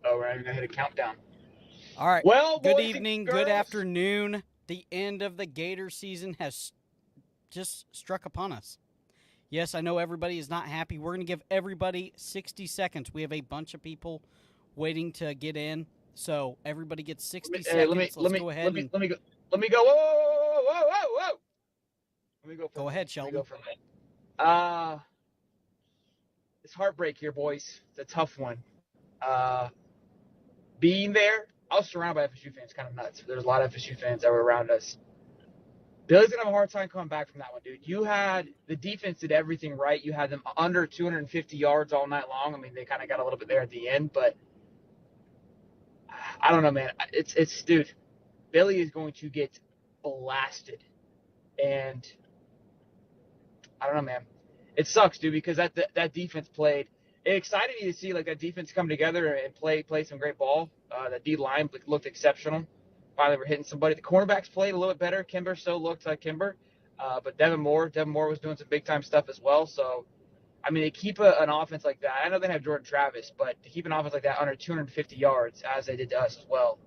Oh, we're going to hit a countdown. All right. Well, Good boys and evening, good girls. afternoon. The end of the Gator season has just struck upon us. Yes, I know everybody is not happy. We're going to give everybody 60 seconds. We have a bunch of people waiting to get in. So everybody gets 60 Hey, let me seconds. Let's go ahead and let me go. Let me go. Whoa, whoa, whoa, whoa, whoa, whoa. Let me go for a go ahead, minute. Let me go Sheldon. for a minute. It's heartbreak here, boys. It's a tough one. Being there, I was surrounded by FSU fans, kind of nuts. There's a lot of FSU fans that were around us. Billy's gonna have a hard time coming back from that one, dude. You had the defense did everything right. You had them under 250 yards all night long. I mean, they kind of got a little bit there at the end, but I don't know, man. It's dude. Billy is going to get blasted, and I don't know, man. It sucks, dude, because that defense played. It excited me to see like that defense come together and play some great ball. That D line looked exceptional. Finally, we're hitting somebody. The cornerbacks played a little bit better. Kimber still looked like Kimber, but Devin Moore was doing some big time stuff as well. So, I mean, to keep an offense like that, I know they have Jordan Travis, but to keep an offense like that under 250 yards, as they did to us as well,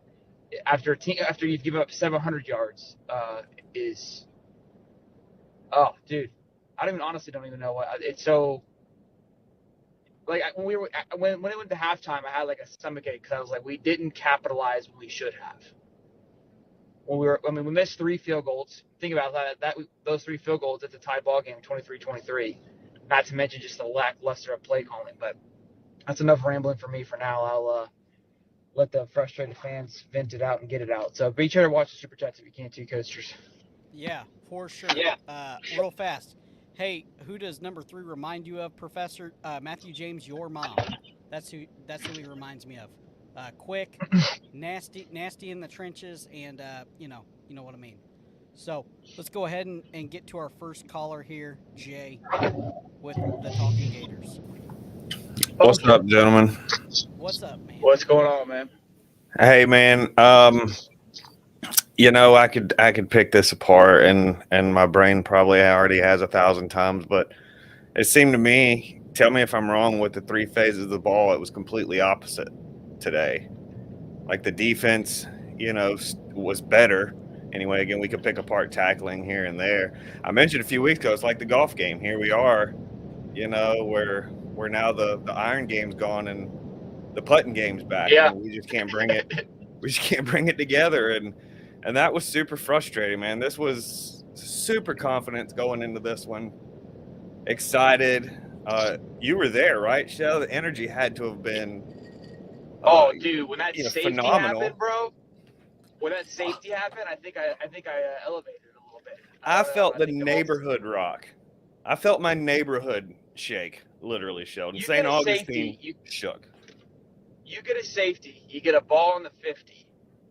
after you've given up 700 yards, is oh, dude, I don't even honestly don't even know what it's so. Like when it went to halftime, I had like a stomachache because I was like, we didn't capitalize when we should have. We missed 3 field goals. Think about that those 3 field goals, it's a tie ball game, 23-23. Not to mention just the lackluster of play calling. But that's enough rambling for me for now. I'll let the frustrated fans vent it out and get it out. So be sure to watch the super chats if you can too, coasters. Yeah, for sure. Yeah. Real fast. Hey, who does number 3 remind you of, Professor Matthew James? Your mom. That's who he reminds me of. Quick, nasty in the trenches, and you know what I mean. So let's go ahead and get to our first caller here, Jay, with the Talking Gators. Oh What's shit. up, gentlemen? What's up, man? What's going on, man? Hey, man. I could pick this apart, and my brain probably already has 1,000 times, but it seemed to me. Tell me if I'm wrong with the 3 phases of the ball. It was completely opposite today. Like the defense, was better. Anyway, again, we could pick apart tackling here and there. I mentioned a few weeks ago, it's like the golf game. Here we are, where now the iron game's gone and the putting game's back, Yeah. and we just can't bring it. We just can't bring it together, and that was super frustrating, man. This was super confident going into this one, excited. You were there, right, Shell? The energy had to have been, uh, Oh, dude, when that safety happened, phenomenal. bro. When that safety happened, I think I elevated a little bit. I I don't know. felt I the think the whole neighborhood rock. I felt my neighborhood shake, literally, Sheldon. you St. get a safety, Augustine shook. you get a safety, you get a ball in the 50.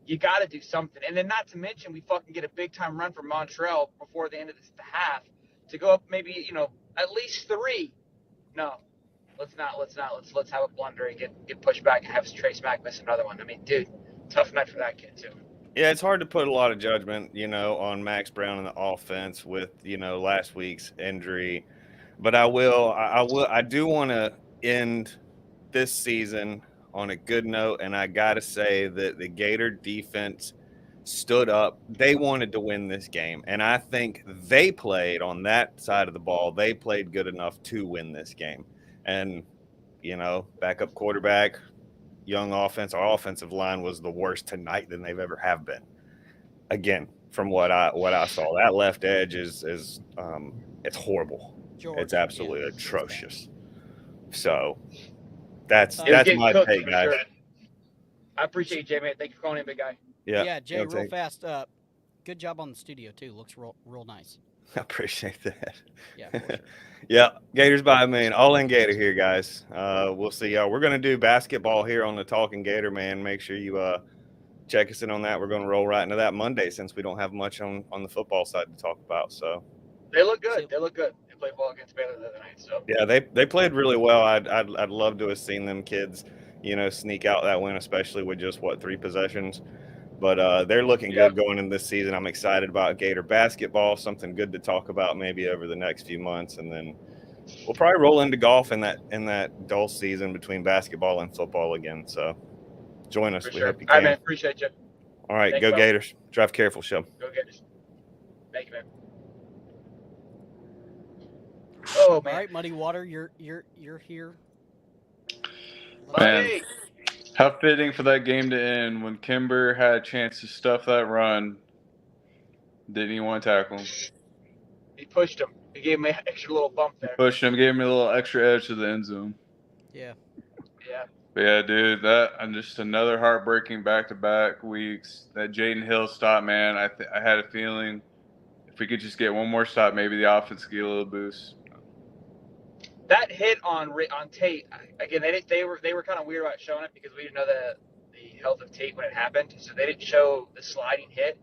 You got to do something, and then not to mention we fucking get a big time run from Montreal before the end of the half to go up maybe at least 3. No, let's not. Let's have a blunder and get pushed back and have Trace Mack miss another one. I mean, dude, tough night for that kid too. Yeah, it's hard to put a lot of judgment, on Max Brown and the offense with, last week's injury. But I do want to end this season on a good note, and I got to say that the Gator defense stood up. They wanted to win this game, and I think they played on that side of the ball. They played good enough to win this game. And, backup quarterback, young offense, our offensive line was the worst tonight than they've ever have been. Again, from what I saw, that left edge is it's horrible. It's George. Yeah, absolutely it's bad. atrocious. So that's It was that's getting my cooked take, for guys. sure. I appreciate you, Jay, man. Thank you for calling in, big guy. Yeah, Yeah, Jay, no real take. fast. Good job on the studio too. Looks real nice. I appreciate Yeah, for that. sure. Yeah, Gators by a million. All in Gator here, guys. We'll see y'all. We're gonna do basketball here on the Talking Gator, man. Make sure you check us in on that. We're gonna roll right into that Monday since we don't have much on the football side to talk about. So They look good. So They look good. They played ball against Baylor the other night. So yeah, they played really well. I'd love to have seen them kids, sneak out that win, especially with just 3 possessions. But they're looking yeah, good going into this season. I'm excited about Gator basketball. Something good to talk about maybe over the next few months, and then we'll probably roll into golf in that dull season between basketball and football again. So join us. For We sure. hope you All right, can. man. Appreciate you. All right, Thank go you, Gators. Drive careful, show. Go Gators. Thank you, man. Oh man. All right, Muddy Water, you're here. Man, Muddy. how fitting for that game to end when Kimber had a chance to stuff that run. Didn't even want to tackle him. He pushed him. He gave him an extra little bump there. Pushed him, gave him a little extra edge to the end zone. Yeah. Yeah. But yeah, dude, that and just another heartbreaking back-to-back weeks. That Jaden Hill stop, man. I had a feeling if we could just get one more stop, maybe the offense could get a little boost. That hit on Tate again. They were kind of weird about showing it because we didn't know the health of Tate when it happened, so they didn't show the sliding hit.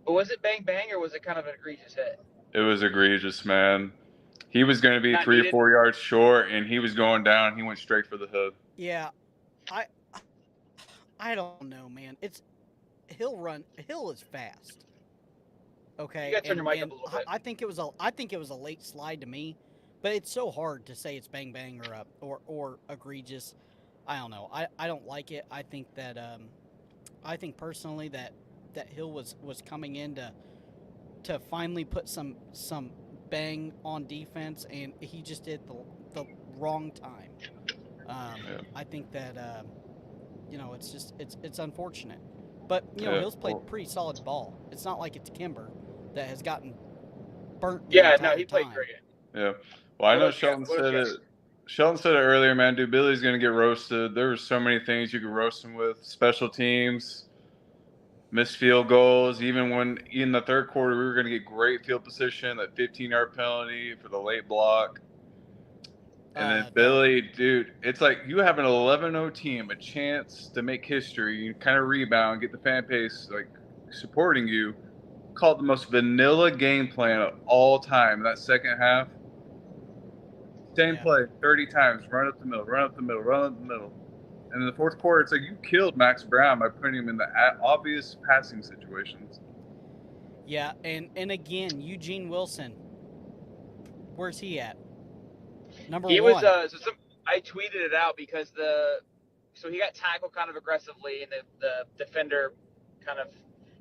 But was it bang bang or was it kind of an egregious hit? It was egregious, man. He was going to be Not 3 needed. or 4 yards short, and he was going down. He went straight for the hood. Yeah. I don't know, man. Hill is fast. Okay. You gotta turn your mic up a little bit. I think it was a late slide to me, but it's so hard to say it's bang bang or egregious. I don't know. I don't like it. I think that I think personally that Hill was coming in to finally put some bang on defense, and he just did the wrong time. I think that it's unfortunate, but Hill's played pretty solid ball. It's not like it's Kimber that has gotten burnt. Yeah, no, he played great. Yeah. Well, I know Shelton said it. Shelton said it earlier, man. Dude, Billy's going to get roasted. There were so many things you could roast him with. Special teams, missed field goals. Even when in the third quarter, we were going to get great field position, that 15-yard penalty for the late block. And then Billy, dude, it's like you have an 11-0 team, a chance to make history, you kind of rebound, get the fan base like supporting you. Called the most vanilla game plan of all time. That second half, same play 30 times, run up the middle, run up the middle, run up the middle. And in the fourth quarter, it's like you killed Max Brown by putting him in the obvious passing situations. Yeah, and again, Eugene Wilson, where's he at? Number one. He was. I tweeted it out because so he got tackled kind of aggressively, and the defender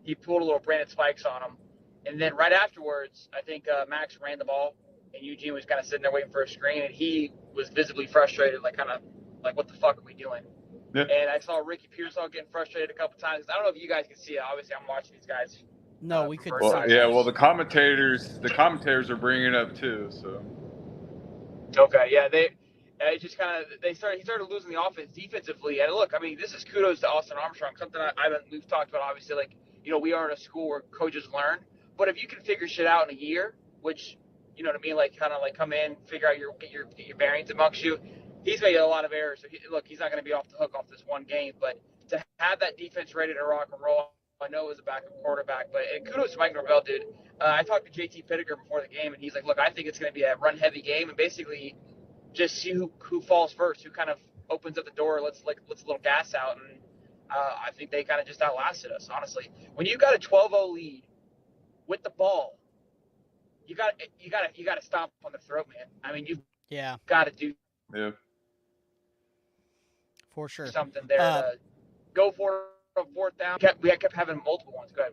he pulled a little Brandon Spikes on him, and then right afterwards, I think Max ran the ball, and Eugene was kind of sitting there waiting for a screen, and he was visibly frustrated, like what the fuck are we doing? Yeah. And I saw Ricky Pearsall getting frustrated a couple times. I don't know if you guys can see it. Obviously, I'm watching these guys. No, we could. Well, yeah. Well, the commentators are bringing it up too. So. Okay. Yeah. He started losing the offense defensively. And look, I mean, this is kudos to Austin Armstrong. Something we've talked about. Obviously, like we are in a school where coaches learn. But if you can figure shit out in a year, which you know what I mean, like kind of like come in, figure out get your bearings amongst you. He's made a lot of errors. So he's not going to be off the hook off this one game. But to have that defense ready to rock and roll, I know it was a backup quarterback, but kudos to Mike Norvell, dude. I talked to JT Pitteger before the game, and he's like, look, I think it's going to be a run-heavy game, and basically just see who falls first, who kind of opens up the door, lets a little gas out, and I think they kind of just outlasted us, honestly. When you got a 12-0 lead with the ball, you got to stomp on the throat, man. I mean, you've got to do for sure something there to go for a fourth down. We kept having multiple ones. Go ahead.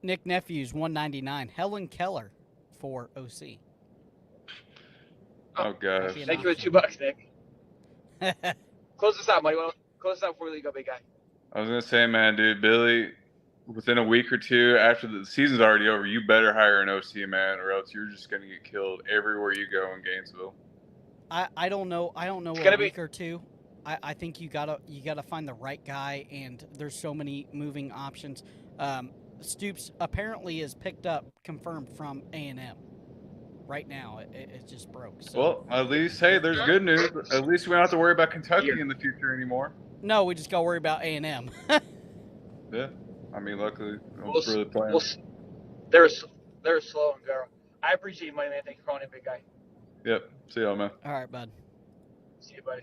Nick Nephews 199. Helen Keller for OC. Oh gosh. Thank you for $2, Nick. Close this out, buddy. Close this out before we go, big guy. I was gonna say, man, dude, Billy, within a week or two after the season's already over, you better hire an OC, man, or else you're just gonna get killed everywhere you go in Gainesville. I don't know. A week or two. I think you gotta find the right guy, and there's so many moving options. Stoops apparently is confirmed from A&M. Right now, it just broke. So. Well, at least, hey, there's good news. At least we don't have to worry about Kentucky in the future anymore. No, we just got to worry about A&M. Yeah, I mean, luckily, it's really playing. They're slow and go. I appreciate you, money, man. Thanks for calling in, big guy. Yep. See y'all, man. All right, bud. See you, buddy.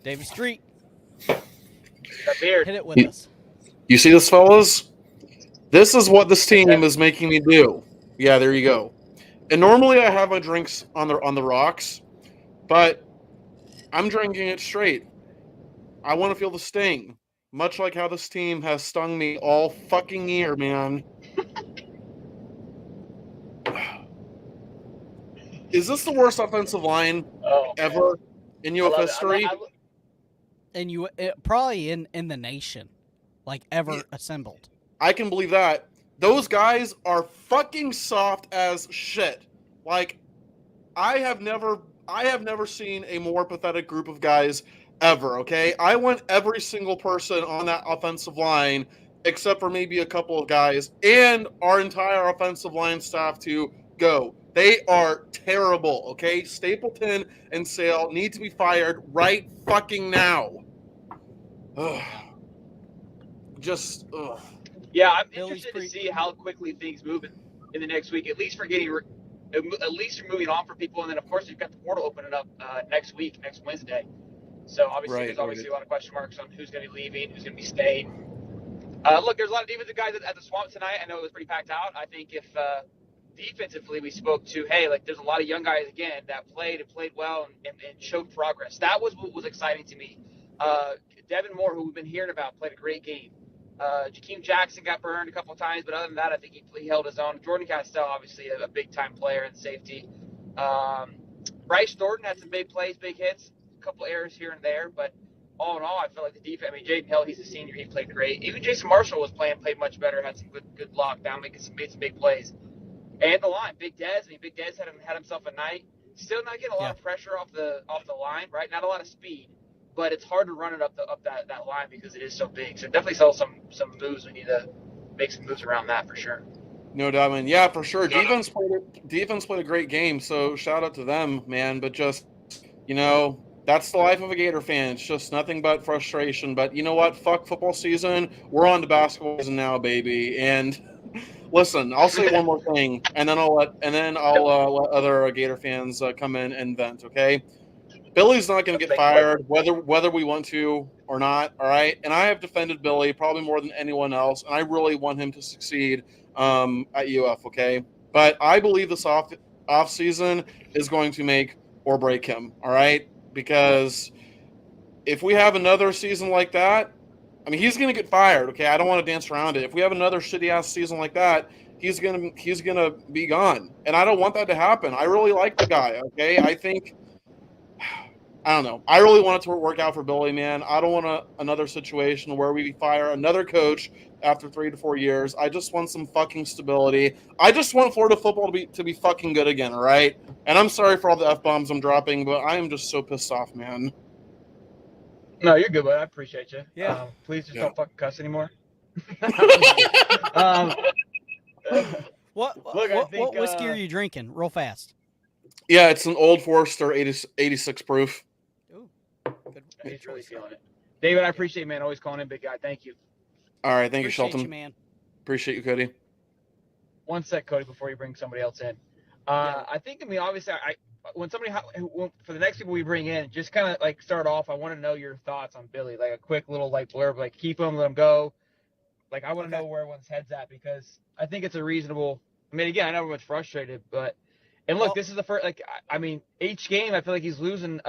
David Street. That beard. Hit it with us. You see this, fellas? This is what this team is making me do. Yeah, there you go. And normally I have my drinks on the rocks, but I'm drinking it straight. I want to feel the sting, much like how this team has stung me all fucking year, man. Is this the worst offensive line ever in UF history? And probably in the nation, like ever assembled. I can believe that. Those guys are fucking soft as shit. Like, I have never seen a more pathetic group of guys ever, okay? I want every single person on that offensive line, except for maybe a couple of guys, and our entire offensive line staff to go. They are terrible, okay? Stapleton and Sale need to be fired right fucking now. Ugh. Just, ugh. Yeah, I'm interested to see how quickly things move in the next week, at least for moving on for people. And then, of course, you've got the portal opening up next Wednesday. So, obviously, there's a lot of question marks on who's going to be leaving, who's going to be staying. Look, there's a lot of defensive guys at the Swamp tonight. I know it was pretty packed out. I think if defensively we spoke to, hey, like there's a lot of young guys, again, that played well and showed progress. That was what was exciting to me. Devin Moore, who we've been hearing about, played a great game. Jakeem Jackson got burned a couple of times, but other than that, I think he held his own. Jordan Castell, obviously, a big-time player in safety. Bryce Thornton had some big plays, big hits, a couple errors here and there, but all in all, I feel like the defense, Jaden Hill, he's a senior, he played great. Even Jason Marshall was played played made some good lockdown, made some big plays. And the line, Big Dez, Big Dez had himself a night. Still not getting a lot of pressure off the line, right? Not a lot of speed. But it's hard to run it up that line because it is so big. So definitely saw some moves. We need to make some moves around that for sure. No doubt, man. Yeah, for sure. Defense played a great game, so shout out to them, man. But just, that's the life of a Gator fan. It's just nothing but frustration. But you know what? Fuck football season. We're on to basketball season now, baby. And listen, I'll say one more thing, and then I'll let other Gator fans come in and vent. Okay. Billy's not going to get fired, whether we want to or not, all right? And I have defended Billy probably more than anyone else, and I really want him to succeed at UF, okay? But I believe this off season is going to make or break him, all right? Because if we have another season like that, he's going to get fired, okay? I don't want to dance around it. If we have another shitty-ass season like that, he's gonna be gone, and I don't want that to happen. I really like the guy, okay? I don't know. I really want it to work out for Billy, man. I don't want another situation where we fire another coach after 3 to 4 years. I just want some fucking stability. I just want Florida football to be fucking good again, all right? And I'm sorry for all the F-bombs I'm dropping, but I am just so pissed off, man. No, you're good, bud. I appreciate you. Yeah. Please just don't fucking cuss anymore. What whiskey are you drinking? Real fast. Yeah, it's an Old Forester 86 proof. Ooh, good He's really feeling it. David, I appreciate you, man. Always calling in, big guy. Thank you. All right, thank you, Appreciate Shelton. you, man. Appreciate you, Cody. One sec, Cody, before you bring somebody else in. I think, obviously, for the next people we bring in, just kind of like start off, I want to know your thoughts on Billy, like a quick little blurb, like keep him, let him go. Like, I want to know where everyone's head's at, because I think it's a reasonable, again, I know everyone's frustrated, but, and look, this is the first, each game, I feel like he's losing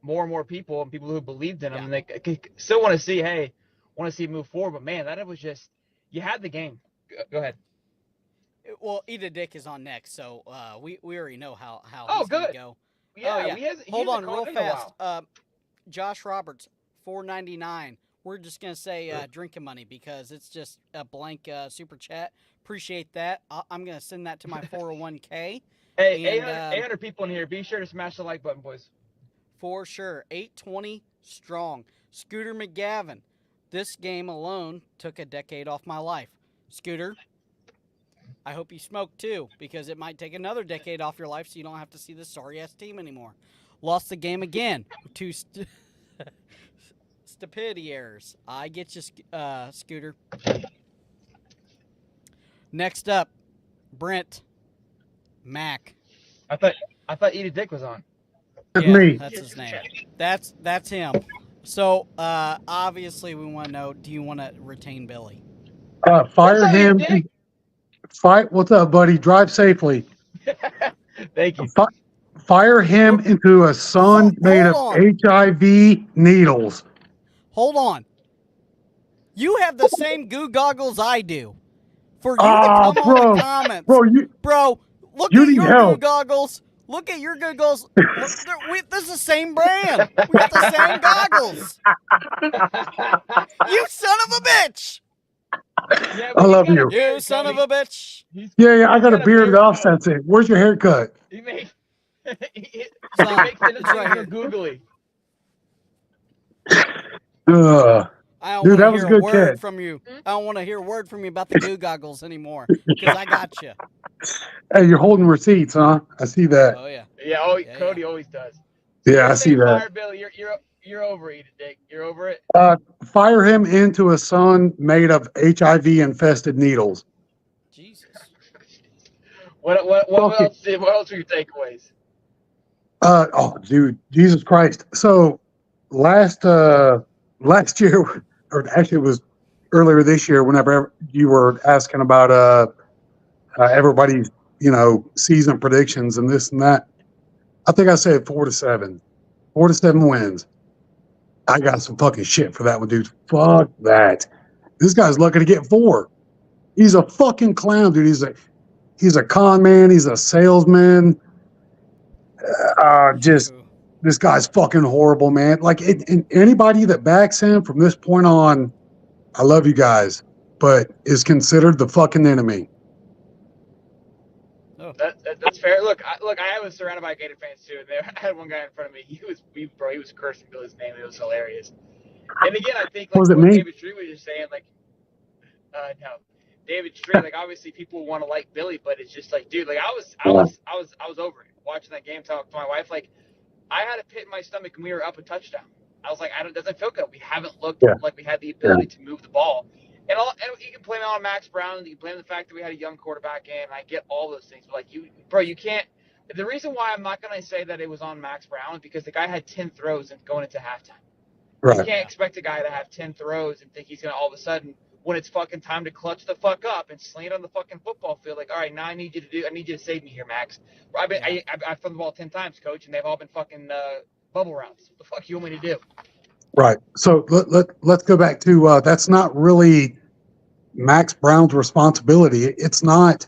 more and more people and people who believed in him, and they still want to see him move forward, but man, that was just, you had the game. Go ahead. Well, Eat a Dick is on next, so we already know how he's going to go. Yeah, Hold on real fast. Josh Roberts, $4.99. We're just going to say drinking money because it's just a blank super chat. Appreciate that. I'm going to send that to my 401k. Hey, 800 people in here. Be sure to smash the like button, boys. For sure. 820 strong. Scooter McGavin. This game alone took a decade off my life. Scooter, I hope you smoke too, because it might take another decade off your life so you don't have to see this sorry-ass team anymore. Lost the game again. 2 stupidity errors. I get you, Scooter. Next up, Brent Mac. I thought Eat a Dick was on. That's me. That's his name. That's him. So obviously we want to know: do you want to retain Billy? Fire him. What's up, buddy? Drive safely. Thank you. Fire him into a sun made of HIV needles. hold on. You have the same goo goggles I do. For you to come on the comments, bro, look you at need your help. goo goggles. Look at your goo goggles. This is the same brand. We got the same goggles. You son of a bitch. Yeah, I love you. You son of a bitch. Yeah, I got a beard that offsets it. Where's your haircut? He makes it Son, makes it it's right go here. googly. I don't Dude, want that to was hear a a good word catch. from you. I don't want to hear a word from you about the goo goggles anymore because I got you. Hey, you're holding receipts, huh? I see that. Oh, yeah. Yeah, Cody always does. Yeah, I see that. Fire Billy, you're over it, Dick. You're over it. Fire him into a sun made of HIV-infested needles. Jesus. What else were your takeaways? Oh, dude, Jesus Christ! So last year, or actually it was earlier this year, whenever you were asking about everybody's season predictions and this and that, I think I said 4-7 wins. I got some fucking shit for that one, dude. Fuck that. This guy's lucky to get 4. He's a fucking clown, dude. He's a con man. He's a salesman. This guy's fucking horrible, man. Like and anybody that backs him from this point on, I love you guys, but is considered the fucking enemy. Oh. That's fair. Look, I was surrounded by Gator fans too. I had one guy in front of me. He was cursing Billy's name. It was hilarious. And again, I think Was it me? David Street was just saying, like, no, David Street. Like, obviously, people want to like Billy, but it's just like, dude, like, I was over it watching that game. Talk to my wife, like, I had a pit in my stomach and we were up a touchdown. I was like, it doesn't feel good. We haven't looked like we had the ability to move the ball. And you can blame it on Max Brown. You can blame the fact that we had a young quarterback in. I get all those things. But, like, you can't. The reason why I'm not going to say that it was on Max Brown is because the guy had 10 throws going into halftime. Right. You can't expect a guy to have 10 throws and think he's going to all of a sudden, when it's fucking time to clutch the fuck up and sling it on the fucking football field, like, all right, now I need you to save me here, Max. I've thrown the ball 10 times, coach, and they've all been fucking bubble routes. What the fuck you want me to do? Right. So let's go back to that's not really Max Brown's responsibility. It's not.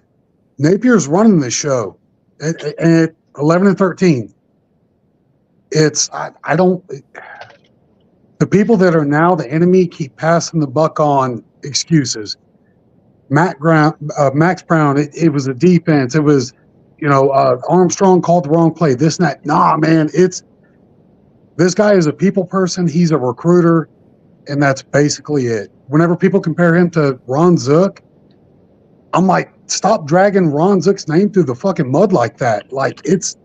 Napier's running this show at 11-13. It's I don't. The people that are now the enemy keep passing the buck on excuses. Max Brown. It was a defense. It was, Armstrong called the wrong play. This and that. Nah, man. This guy is a people person. He's a recruiter, and that's basically it. Whenever people compare him to Ron Zook, I'm like, stop dragging Ron Zook's name through the fucking mud like that. Like, this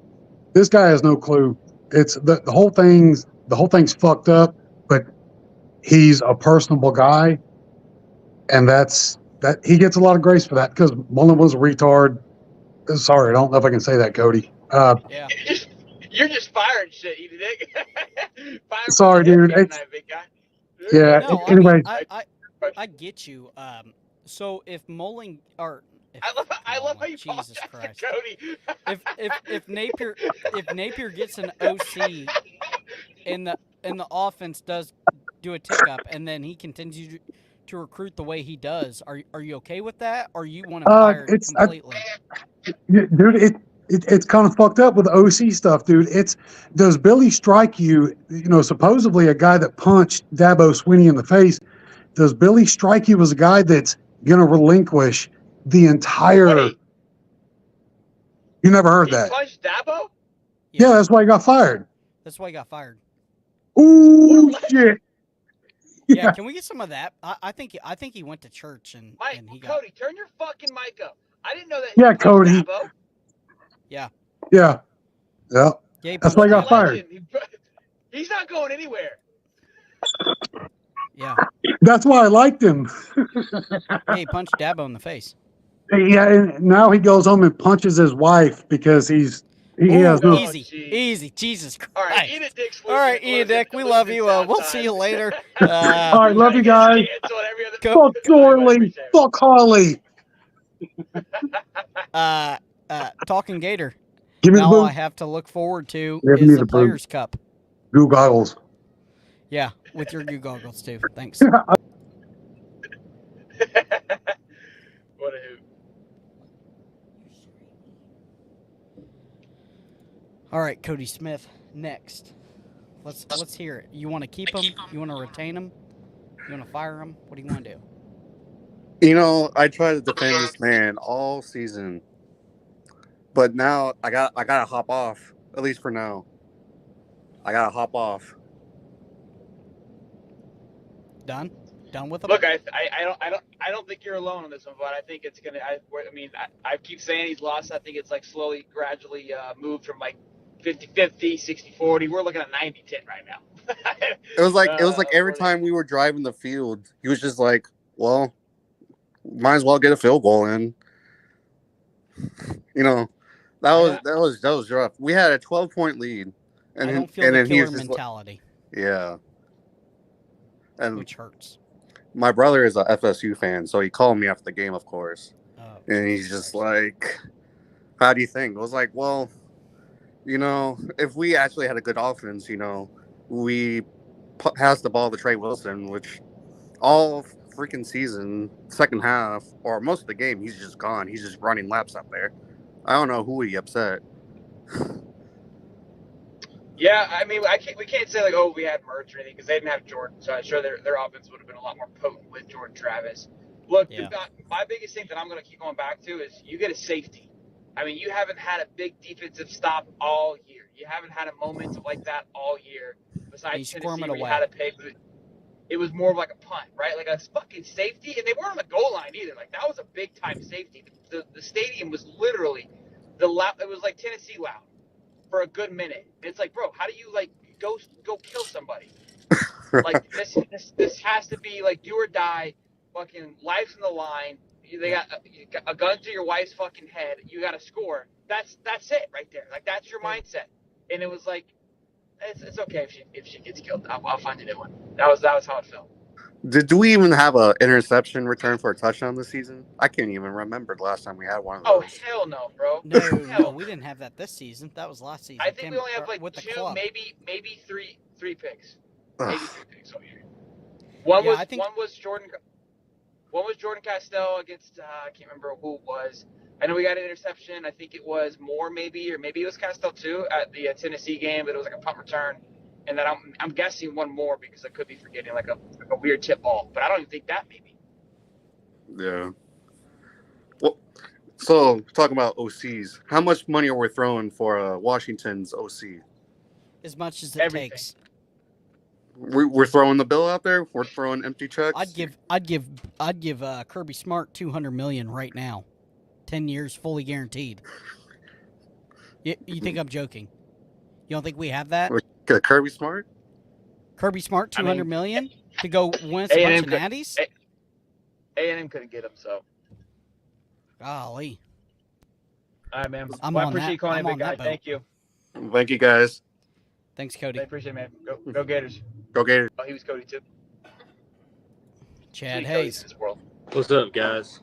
guy has no clue. It's the whole thing's fucked up, but he's a personable guy, and that he gets a lot of grace for that because Mullen was a retard. Sorry, I don't know if I can say that, Cody. Yeah. You're just firing shit, you dick. Sorry, dude. Tonight, big guy. Yeah. No, anyway, I get you. So if Mullen or I love how you Jesus Christ, Cody. if Napier gets an OC and the offense does do a tick up and then he continues to recruit the way he does, are you okay with that, or you want to fire it completely? Dude, it's kind of fucked up with the OC stuff, dude. Does Billy strike you? Supposedly a guy that punched Dabo Swinney in the face. Does Billy strike you as a guy that's going to relinquish the entire? Wait. You never heard that? He punched Dabo? Yeah, that's why he got fired. That's why he got fired. Ooh, shit. Yeah, can we get some of that? I think he went to church and he got. Cody, turn your fucking mic up. I didn't know that. Yeah, Cody. Dabo. Yeah. Yeah. That's why he got fired. He's not going anywhere. Yeah. That's why I liked him. Hey, he punched Dabo in the face. Yeah, and now he goes home and punches his wife because he has no. Easy, Jesus Christ. All right, Ian Dick, we love you. We'll see you later. All right, love you guys. Fuck Dorley. Fuck Harley. Talking Gator. Give me the now boot. I have to look forward to Give is me the the Players' Cup. Goo goggles. Yeah, with your goo goggles too. Thanks. What a hoot. All right, Cody Smith. Next, let's hear it. You want to keep him? You want to retain him? You want to fire him? What do you want to do? You know, I try to defend this man all season, but now I gotta hop off. At least for now, I gotta hop off. Done with him. Look, I don't think you're alone on this one, but I think it's gonna. I keep saying he's lost. I think it's like slowly, gradually moved from like 50-50, 60-40. We're looking at 90-10 right now. It was like every time we were driving the field, he was just like, "Well, might as well get a field goal in." You know, that was rough. We had a 12-point lead, and I don't feel the killer mentality. Yeah, and which hurts. My brother is a FSU fan, so he called me after the game, of course, and he's just Christ. like, "How do you think?" I was like, "Well, you know, if we actually had a good offense, you know, we passed the ball to Trey Wilson, which all freaking season, second half, or most of the game, he's just gone. He's just running laps out there. I don't know who he upset." Yeah, I mean, we can't say like, oh, we had Mertz or anything because they didn't have Jordan. So I'm sure their offense would have been a lot more potent with Jordan Travis. Look, my biggest thing that I'm going to keep going back to is you get a safety. I mean, you haven't had a big defensive stop all year. You haven't had a moment like that all year. Besides Tennessee, where you had to pay, but it was more of like a punt, right? Like a fucking safety, and they weren't on the goal line either. Like that was a big time safety. The stadium was literally it was like Tennessee loud for a good minute. It's like, bro, how do you like go kill somebody? Like this has to be like do or die, fucking life's in the line. They got a gun to your wife's fucking head. You got to score. That's it right there. Like that's your mindset. And it was like, it's okay if she gets killed. I'll find a new one. That was how it felt. Do we even have an interception return for a touchdown this season? I can't even remember the last time we had one of those. Oh hell no, bro. No, we didn't have that this season. That was last season. I think we only have like with 2, maybe three picks. Maybe 3 picks all year. One was Jordan Castell against I can't remember who it was. I know we got an interception. I think it was Moore maybe, or maybe it was Castell too at the Tennessee game, but it was like a punt return. And then I'm guessing one more because I could be forgetting like a weird tip ball, but I don't even think that maybe. Yeah. Well, so talking about OCs, how much money are we throwing for Washington's OC? As much as it takes. We're throwing the bill out there. We're throwing empty checks. I'd give Kirby Smart $200 million right now, 10 years fully guaranteed. You think I'm joking? You don't think we have that? Kirby Smart? Kirby Smart, $200 million to go win a bunch of natties? A&M couldn't get him, so. Golly. All right, man. I appreciate you calling in, big guy. Thank you. Thank you, guys. Thanks, Cody. I appreciate it, man. Go Gators. Go Gators. Oh, he was Cody, too. Chad Hayes. What's up, guys?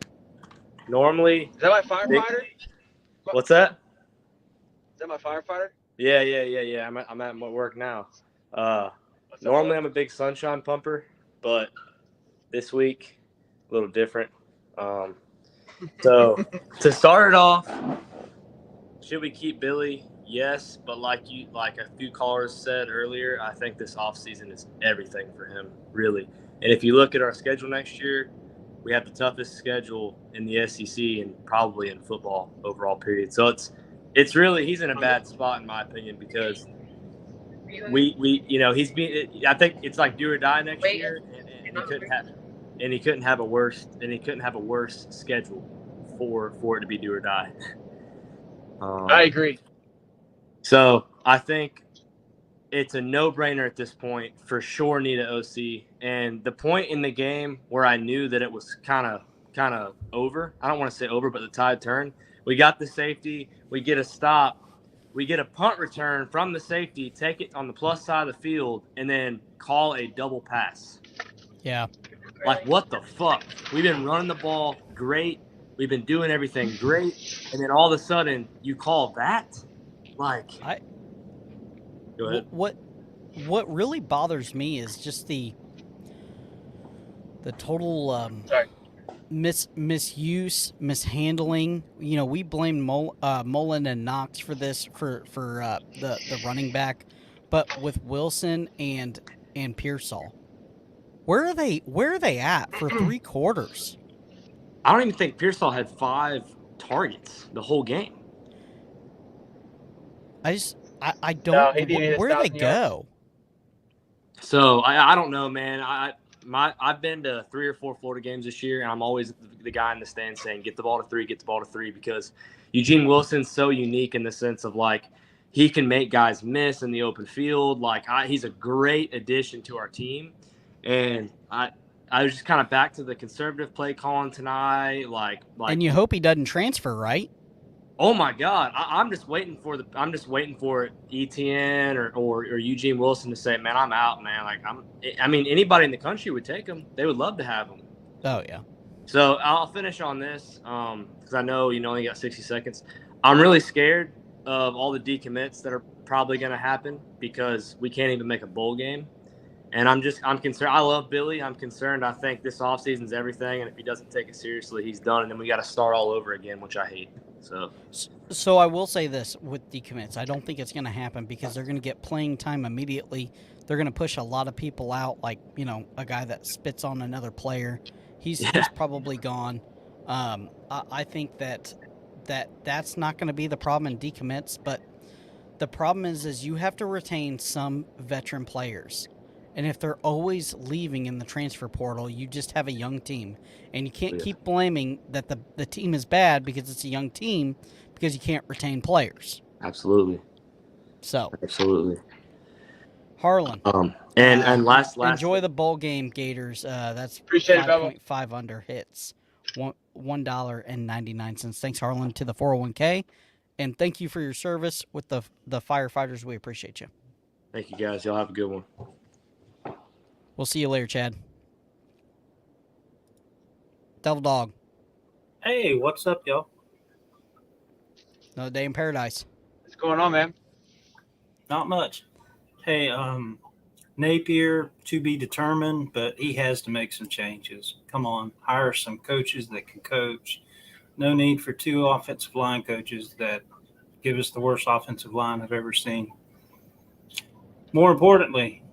Normally... Is that my firefighter? What's that? Is that my firefighter? Yeah. I'm at my work now. Normally, I'm a big sunshine pumper, but this week, a little different. So, to start it off, should we keep Billy? Yes, but like a few callers said earlier, I think this offseason is everything for him, really. And if you look at our schedule next year, we have the toughest schedule in the SEC and probably in football overall period. So it's really, he's in a bad spot in my opinion because I think it's like do or die next year, and he couldn't have a worse schedule for it to be do or die. I agree. So I think it's a no-brainer at this point. For sure, need an OC. And the point in the game where I knew that it was kind of over. I don't want to say over, but the tide turned. We got the safety. We get a stop. We get a punt return from the safety. Take it on the plus side of the field, and then call a double pass. Yeah. Like what the fuck? We've been running the ball great. We've been doing everything great, and then all of a sudden you call that. Go ahead. what really bothers me is just the total misuse, mishandling. You know, we blame Mullen and Knox for this for the running back, but with Wilson and Pearsall, where are they at for 3 quarters? I don't even think Pearsall had 5 targets the whole game. I don't. No, he didn't hit Where do they 1,000 yards. go? So I don't know, man. I've been to 3 or 4 Florida games this year, and I'm always the guy in the stand saying, "Get the ball to 3, get the ball to 3," because Eugene Wilson's so unique in the sense of like he can make guys miss in the open field. Like he's a great addition to our team, and I was just kind of back to the conservative play calling tonight. Like, and you hope he doesn't transfer, right? Oh my God! I'm just waiting for ETN or Eugene Wilson to say, "Man, I'm out, man." Like I mean, anybody in the country would take him. They would love to have him. Oh yeah. So I'll finish on this because I know you only got 60 seconds. I'm really scared of all the decommits that are probably going to happen because we can't even make a bowl game. And I'm concerned. I love Billy. I'm concerned. I think this offseason's everything. And if he doesn't take it seriously, he's done. And then we got to start all over again, which I hate. So I will say this with decommits. I don't think it's going to happen because they're going to get playing time immediately. They're going to push a lot of people out, like, you know, a guy that spits on another player. He's probably gone. I think that's not going to be the problem in decommits. But the problem is you have to retain some veteran players. And if they're always leaving in the transfer portal, you just have a young team. And you can't keep blaming that the team is bad because it's a young team because you can't retain players. Absolutely. So. Absolutely. Harlan. And last enjoy the bowl game, Gators. That's 5.5 under hits. $1.99. Thanks, Harlan, to the 401k. And thank you for your service with the firefighters. We appreciate you. Thank you, guys. Y'all have a good one. We'll see you later, Chad. Devil Dog. Hey, what's up, y'all? Another day in paradise. What's going on, man? Not much. Hey, Napier to be determined, but he has to make some changes. Come on, hire some coaches that can coach. No need for 2 offensive line coaches that give us the worst offensive line I've ever seen. More importantly,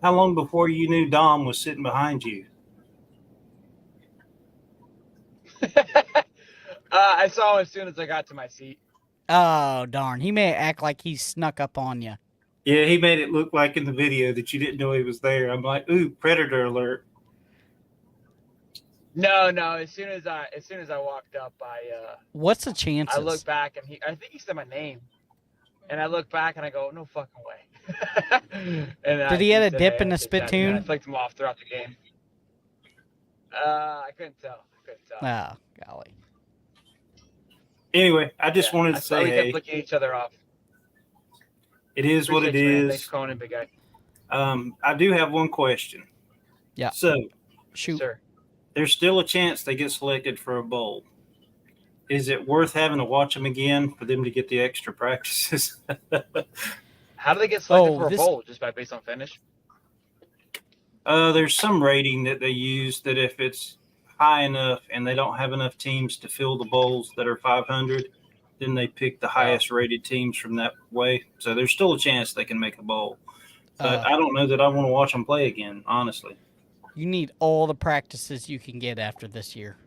how long before you knew Dom was sitting behind you? I saw him as soon as I got to my seat. Oh, darn. He may act like he snuck up on you. Yeah, he made it look like in the video that you didn't know he was there. I'm like, ooh, predator alert. No. As soon as I walked up, What's the chances? I looked back and I think he said my name, and I look back and I go, no fucking way. And did he have a dip in the spittoon? I flicked him off throughout the game. I couldn't tell. Oh, golly. Anyway, I just wanted to say, we hey, kept flicking each other off. It is what it you, man. is. Thanks for calling in, big guy. I do have one question. Yeah. So, shoot. Sir. There's still a chance they get selected for a bowl. Is it worth having to watch them again for them to get the extra practices? How do they get selected for a bowl? Just based on finish? There's some rating that they use that if it's high enough and they don't have enough teams to fill the bowls that are 500, then they pick the highest rated teams from that way. So there's still a chance they can make a bowl. But I don't know that I want to watch them play again, honestly. You need all the practices you can get after this year.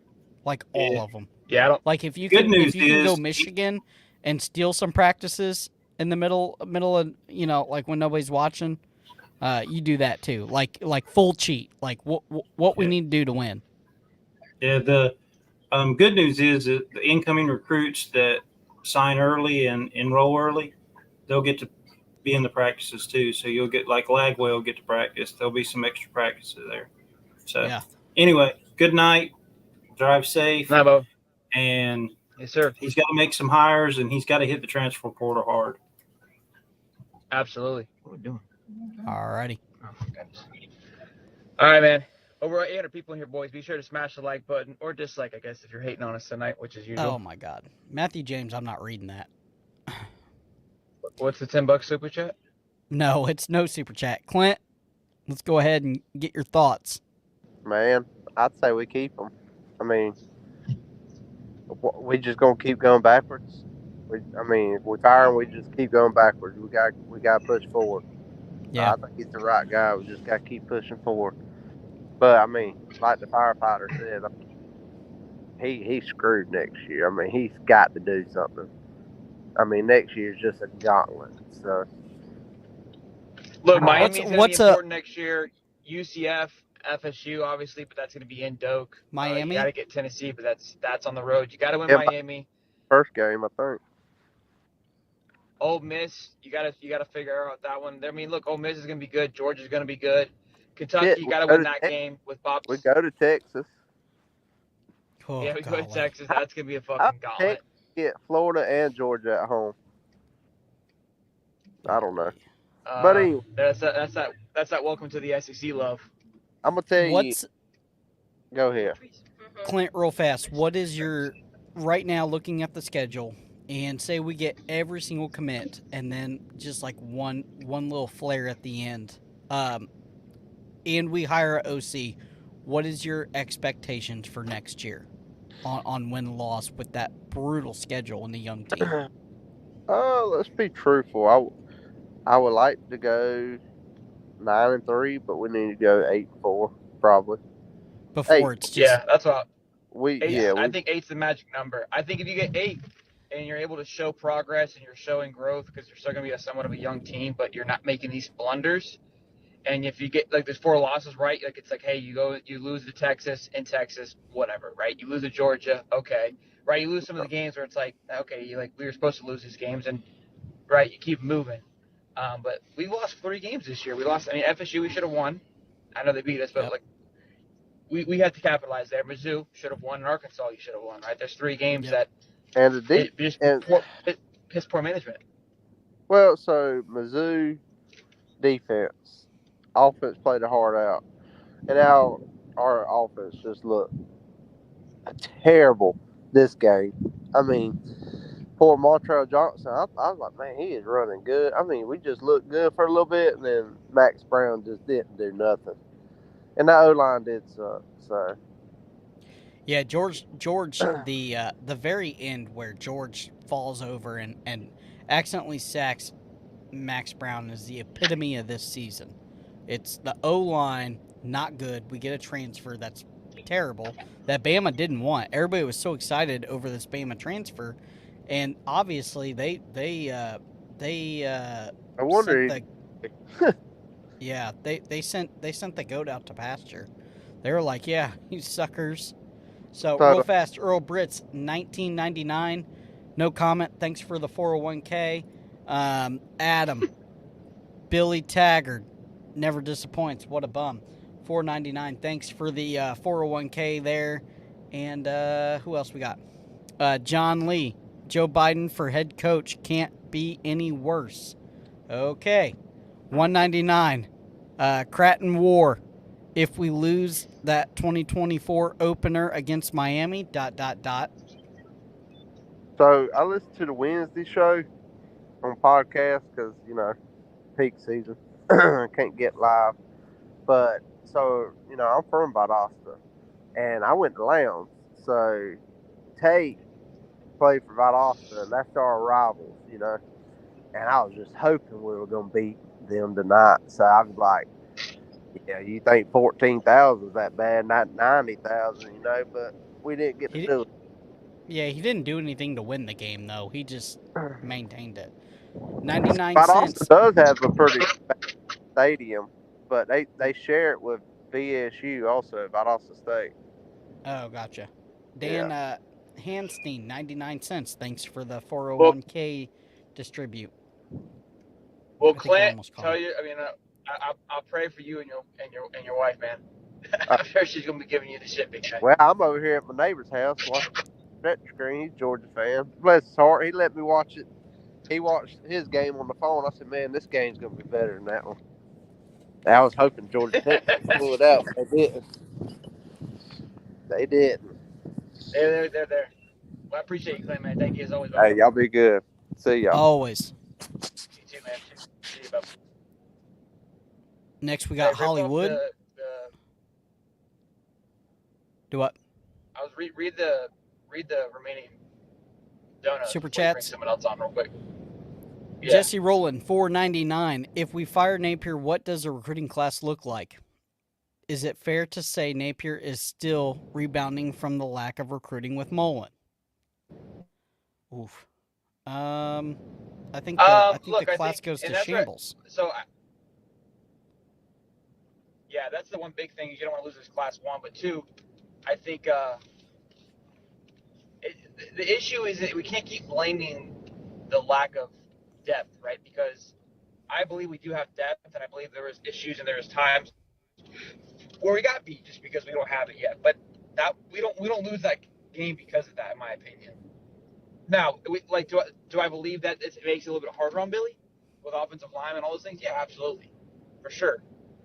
Like all of them. Yeah, I don't. Like if you can go Michigan and steal some practices in the middle of, you know, like when nobody's watching, you do that too. Like full cheat. Like what we need to do to win. Yeah, the good news is that the incoming recruits that sign early and enroll early, they'll get to be in the practices too. So you'll get, like Lagway will get to practice. There'll be some extra practices there. So anyway, good night. Drive safe. Night, Bo. And yes, sir. He's got to make some hires, and he's got to hit the transfer portal hard. Absolutely. What are we doing? All righty. All right, man. Over 800 people in here, boys. Be sure to smash the like button or dislike, I guess, if you're hating on us tonight, which is usual. Oh, my God. Matthew James, I'm not reading that. What's the $10 super chat? No, it's no super chat. Clint, let's go ahead and get your thoughts. Man, I'd say we keep them. I mean, we just gonna keep going backwards. If we fire him, we just keep going backwards. We got to push forward. Yeah. I think he's the right guy. We just got to keep pushing forward. But I mean, like the firefighter said, he's screwed next year. I mean, he's got to do something. I mean, next year's just a gauntlet. So look, Miami's going to be important next year. UCF, FSU, obviously, but that's going to be in Doak. Miami. You got to get Tennessee, but that's on the road. You got to win Miami. First game, I think. Ole Miss, you got to figure out that one. I mean, look, Ole Miss is going to be good. Georgia's going to be good. Kentucky, you got to win that game with Bob's. We go to Texas. Oh, yeah, we go to Texas. That's going to be a fucking gauntlet. Get Florida and Georgia at home. I don't know. But anyway, that's that welcome to the SEC love. I'm going to tell you. Go ahead. Clint, real fast. What is your, right now looking at the schedule, and say we get every single commit and then just like one little flare at the end, and we hire an OC, what is your expectations for next year on win-loss with that brutal schedule and the young team? Let's be truthful. I would like to go 9-3, but we need to go 8-4 probably. Before it's just that's what I think 8's the magic number. I think if you get 8 and you're able to show progress and you're showing growth because you're still going to be somewhat of a young team, but you're not making these blunders. And if you get there's 4 losses, right? Like it's like, hey, you lose to Texas, whatever, right? You lose to Georgia, okay, right? You lose some of the games where it's like, okay, we were supposed to lose these games, and right, you keep moving. But we lost 3 games this year. FSU we should have won. I know they beat us, but we had to capitalize there. Mizzou should have won, and Arkansas you should have won, right? There's 3 games that piss poor management. Well, so Mizzou defense, offense played it hard out, and now our offense just looked terrible this game. I mean, poor Montrell Johnson. I was like, man, he is running good. I mean, we just looked good for a little bit, and then Max Brown just didn't do nothing. And that O-line did suck. So, yeah, George, the very end where George falls over and accidentally sacks Max Brown is the epitome of this season. It's the O-line, not good. We get a transfer that's terrible that Bama didn't want. Everybody was so excited over this Bama transfer, and obviously they I wonder. Yeah, they sent the goat out to pasture. They were like, yeah, you suckers. So real fast, Earl Brits, 1999, no comment. Thanks for the 401k. Adam, Billy Taggart, never disappoints. What a bum. $4.99. Thanks for the 401k there. And who else we got? John Lee, Joe Biden for head coach can't be any worse. Okay. $1.99. Cratton War. If we lose that 2024 opener against Miami, ... So I listened to the Wednesday show on podcast because, peak season. Can't get live. But, so, I'm from Valdosta. And I went to Lowndes. So, Tate played for Valdosta, and that's our rivals, And I was just hoping we were going to beat them tonight. So I was like, yeah, you think 14,000 is that bad, not 90,000, but we didn't get to do it. Yeah, he didn't do anything to win the game, though. He just maintained it. 99 Valdosta cents. does have a pretty stadium, but they share it with VSU also, Valdosta State. Oh, gotcha. Dan Hanstein, 99 cents. Thanks for the 401k distribute. Well, Clint, tell you, I'll pray for you and your wife, man. I'm sure she's gonna be giving you the shit, big guy. Well, I'm over here at my neighbor's house watching that screen. He's a Georgia fan. Bless his heart. He let me watch it. He watched his game on the phone. I said, man, this game's gonna be better than that one. I was hoping Georgia Tech would pull it out, but they didn't. They didn't. They're there. Well, I appreciate you, Clint, man. Thank you as always. Hey, y'all be good. See y'all. Always. You too, man. See you, bub. Next, we got Hollywood. Do what? I was read the remaining donuts. Super before you bring chats. someone else on real quick. Yeah. Jesse Rowland, $4.99. If we fire Napier, what does the recruiting class look like? Is it fair to say Napier is still rebounding from the lack of recruiting with Mullen? Oof. I think the class goes to shambles. Yeah, that's the one big thing. You don't want to lose this class, one, but two, I think the issue is that we can't keep blaming the lack of depth, right? Because I believe we do have depth, and I believe there was issues and there was times where we got beat just because we don't have it yet. But that we don't lose that game because of that, in my opinion. Now, do I believe that it makes it a little bit harder on Billy with offensive line and all those things? Yeah, absolutely, for sure.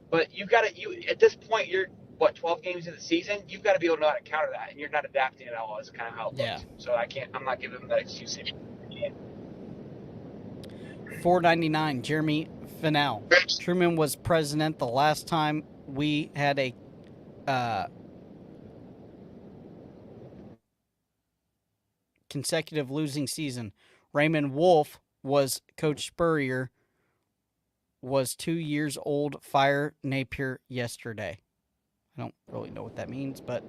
But you've got to at this point you're 12 games in the season. You've got to be able to know how to counter that, and you're not adapting at all. That's kind of how it looks. So I'm not giving them that excuse anymore. $4.99. Jeremy Fennell. Truman was president the last time we had a consecutive losing season. Raymond Wolf was Coach Spurrier. Was 2 years old. Fire Napier yesterday. I don't really know what that means, but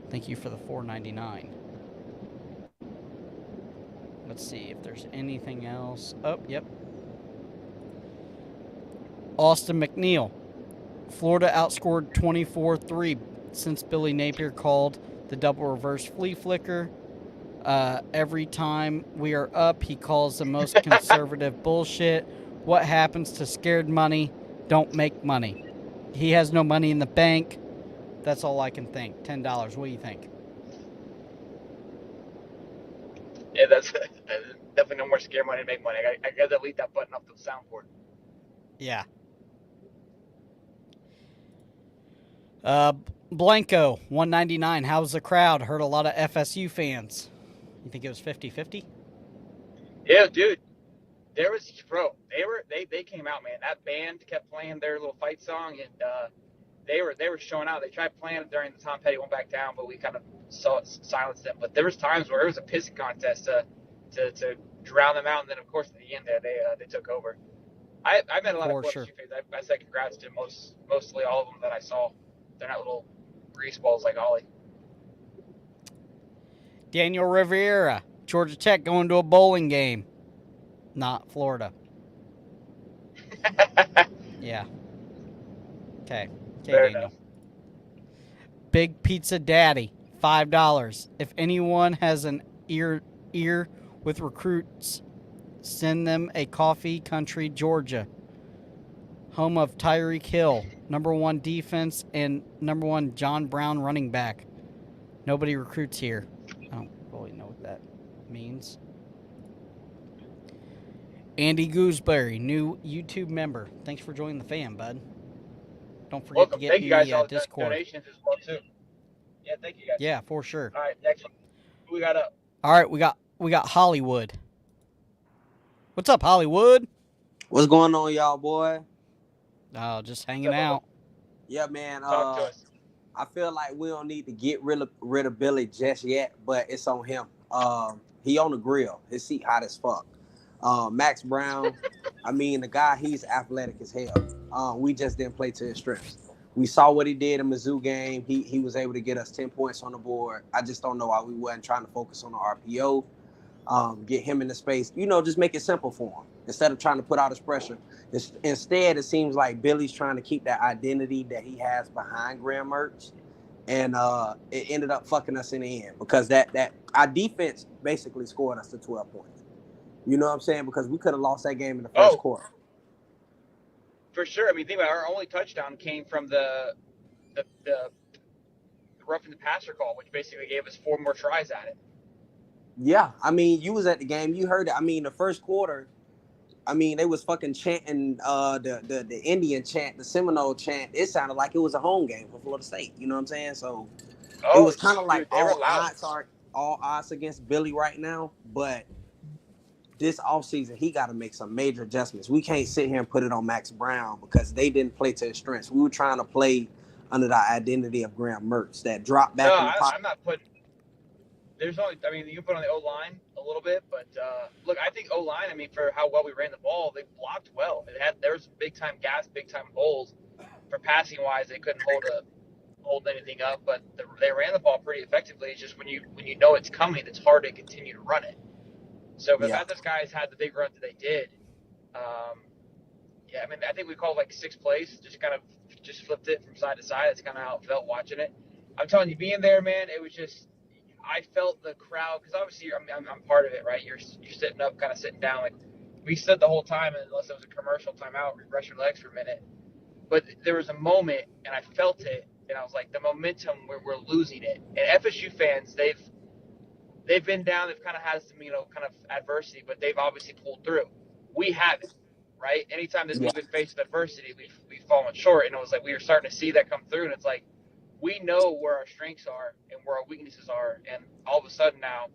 thank you for the $4.99. Let's see if there's anything else. Oh, yep. Austin McNeil. Florida outscored 24-3 since Billy Napier called the double reverse flea flicker. Every time we are up, he calls the most conservative bullshit. What happens to scared money? Don't make money. He has no money in the bank. That's all I can think. $10. What do you think? Yeah, that's definitely no more scare money to make money. I got to delete that button off the soundboard. Yeah. Blanco, $1.99. How's the crowd? Heard a lot of FSU fans. You think it was 50-50? Yeah, dude. There was, bro. They came out, man. That band kept playing their little fight song, and they were showing out. They tried playing it during the Tom Petty went back down, but we kind of silenced them. But there was times where it was a pissing contest to drown them out, and then of course at the end there they took over. I met a lot of FSU fans. I said congrats to mostly all of them that I saw. They're not little grease balls like Ollie. Daniel Rivera, Georgia Tech going to a bowling game. Not Florida. Yeah. Okay, Daniel. Enough. Big Pizza Daddy, $5. If anyone has an ear with recruits, send them a coffee. Country, Georgia. Home of Tyreek Hill, #1 defense, and #1 John Brown running back. Nobody recruits here. I don't really know what that means. Andy Gooseberry, new YouTube member. Thanks for joining the fam, bud. Don't forget to get thank you guys all Discord. Donations as well too. Yeah, thank you guys. Yeah, for sure. All right, next one. Who we got up? All right, we got Hollywood. What's up, Hollywood? What's going on, y'all, boy? Oh, just hanging out. Yeah, man. Talk to us. I feel like we don't need to get rid of Billy just yet, but it's on him. He on the grill. His seat hot as fuck. Max Brown, I mean, the guy, he's athletic as hell. We just didn't play to his strengths. We saw what he did in the Mizzou game. He was able to get us 10 points on the board. I just don't know why we wasn't trying to focus on the RPO, get him in the space. Just make it simple for him instead of trying to put out his pressure. Instead, it seems like Billy's trying to keep that identity that he has behind Graham Mertz, and it ended up fucking us in the end because that our defense basically scored us to 12 points. You know what I'm saying? Because we could have lost that game in the first quarter. For sure. I mean, think about it. Our only touchdown came from the roughing the passer call, which basically gave us 4 more tries at it. Yeah, I mean, you was at the game. You heard it. I mean, the first quarter, I mean, they was fucking chanting the Indian chant, the Seminole chant. It sounded like it was a home game for Florida State. You know what I'm saying? So it was kind of like all odds against Billy right now. But this offseason, he got to make some major adjustments. We can't sit here and put it on Max Brown because they didn't play to his strengths. We were trying to play under the identity of Graham Mertz that dropped back in the pocket. I'm not putting. There's only, I mean, you put on the O-line a little bit, but look, I think O-line, I mean, for how well we ran the ball, they blocked well. There was big-time gaps, big-time holes. For passing-wise, they couldn't hold anything up, but they ran the ball pretty effectively. It's just when you know it's coming, it's hard to continue to run it. So the fact those guys had the big run that they did, I mean, I think we called like 6 plays, just flipped it from side to side. That's kind of how it felt watching it. I'm telling you, being there, man, it was just – I felt the crowd, because obviously I'm part of it, right? You're sitting up, kind of sitting down. Like, we stood the whole time, unless it was a commercial timeout, rest your legs for a minute. But there was a moment, and I felt it, and I was like, the momentum, we're losing it. And FSU fans, they've been down, they've kind of had some, kind of adversity, but they've obviously pulled through. We haven't, right? Anytime that we've been faced with adversity, we've fallen short, and it was like we were starting to see that come through, and it's like, we know where our strengths are and where our weaknesses are, and all of a sudden now,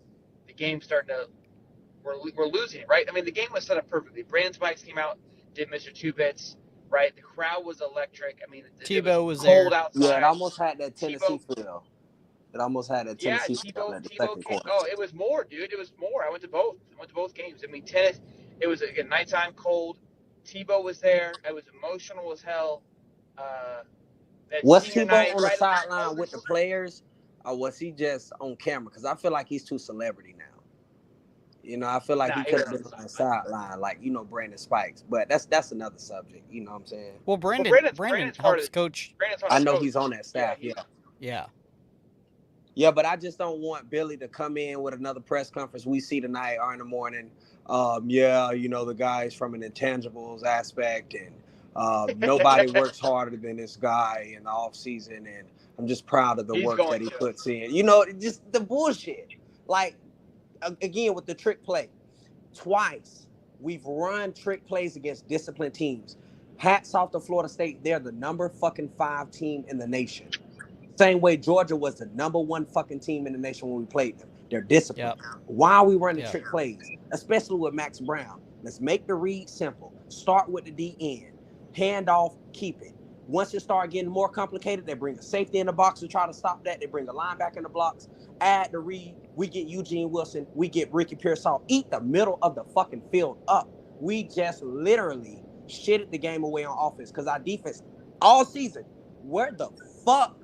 the game's starting to we're losing it, right? I mean, the game was set up perfectly. Brand Spikes came out, did Mr. Two Bits, right? The crowd was electric. I mean, Tebow was cold there. outside. Yeah, it almost had that Tennessee feel. It almost had that Tennessee feel in the second quarter. Oh, it was more, dude. It was more. I went to both games. I mean, tennis. It was a nighttime cold. Tebow was there. It was emotional as hell. Was Tebow on the sideline with the players, or was he just on camera? Because I feel like he's too celebrity now. I feel like he could have been on the sideline, like Brandon Spikes. But that's another subject. You know what I'm saying? Well, Brandon helps coach. I know he's on that staff. Yeah, but I just don't want Billy to come in with another press conference we see tonight or in the morning. The guys from an intangibles aspect, and nobody works harder than this guy in the off season, and I'm just proud of the work that he puts in. Just the bullshit. Like, again, with the trick play, twice we've run trick plays against disciplined teams. Hats off to Florida State. They're the number 5 team in the nation. Same way Georgia was the number 1 team in the nation when we played them. They're disciplined. Yep. Why are we running trick plays? Especially with Max Brown. Let's make the read simple. Start with the DN. Hand off, keep it. Once it start getting more complicated, they bring a safety in the box to try to stop that. They bring a linebacker in the blocks. Add the read. We get Eugene Wilson. We get Ricky Pearsall. Eat the middle of the fucking field up. We just literally shitted the game away on offense because our defense all season, where the fuck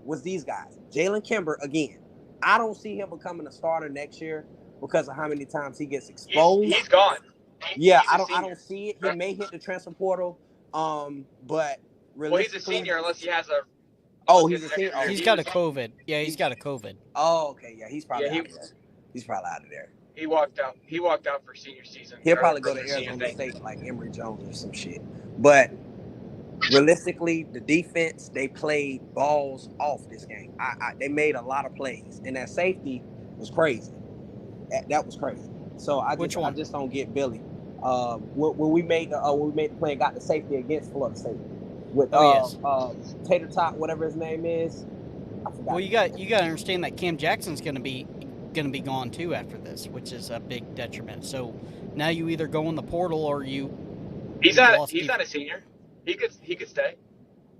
was these guys? Jalen Kimber, again, I don't see him becoming a starter next year because of how many times he gets exposed. He's gone. I don't see it. He may hit the transfer portal, but he's a senior unless he has a. He's a senior. He's got a COVID. Yeah, he's got a COVID. Oh, okay. Yeah, he's probably out of there. He's probably out of there. He walked out. He walked out for senior season. He'll probably go to Arizona State like Emory Jones or some shit. But realistically, the defense, they played balls off this game. They made a lot of plays, and that safety was crazy. That was crazy. So I just don't get Billy. When we made the play and got the safety against Florida State with Tater Tot, whatever his name is. I forgot. Well, you got to understand that Cam Jackson's going to be gone too after this, which is a big detriment. So now you either go in the portal or you. He's not a senior. He could stay.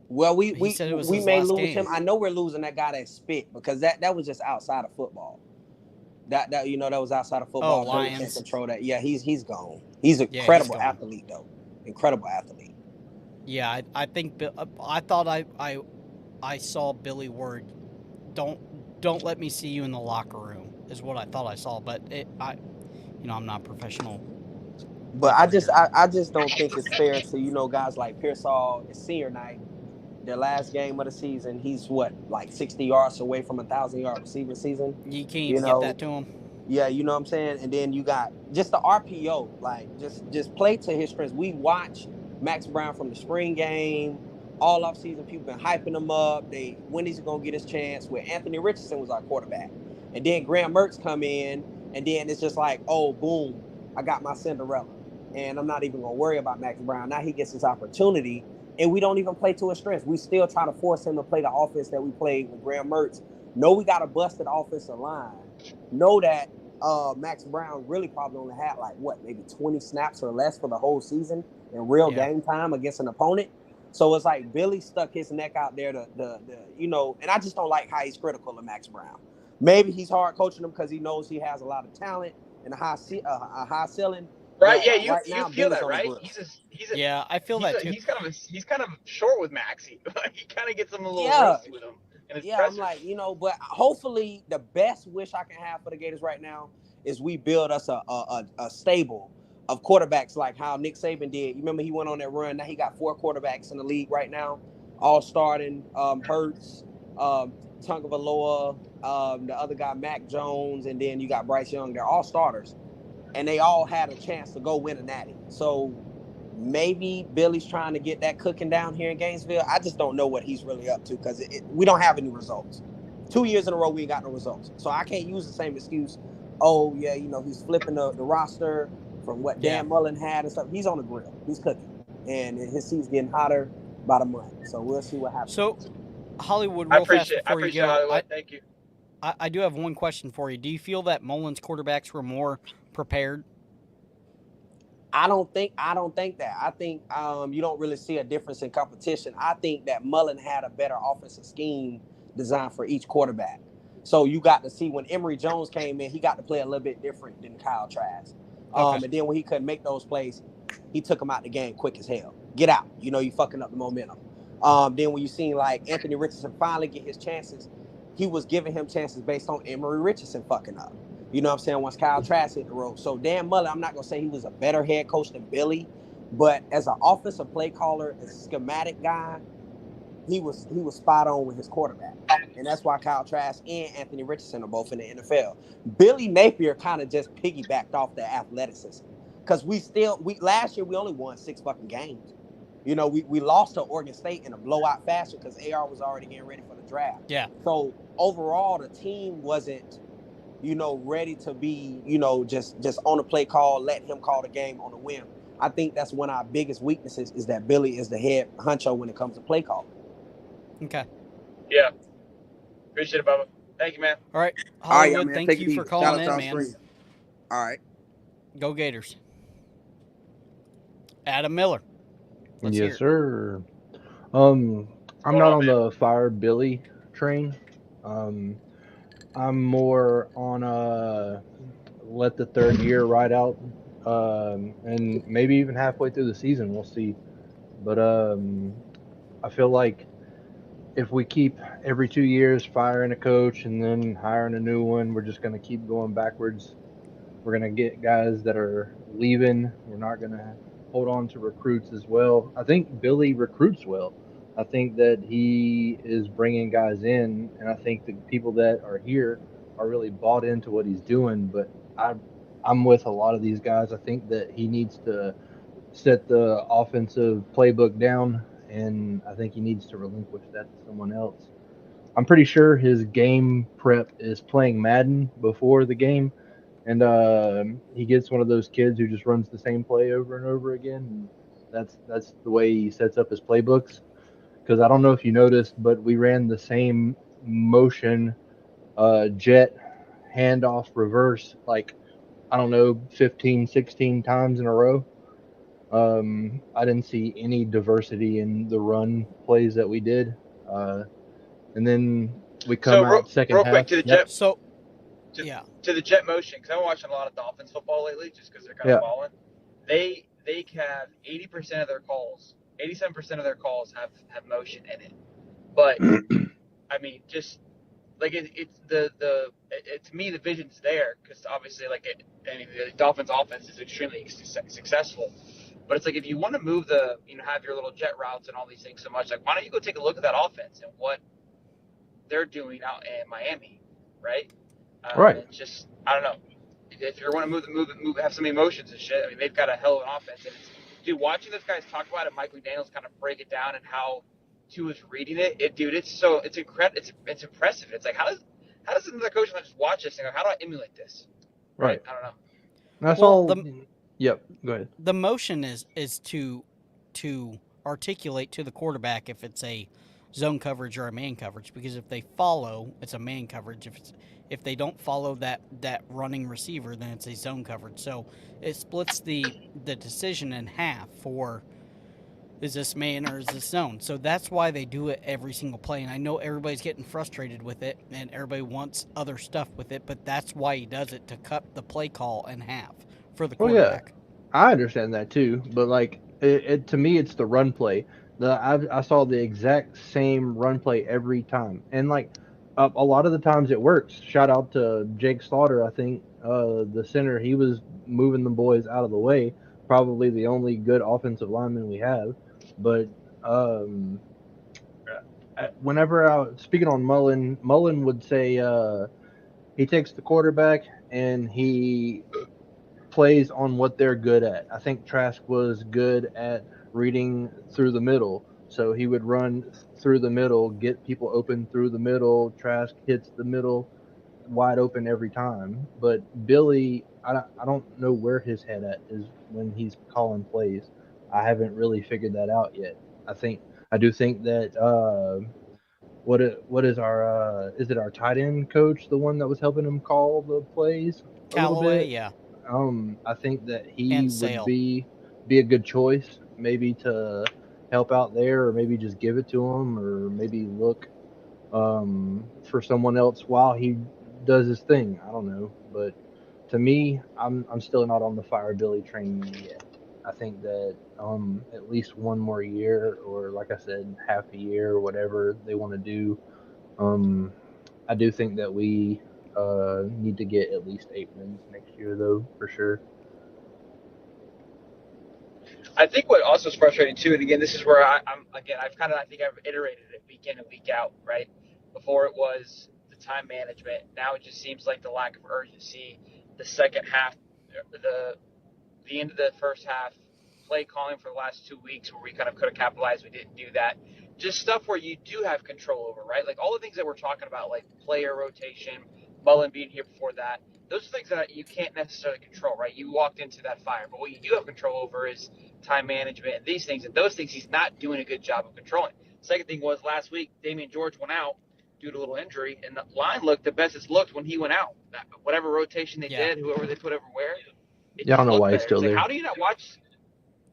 Well, we may lose him. I know we're losing that guy that spit because that was just outside of football. That was outside of football. Lions can't control that. Yeah, he's gone. He's an incredible athlete though. Incredible athlete. Yeah, I think I thought I saw Billy Ward. Don't let me see you in the locker room is what I thought I saw, but I'm not professional. But I just don't think it's fair to guys like Pearsall. It's senior night, their last game of the season. He's like 60 yards away from 1,000-yard receiving season. You can't even get that to him. Yeah, you know what I'm saying. And then you got just the RPO, like just play to his strengths. We watched Max Brown from the spring game all offseason. People been hyping him up. When he's gonna get his chance? Where Anthony Richardson was our quarterback, and then Graham Mertz come in, and then it's just like, oh boom, I got my Cinderella. And I'm not even going to worry about Max Brown. Now he gets his opportunity, and we don't even play to his strengths. We still try to force him to play the offense that we played with Graham Mertz. Know we got a busted offensive line. Know that Max Brown really probably only had like maybe 20 snaps or less for the whole season in real game time against an opponent. So it's like Billy stuck his neck out there to and I just don't like how he's critical of Max Brown. Maybe he's hard coaching him because he knows he has a lot of talent and a high ceiling. Right? But Yeah, you right now, feel Billy's that, on the right? grill. I feel that too. He's kind of short with Maxie. He kind of gets him a little rusty with him. I'm like, but hopefully the best wish I can have for the Gators right now is we build us a stable of quarterbacks like how Nick Saban did. You remember he went on that run. Now he got 4 quarterbacks in the league right now, all starting. Mertz, Tungavaloa, the other guy Mac Jones, and then you got Bryce Young. They're all starters, and they all had a chance to go win a natty. So maybe Billy's trying to get that cooking down here in Gainesville. I just don't know what he's really up to because we don't have any results. 2 years in a row, we ain't got no results. So I can't use the same excuse. Oh, yeah, he's flipping the roster from what Dan Mullen had and stuff. He's on the grill. He's cooking. And his seat's getting hotter by the month. So we'll see what happens. So, Hollywood, I real fast appreciate before you go. Hollywood. Thank you. I do have one question for you. Do you feel that Mullen's quarterbacks were more prepared? I don't think that. I think you don't really see a difference in competition. I think that Mullen had a better offensive scheme designed for each quarterback. So you got to see when Emory Jones came in, he got to play a little bit different than Kyle Trask. And then when he couldn't make those plays, he took him out the game quick as hell. Get out. You fucking up the momentum. Then when you seen like Anthony Richardson finally get his chances, he was giving him chances based on Emory Richardson fucking up. You know what I'm saying? Once Kyle Trask hit the road. So Dan Mullen, I'm not going to say he was a better head coach than Billy, but as an offensive play caller, a schematic guy, he was spot on with his quarterback. And that's why Kyle Trask and Anthony Richardson are both in the NFL. Billy Napier kind of just piggybacked off the athleticism. Because last year we only won 6 fucking games. We lost to Oregon State in a blowout fashion because AR was already getting ready for the draft. Yeah. So overall the team wasn't ready to be, just on the play call, letting him call the game on a whim. I think that's one of our biggest weaknesses is that Billy is the head honcho when it comes to play calling. Okay. Yeah. Appreciate it, Bubba. Thank you, man. All right. Hollywood, Hollywood, thank you for calling in, man. All right. Go Gators. Adam Miller. Let's hear Yes, it. sir. I'm not on the fire Billy train. I'm more on let the third year ride out, and maybe even halfway through the season, we'll see. But I feel like if we keep every 2 years firing a coach and then hiring a new one, we're just going to keep going backwards. We're going to get guys that are leaving. We're not going to hold on to recruits as well. I think Billy recruits well. I think that he is bringing guys in, and I think the people that are here are really bought into what he's doing. But I'm with a lot of these guys. I think that he needs to set the offensive playbook down, and I think he needs to relinquish that to someone else. I'm pretty sure his game prep is playing Madden before the game, and he gets one of those kids who just runs the same play over and over again. And that's the way he sets up his playbooks. Because I don't know if you noticed, but we ran the same motion, jet, handoff, reverse, 15, 16 times in a row. I didn't see any diversity in the run plays that we did. And then we come out second half. Real quick to the jet. So, to the jet motion, because I've been watching a lot of Dolphins football lately, just because they're kind of following. They have 80% of their calls, 87% of their calls have motion in it. But I mean, just like it's to me the vision's there because obviously the Dolphins offense is extremely successful. But it's like if you want to move have your little jet routes and all these things so much, like why don't you go take a look at that offense and what they're doing out in Miami, right? Right. It's just I don't know. If you want to move, have some emotions and shit. I mean, they've got a hell of an offense. And dude, watching those guys talk about it, Mike McDaniel's kind of break it down and how Tua's reading it. It's incredible. It's impressive. It's like how does another coach not just watch this and go, how do I emulate this? Right. I don't know. That's all. Yep. Go ahead. The motion is to articulate to the quarterback if it's a zone coverage or a man coverage, because if they follow, it's a man coverage. If they don't follow that running receiver, then it's a zone coverage. So it splits the decision in half for, is this man or is this zone? So that's why they do it every single play. And I know everybody's getting frustrated with it and everybody wants other stuff with it, but that's why he does it, to cut the play call in half for the quarterback. Yeah, I understand that too, but like it to me, it's the run play. I saw the exact same run play every time, and like a lot of the times it works. Shout out to Jake Slaughter. I think the center, he was moving the boys out of the way. Probably the only good offensive lineman we have, but um, whenever speaking on Mullen would say he takes the quarterback and he plays on what they're good at. I think Trask was good at reading through the middle. So he would run through the middle, get people open through the middle. Trask hits the middle wide open every time. But Billy, I don't know where his head at is when he's calling plays. I haven't really figured that out yet. I do think that what is our is it our tight end coach, the one that was helping him call the plays a little Callaway, bit? yeah. I think that he And would Sale. be a good choice, maybe to help out there, or maybe just give it to him, or maybe look for someone else while he does his thing. I don't know, but to me, I'm still not on the Fire Billy train yet. I think that at least one more year, or like I said, half a year, or whatever they want to do. I do think that we need to get at least 8 wins next year, though, for sure. I think what also is frustrating too, and again, this is where I think I've iterated it week in and week out, right? Before it was the time management. Now it just seems like the lack of urgency. The second half, the end of the first half, play calling for the last 2 weeks where we kind of could have capitalized. We didn't do that. Just stuff where you do have control over, right? Like all the things that we're talking about, like player rotation, Mullen being here before that. Those are things that you can't necessarily control, right? You walked into that fire. But what you do have control over is time management and these things. And those things he's not doing a good job of controlling. Second thing was last week, Damian George went out due to a little injury, and the line looked the best it's looked when he went out. Whatever rotation they did, whoever they put everywhere, it Yeah, I just don't know looked why he's better. still It's like, there. how do you not watch?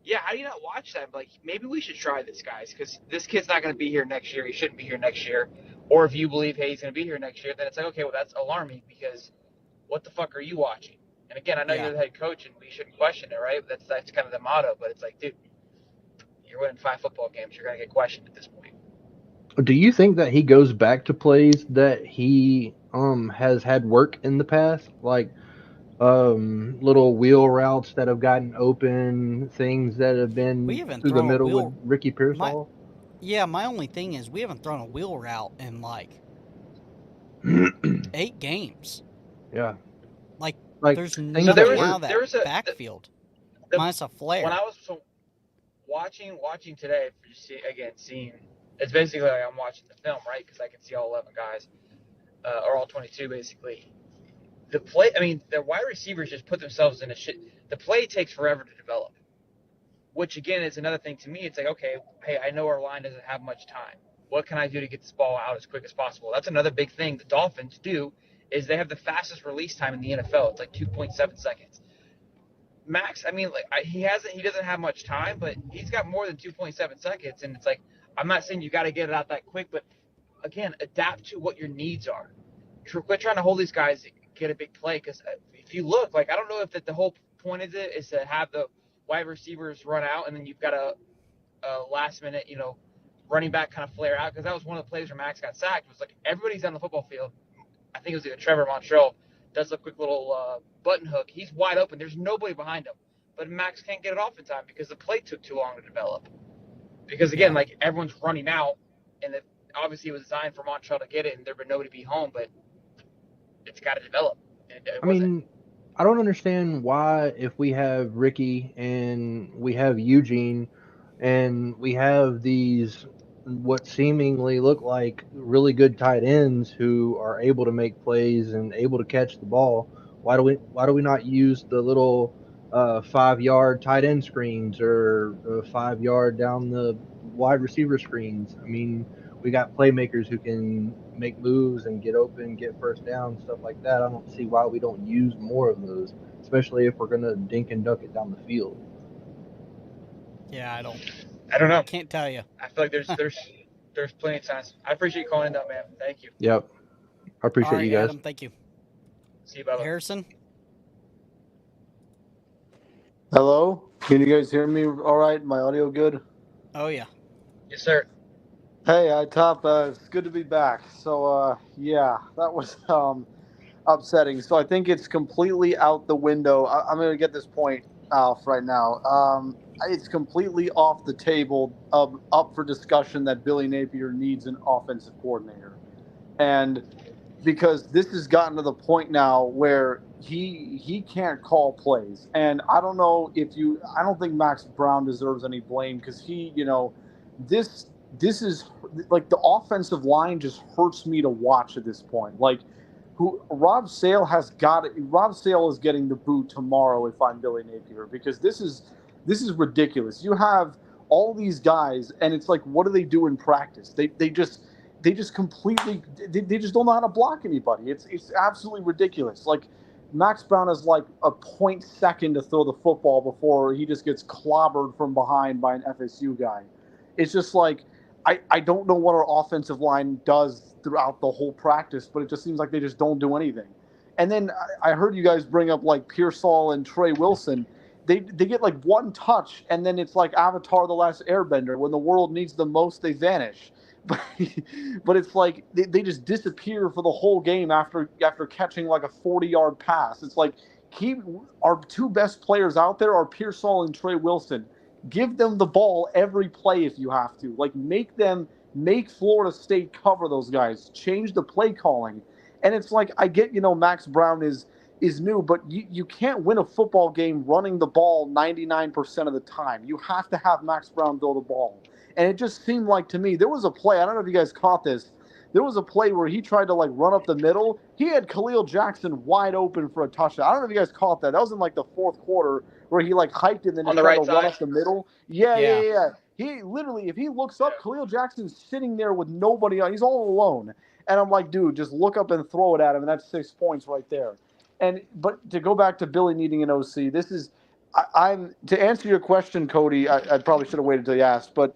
Yeah, how do you not watch that? Like, maybe we should try this, guys, because this kid's not going to be here next year. He shouldn't be here next year. Or if you believe, hey, he's going to be here next year, then it's like, okay, well, that's alarming because what the fuck are you watching? And again, I know you're the head coach and we shouldn't question it, right? That's kind of the motto, but it's like, dude, you're winning 5 football games. You're going to get questioned at this point. Do you think that he goes back to plays that he has had work in the past, like little wheel routes that have gotten open, things that have been through the middle with Ricky Pearsall? My only thing is we haven't thrown a wheel route in like 8 games. Yeah. Like there's nothing out of that backfield. Minus a flare. When I was watching today, seeing it's basically like I'm watching the film, right? Because I can see all 11 guys, or all 22 basically. The wide receivers just put themselves in a shit. The play takes forever to develop, which again is another thing to me. It's like, okay, hey, I know our line doesn't have much time. What can I do to get this ball out as quick as possible? That's another big thing the Dolphins do is they have the fastest release time in the NFL. It's like 2.7 seconds. Max, he doesn't have much time, but he's got more than 2.7 seconds, and it's like, I'm not saying you got to get it out that quick, but again, adapt to what your needs are. Quit trying to hold these guys to get a big play, because if you look, like, I don't know if the whole point of it is to have the wide receivers run out, and then you've got a last minute, running back kind of flare out, because that was one of the plays where Max got sacked. It was like everybody's on the football field. I think it was either Trevor Montrell does a quick little button hook. He's wide open. There's nobody behind him. But Max can't get it off in time because the play took too long to develop. Because, again, like, everyone's running out, and obviously it was designed for Montrell to get it, and there would nobody be home, but it's got to develop. I don't understand why, if we have Ricky and we have Eugene and we have these what seemingly look like really good tight ends who are able to make plays and able to catch the ball, why do we not use the little 5-yard tight end screens or 5-yard down the wide receiver screens? I mean, we got playmakers who can make moves and get open, get first down, stuff like that. I don't see why we don't use more of those, especially if we're gonna dink and dunk it down the field. Yeah, I don't know. Can't tell you. I feel like there's plenty of times. I appreciate you calling in, though, man. Thank you. Yep. I appreciate All right, you guys. Adam, thank you. See you, bye. Harrison? Hello? Can you guys hear me all right? My audio good? Oh, yeah. Yes, sir. Hey, Top. It's good to be back. So, yeah, that was upsetting. So I think it's completely out the window. I'm going to get this point off right now. It's completely off the table, up for discussion that Billy Napier needs an offensive coordinator. And because this has gotten to the point now where he can't call plays. And I don't know I don't think Max Brown deserves any blame because this is like the offensive line just hurts me to watch at this point. Like Rob Sale is getting the boot tomorrow if I'm Billy Napier, because this is ridiculous. You have all these guys and it's like, what do they do in practice? They just completely they just don't know how to block anybody. It's absolutely ridiculous. Like Max Brown is like a 0.2 to throw the football before he just gets clobbered from behind by an FSU guy. It's just like I don't know what our offensive line does throughout the whole practice, but it just seems like they just don't do anything. And then I heard you guys bring up like Pearsall and Trey Wilson. They get like one touch, and then it's like Avatar: The Last Airbender. When the world needs them most, they vanish. But it's like they just disappear for the whole game after catching like a 40-yard pass. It's like keep our two best players out there are Pearsall and Trey Wilson. Give them the ball every play if you have to. Like make Florida State cover those guys. Change the play calling. And it's like I get Max Brown is new, but you can't win a football game running the ball 99% of the time. You have to have Max Brown throw the ball. And it just seemed like to me, there was a play, I don't know if you guys caught this, there was a play where he tried to like run up the middle. He had Khalil Jackson wide open for a touchdown. I don't know if you guys caught that. That was in like the fourth quarter where he like hiked and then On he the tried right to run side? up the middle. Yeah. He literally, if he looks up, Khalil Jackson's sitting there with nobody on. He's all alone. And I'm like, dude, just look up and throw it at him. And that's 6 points right there. But to go back to Billy needing an OC, this is I'm to answer your question, Cody. I probably should have waited till you asked, but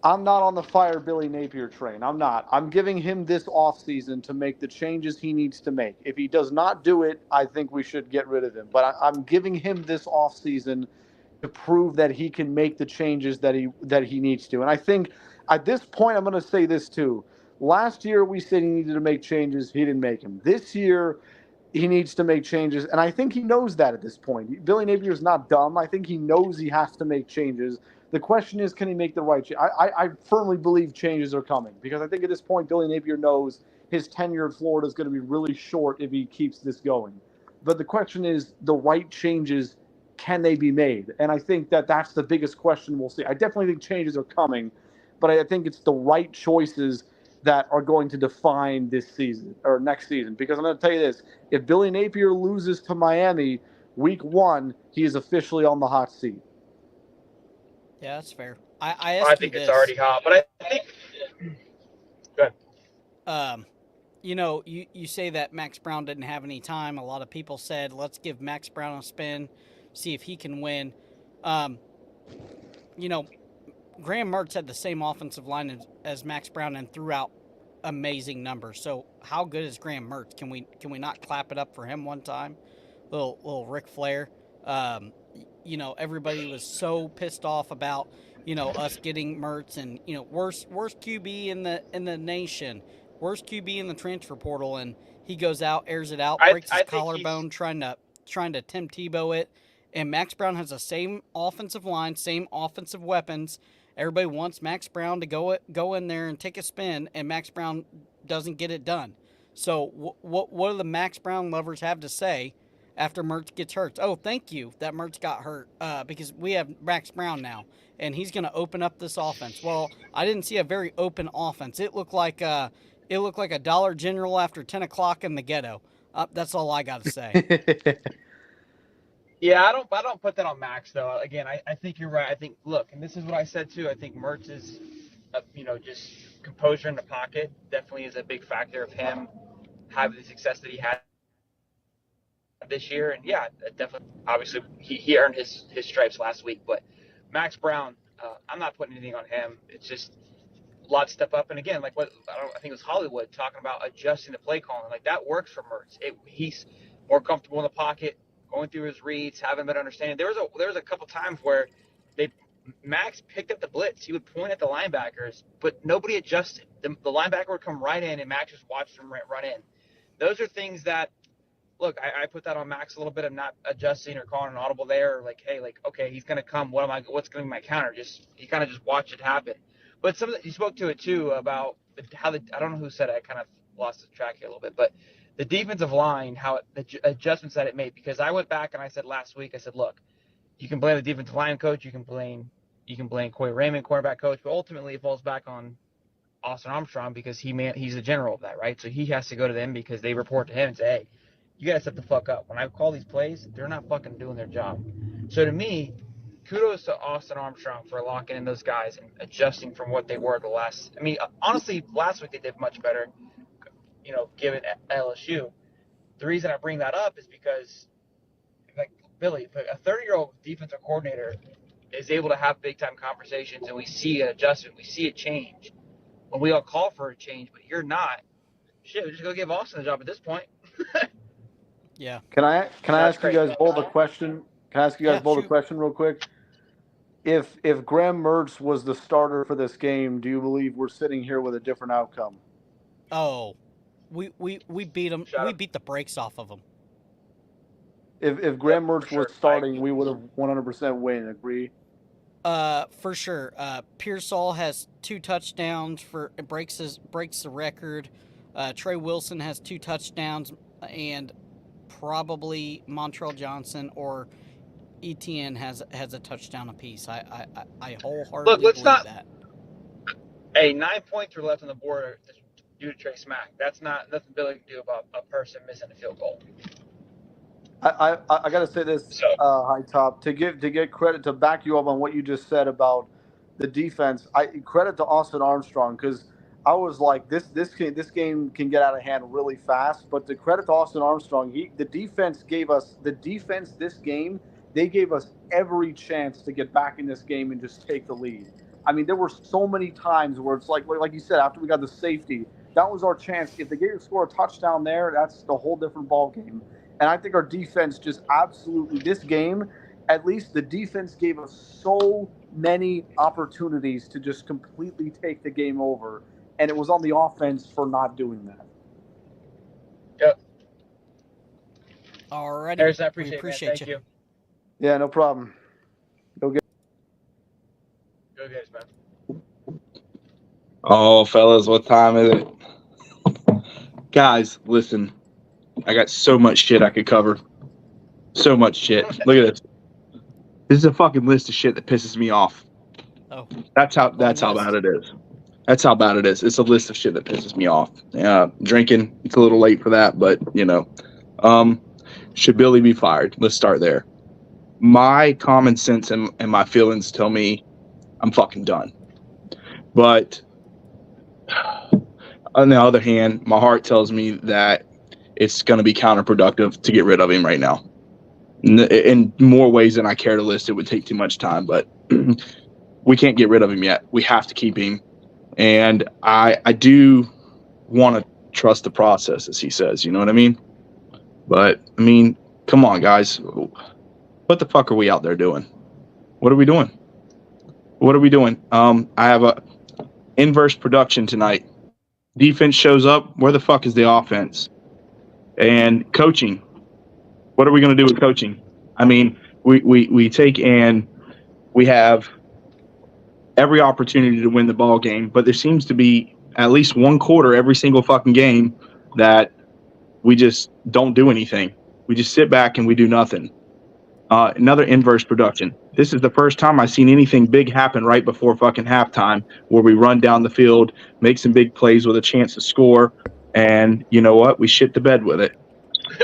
I'm not on the fire Billy Napier train. I'm not. I'm giving him this offseason to make the changes he needs to make. If he does not do it, I think we should get rid of him. But I'm giving him this offseason to prove that he can make the changes that he needs to. And I think at this point, I'm going to say this too. Last year, we said he needed to make changes. He didn't make them. This year, he needs to make changes. And I think he knows that at this point. Billy Napier is not dumb. I think he knows he has to make changes. The question is, can he make the right change? I firmly believe changes are coming because I think at this point, Billy Napier knows his tenure in Florida is going to be really short if he keeps this going. But the question is, the right changes, can they be made? And I think that's the biggest question we'll see. I definitely think changes are coming, but I think it's the right choices that are going to define this season or next season. Because I'm going to tell you this, if Billy Napier loses to Miami week 1, he is officially on the hot seat. Yeah, that's fair. I think it's already hot, but I think. Go ahead. You say that Max Brown didn't have any time. A lot of people said, let's give Max Brown a spin, see if he can win. Graham Mertz had the same offensive line as Max Brown and threw out amazing numbers. So how good is Graham Mertz? Can we not clap it up for him one time? Little Ric Flair. Everybody was so pissed off about, us getting Mertz and, worst QB in the nation, worst QB in the transfer portal. And he goes out, airs it out, breaks his collarbone, trying to Tim Tebow it. And Max Brown has the same offensive line, same offensive weapons. Everybody wants Max Brown to go in there and take a spin, and Max Brown doesn't get it done. So what do the Max Brown lovers have to say after Mertz gets hurt? Oh, thank you that Mertz got hurt because we have Max Brown now, and he's going to open up this offense. Well, I didn't see a very open offense. It looked like a Dollar General after 10 o'clock in the ghetto. That's all I got to say. Yeah, I don't put that on Max though. Again, I think you're right. I think and this is what I said too. I think Mertz is, just composure in the pocket definitely is a big factor of him having the success that he had this year. And yeah, definitely, obviously, he earned his stripes last week. But Max Brown, I'm not putting anything on him. It's just a lot to step up. And again, like I think it was Hollywood talking about adjusting the play calling. Like that works for Mertz. He's more comfortable in the pocket, going through his reads, having a better understanding. There was a couple times where Max picked up the blitz. He would point at the linebackers, but nobody adjusted. The linebacker would come right in, and Max just watched him run in. Those are things that, look, I put that on Max a little bit of not adjusting or calling an audible there. Or like, hey, like, okay, he's going to come. What's going to be my counter? You kind of just watch it happen. But some of you spoke to it too about how I don't know who said it. I kind of lost the track here a little bit, but the defensive line, how the adjustments that it made. Because I went back and I said last week, I said, look, you can blame the defensive line coach, you can blame Coy Raymond, quarterback coach, but ultimately it falls back on Austin Armstrong because he's the general of that, right? So he has to go to them because they report to him and say, hey, you guys step the fuck up. When I call these plays, they're not fucking doing their job. So to me, kudos to Austin Armstrong for locking in those guys and adjusting from what they were honestly, last week they did much better, given LSU. The reason I bring that up is because, like Billy, a 30-year-old defensive coordinator is able to have big-time conversations, and we see an adjustment, we see a change. When we all call for a change, but you're not, shit, we're just going to give Austin the job at this point. Yeah. Can I ask you guys both a question? Can I ask you guys both a question real quick? If Graham Mertz was the starter for this game, do you believe we're sitting here with a different outcome? Oh, we beat him. We beat the brakes off of him. If Graham Mertz was starting, we would have 100% win. Agree? For sure. Pearsall has 2 touchdowns breaks the record. Trey Wilson has 2 touchdowns, and probably Montrell Johnson or Etienne has a touchdown apiece. I wholeheartedly believe that. Hey, 9 points are left on the board due to Trey Smack. That's not nothing Billy can do about a person missing a field goal. I got to say this, High Top, to get credit, to back you up on what you just said about the defense. Credit to Austin Armstrong, because I was like, this game can get out of hand really fast. But the credit to Austin Armstrong, the defense this game. They gave us every chance to get back in this game and just take the lead. I mean, there were so many times where it's like you said, after we got the safety, that was our chance. If the Gators score a touchdown there, that's a whole different ball game. And I think our defense just absolutely, this game, at least the defense gave us so many opportunities to just completely take the game over. And it was on the offense for not doing that. Yep. All right. Harris, I appreciate you. Thank you. Yeah, no problem. Go Gators, man. Oh, fellas, what time is it? Guys, listen. I got so much shit I could cover. So much shit. Look at this. This is a fucking list of shit that pisses me off. Oh. That's how bad it is. That's how bad it is. It's a list of shit that pisses me off. Drinking, it's a little late for that, but should Billy be fired? Let's start there. My common sense and my feelings tell me I'm fucking done. But on the other hand, my heart tells me that it's going to be counterproductive to get rid of him right now. In more ways than I care to list, it would take too much time, but we can't get rid of him yet. We have to keep him. And I do want to trust the process, as he says, you know what I mean? But, I mean, come on, guys. What the fuck are we out there doing? What are we doing? I have a inverse production tonight. Defense shows up. Where the fuck is the offense? And coaching. What are we going to do with coaching? I mean, we take and we have every opportunity to win the ball game, but there seems to be at least one quarter every single fucking game that we just don't do anything. We just sit back and we do nothing. Another inverse production. This is the first time I've seen anything big happen right before fucking halftime, where we run down the field, make some big plays with a chance to score, and you know what? We shit the bed with it.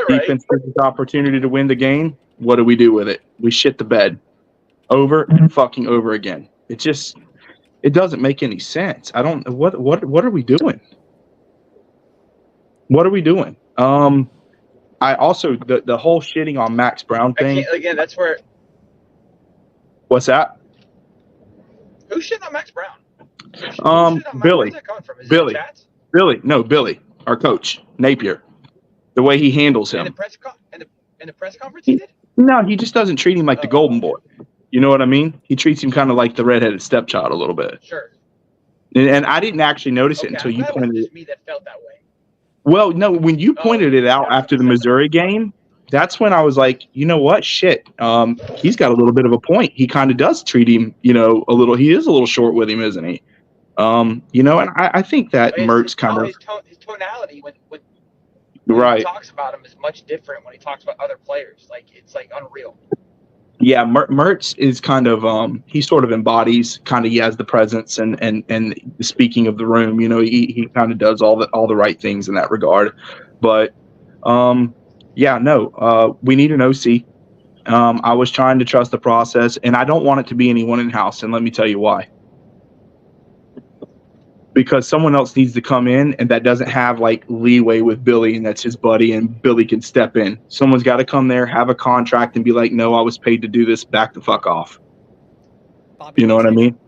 Right. Defense gives us opportunity to win the game. What do we do with it? We shit the bed over and fucking over again. It's It doesn't make any sense. I don't. What are we doing? What are we doing? I also the whole shitting on Max Brown thing. Again, that's where. What's that? Who's shitting on Max Brown? Billy. Where's that coming from? Is Billy. it chats? Billy, our coach, Napier. The way he handles him. In the press conference he did? No, he just doesn't treat him like the golden boy. You know what I mean? He treats him kind of like the redheaded stepchild a little bit. Sure. And I didn't actually notice it until you pointed it. Just me that felt that way. Well, no, when you pointed it out after the Missouri game, that's when I was like, you know what? Shit. He's got a little bit of a point. He kind of does treat him, he is a little short with him, isn't he? And I think that Mertz kind of. His tonality when right. he talks about him is much different when he talks about other players. It's unreal. Yeah, Mertz is kind of he sort of embodies he has the presence and the speaking of the room. He kind of does all the right things in that regard. But we need an OC. I was trying to trust the process, and I don't want it to be anyone in house. And let me tell you why. Because someone else needs to come in, and that doesn't have leeway with Billy, and that's his buddy, and Billy can step in. Someone's got to come there, have a contract, and be like, "No, I was paid to do this. Back the fuck off." Bobby, you know what I mean?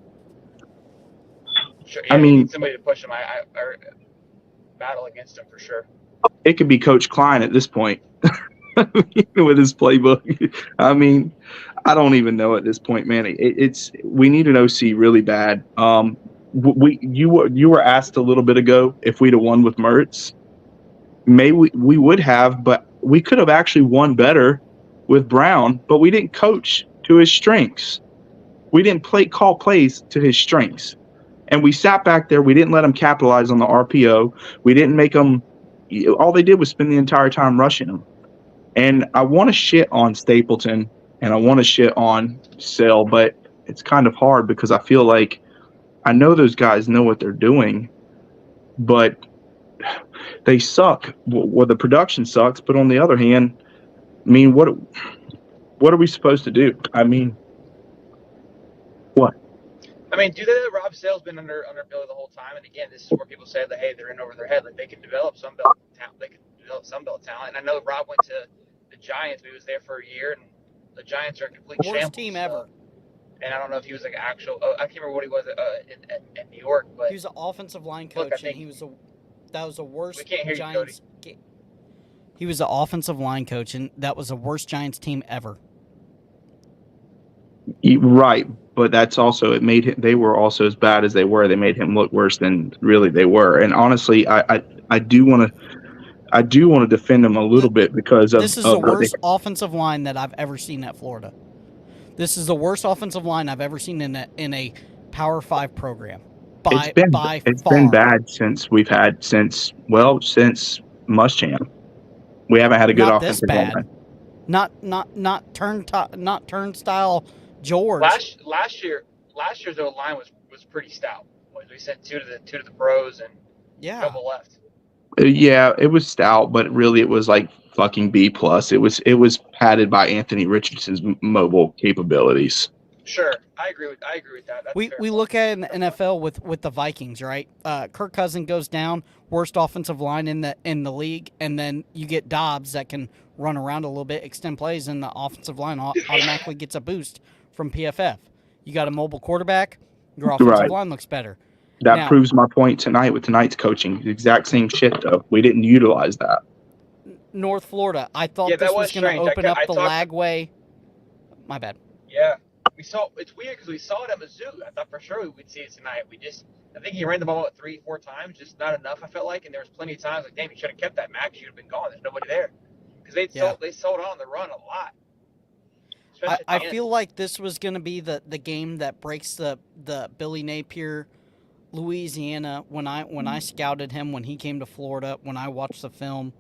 Sure, yeah, I mean, somebody to push him. I battle against him for sure. It could be Coach Klein at this point with his playbook. I mean, I don't even know at this point, man. We need an OC really bad. You were asked a little bit ago if we'd have won with Mertz. Maybe we would have, but we could have actually won better with Brown, but we didn't coach to his strengths. We didn't call plays to his strengths. And we sat back there. We didn't let him capitalize on the RPO. We didn't make him – all they did was spend the entire time rushing him. And I want to shit on Stapleton and I want to shit on Sale, but it's kind of hard because I feel like I know those guys know what they're doing, but they suck. Well, the production sucks, but on the other hand, I mean, what are we supposed to do? I mean, what? I mean, do they know Rob Sale's been under Billy the whole time? And again, this is where people say that, hey, they're in over their head. They can develop some belt talent. And I know Rob went to the Giants, but he was there for a year, and the Giants are a complete worst shambles. Team ever. And I don't know if he was actual. I can't remember what he was at New York, but he was an offensive line coach, and that was the worst. We can't hear Giants. you, Cody. He was an offensive line coach, and that was the worst Giants team ever. Right, but that's also it made him. They were also as bad as they were. They made him look worse than really they were. And honestly, I do want to defend him a little bit because of this is the worst offensive line that I've ever seen at Florida. This is the worst offensive line I've ever seen in a Power 5 program. It's been bad since Muschamp. We haven't had a good offensive line. Not turnstile George. Last year's O line was pretty stout. We sent two to the pros and a couple left. Yeah, it was stout, but really it was like fucking B+. It was padded by Anthony Richardson's mobile capabilities. Sure, I agree with that. That's we look at it in the NFL with the Vikings, right? Kirk Cousins goes down, worst offensive line in the league, and then you get Dobbs that can run around a little bit, extend plays, and the offensive line automatically gets a boost from PFF. You got a mobile quarterback, your offensive line looks better. That proves my point tonight with tonight's coaching. The exact same shit, though. We didn't utilize that. North Florida, I thought this was going to open up the Lagway. My bad. Yeah. It's weird because we saw it at Mizzou. I thought for sure we'd see it tonight. I think he ran the ball 3-4 times, just not enough. I felt like, and there was plenty of times like, damn, you should have kept that. Max, you'd have been gone. There's nobody there because they sold on the run a lot. I feel like this was going to be the game that breaks the Billy Napier, Louisiana. When I scouted him when he came to Florida, when I watched the film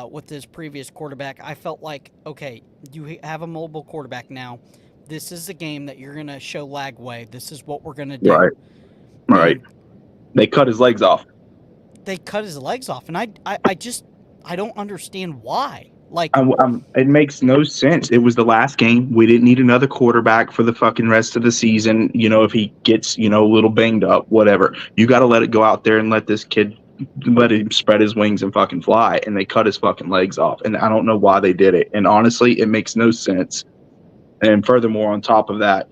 with his previous quarterback, I felt like, okay, you have a mobile quarterback now. This is the game that you're going to show Lagway. This is what we're going to do. Right. They cut his legs off. And I don't understand why. Like, it makes no sense. It was the last game. We didn't need another quarterback for the fucking rest of the season. If he gets, a little banged up, whatever. You got to let it go out there and let this kid, let him spread his wings and fucking fly. And they cut his fucking legs off. And I don't know why they did it. And honestly, it makes no sense. And furthermore, on top of that,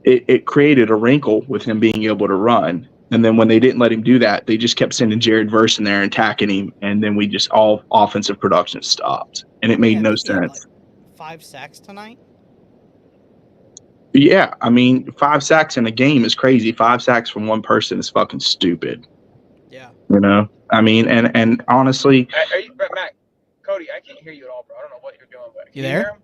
it created a wrinkle with him being able to run. And then when they didn't let him do that, they just kept sending Jared Verse in there and attacking him. And then all offensive production stopped. And it made no sense. 5 sacks tonight? Yeah, 5 sacks in a game is crazy. 5 sacks from one person is fucking stupid. Yeah. And honestly, Are you, Matt, Cody? I can't hear you at all, bro. I don't know what you're doing, but you there?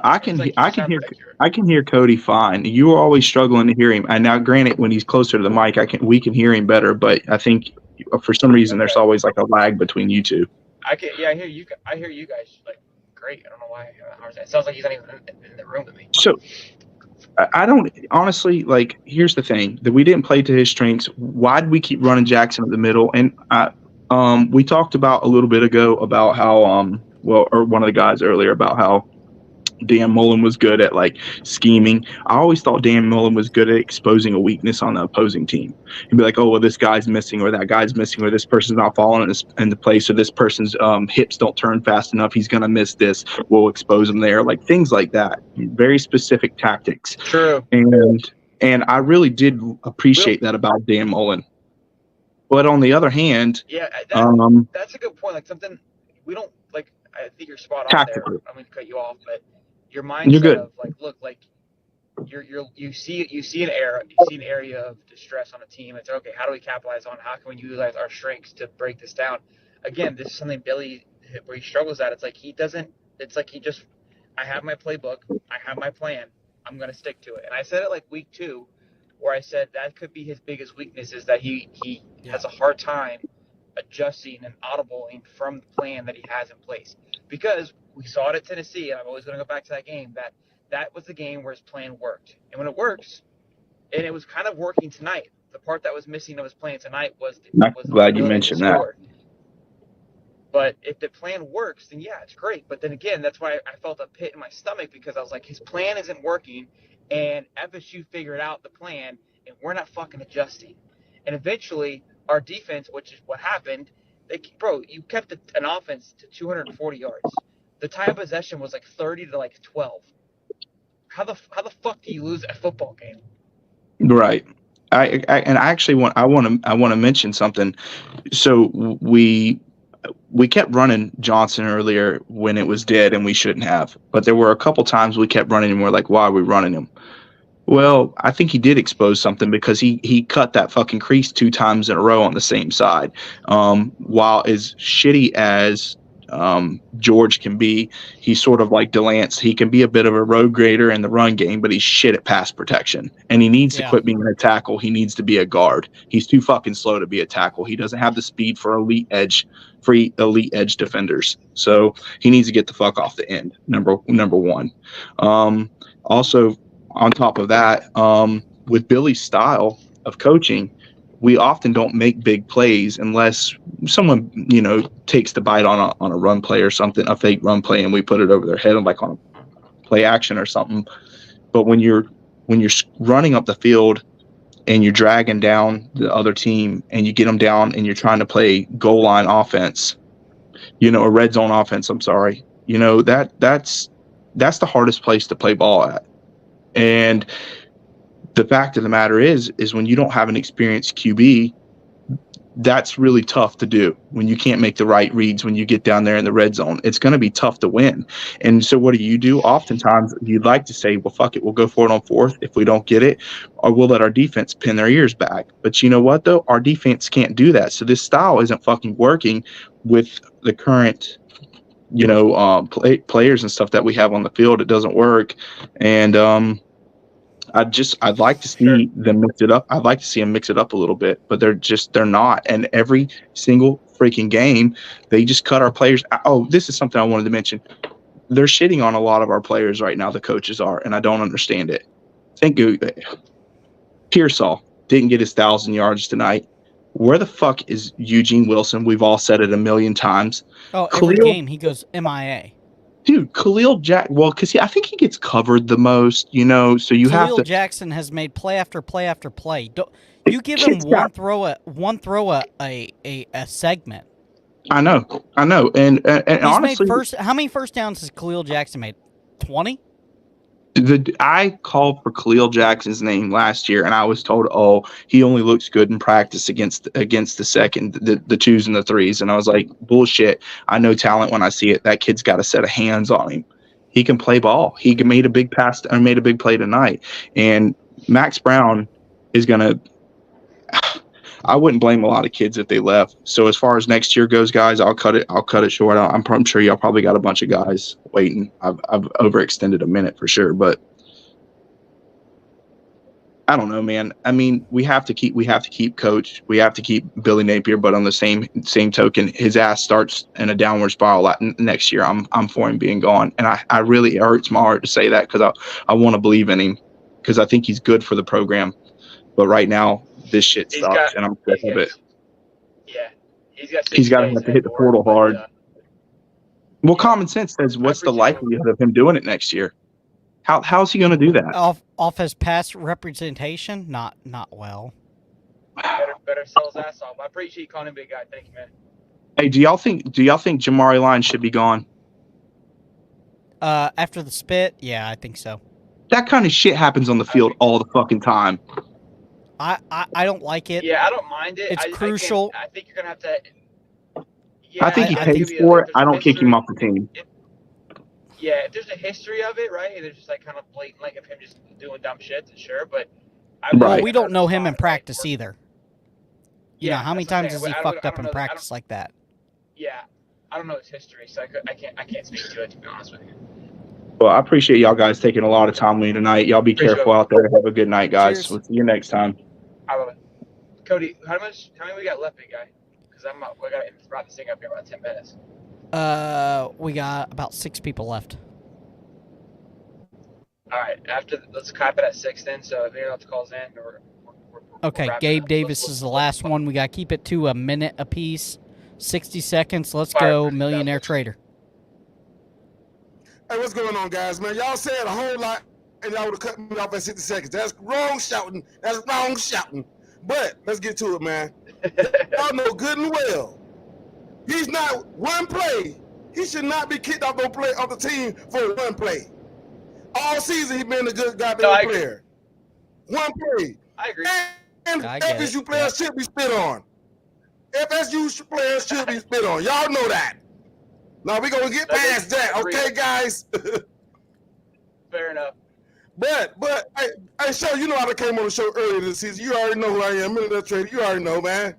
I can hear Cody fine. You were always struggling to hear him. And now, granted, when he's closer to the mic, we can hear him better. But I think for some reason there's always like a lag between you two. I hear you. I hear you guys like great. I don't know why. It sounds like he's not even in the room with me. So I don't honestly like. Here's the thing: that we didn't play to his strengths. Why did we keep running Jackson at the middle? And we talked about a little bit ago about how or one of the guys earlier about how Dan Mullen was good at like scheming. I always thought Dan Mullen was good at exposing a weakness on the opposing team. He'd be like, oh, well, this guy's missing, or that guy's missing, or this person's not falling in the place, or this person's hips don't turn fast enough. He's going to miss this. We'll expose him there. Like things like that. Very specific tactics. True. And I really did appreciate that about Dan Mullen. But on the other hand, that's a good point. Like something we don't like. I think you're spot on there. I'm going to cut you off, but your mindset of like, look, like you see an area of distress on a team. It's okay. How do we capitalize on? How can we utilize our strengths to break this down? Again, this is something Billy where he struggles at. It's like he doesn't. It's like I have my playbook. I have my plan. I'm going to stick to it. And I said it like week 2, where I said that could be his biggest weakness is that he has a hard time adjusting and audibling from the plan that he has in place. Because we saw it at Tennessee, and I'm always going to go back to that game, that was the game where his plan worked. And when it works, and it was kind of working tonight, the part that was missing of his plan tonight was glad you mentioned that. But if the plan works, then yeah, it's great. But then again, that's why I felt a pit in my stomach, because I was like, his plan isn't working, and FSU figured out the plan, and we're not fucking adjusting. And eventually, our defense, which is what happened, you kept an offense to 240 yards. The time of possession was like 30 to like 12. How the fuck do you lose a football game? Right. I actually want to mention something. So we kept running Johnson earlier when it was dead, and we shouldn't have. But there were a couple times we kept running him. We're like, why are we running him? Well, I think he did expose something, because he cut that fucking crease 2 times in a row on the same side. While as shitty as George can be, he's sort of like Delance. He can be a bit of a road grader in the run game, but he's shit at pass protection. And he needs to quit being a tackle. He needs to be a guard. He's too fucking slow to be a tackle. He doesn't have the speed for elite edge defenders. So he needs to get the fuck off the end. Number one. Also, on top of that, with Billy's style of coaching, we often don't make big plays unless someone, takes the bite on a run play or something, a fake run play, and we put it over their head, like on a play action or something. But when you're running up the field and you're dragging down the other team and you get them down and you're trying to play goal line offense, a red zone offense, I'm sorry, that's the hardest place to play ball at. And the fact of the matter is when you don't have an experienced QB, that's really tough to do when you can't make the right reads when you get down there in the red zone. It's going to be tough to win. And so what do? Oftentimes you'd like to say, well, fuck it, we'll go for it on 4th if we don't get it, or we'll let our defense pin their ears back. But you know what, though? Our defense can't do that. So this style isn't fucking working with the current players and stuff that we have on the field. It doesn't work. And I'd like to see them mix it up. I'd like to see them mix it up a little bit, but they're not. And every single freaking game, they just cut our players. Oh, this is something I wanted to mention. They're shitting on a lot of our players right now. The coaches are, and I don't understand it. Pearsall didn't get his 1,000 yards tonight. Where the fuck is Eugene Wilson? We've all said it a million times. Oh, every game he goes MIA. Dude, Khalil because I think he gets covered the most, so you have Khalil to. Jackson has made play after play after play. You give him one throw a segment. I know. And He's honestly, how many first downs has Khalil Jackson made? 20? I called for Khalil Jackson's name last year, and I was told, "Oh, he only looks good in practice against the second, the twos and the threes." And I was like, "Bullshit! I know talent when I see it. That kid's got a set of hands on him. He can play ball. He made a big pass and made a big play tonight." And Max Brown is gonna. I wouldn't blame a lot of kids if they left. So as far as next year goes, guys, I'll cut it short. I'm sure y'all probably got a bunch of guys waiting. I've overextended a minute for sure, but I don't know, man. I mean, we have to keep Coach. We have to keep Billy Napier, but on the same token, his ass starts in a downward spiral next year. I'm for him being gone, and I really, it hurts my heart to say that because I want to believe in him because I think he's good for the program, but right now. This shit sucks, and I'm sick of it. Yeah, he's got to have to hit the portal hard. Well, common sense says, what's the likelihood of him doing it next year? How's he going to do that? Off his past representation, not well. Better sell his ass off. I appreciate you calling him big guy. Thank you, man. Hey, do y'all think Jamari Lyons should be gone? After the spit, yeah, I think so. That kind of shit happens on the field all the fucking time. I don't like it. Yeah, I don't mind it. It's crucial. I think you're gonna have to. Yeah, I think he pays for it. I don't kick him off the team. Yeah, if there's a history of it, right? And there's just like kind of blatant, like of him just doing dumb shit, sure. But we don't know him in practice either. You know, how many times has he fucked up in practice like that? Yeah, I don't know his history, so I can't speak to it, to be honest with you. Well, I appreciate y'all guys taking a lot of time with me tonight. Y'all be careful out there. Have a good night, guys. Cheers. We'll see you next time. I love it. Cody, how many we got left, big guy? Because we got to wrap this thing up here in about 10 minutes. We got about 6 people left. All right, let's cap it at 6 then. So if anyone else calls in, okay, Gabe Davis is the last one. We got to keep it to a minute apiece. 60 seconds. Let's go, Millionaire Trader. Hey, what's going on, guys, man? Y'all said a whole lot, and y'all would have cut me off at 60 seconds. That's wrong shouting. But let's get to it, man. Y'all know good and well. He's not one play. He should not be kicked off the team for one play. All season, he's been a good goddamn player. One play. I agree. And FSU players should be spit on. FSU players should be spit on. Y'all know that. Now we're gonna get past that, okay, guys? Fair enough. But hey, show you know how I came on the show earlier this season. You already know who I am, Millionaire Trader. You already know, man.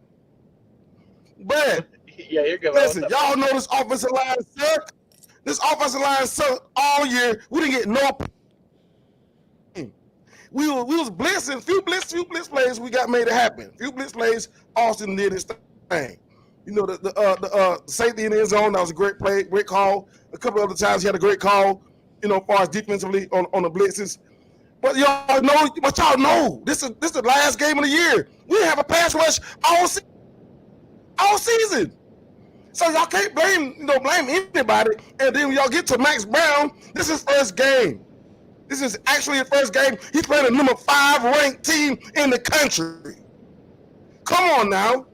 But yeah, you're good. Listen, y'all know this offensive line suck. This offensive line sucked all year. We didn't get no. We was blitzing, few blitz plays. We got made it happen. Few blitz plays. Austin did his thing. You know, the safety in the end zone, that was a great play, great call. A couple other times he had a great call, you know, as far as defensively on the blitzes. But y'all know, this is the last game of the year. We have a pass rush all season. So y'all can't blame anybody. And then when y'all get to Max Brown, this is his first game. This is actually his first game. He's playing a number 5 ranked team in the country. Come on now.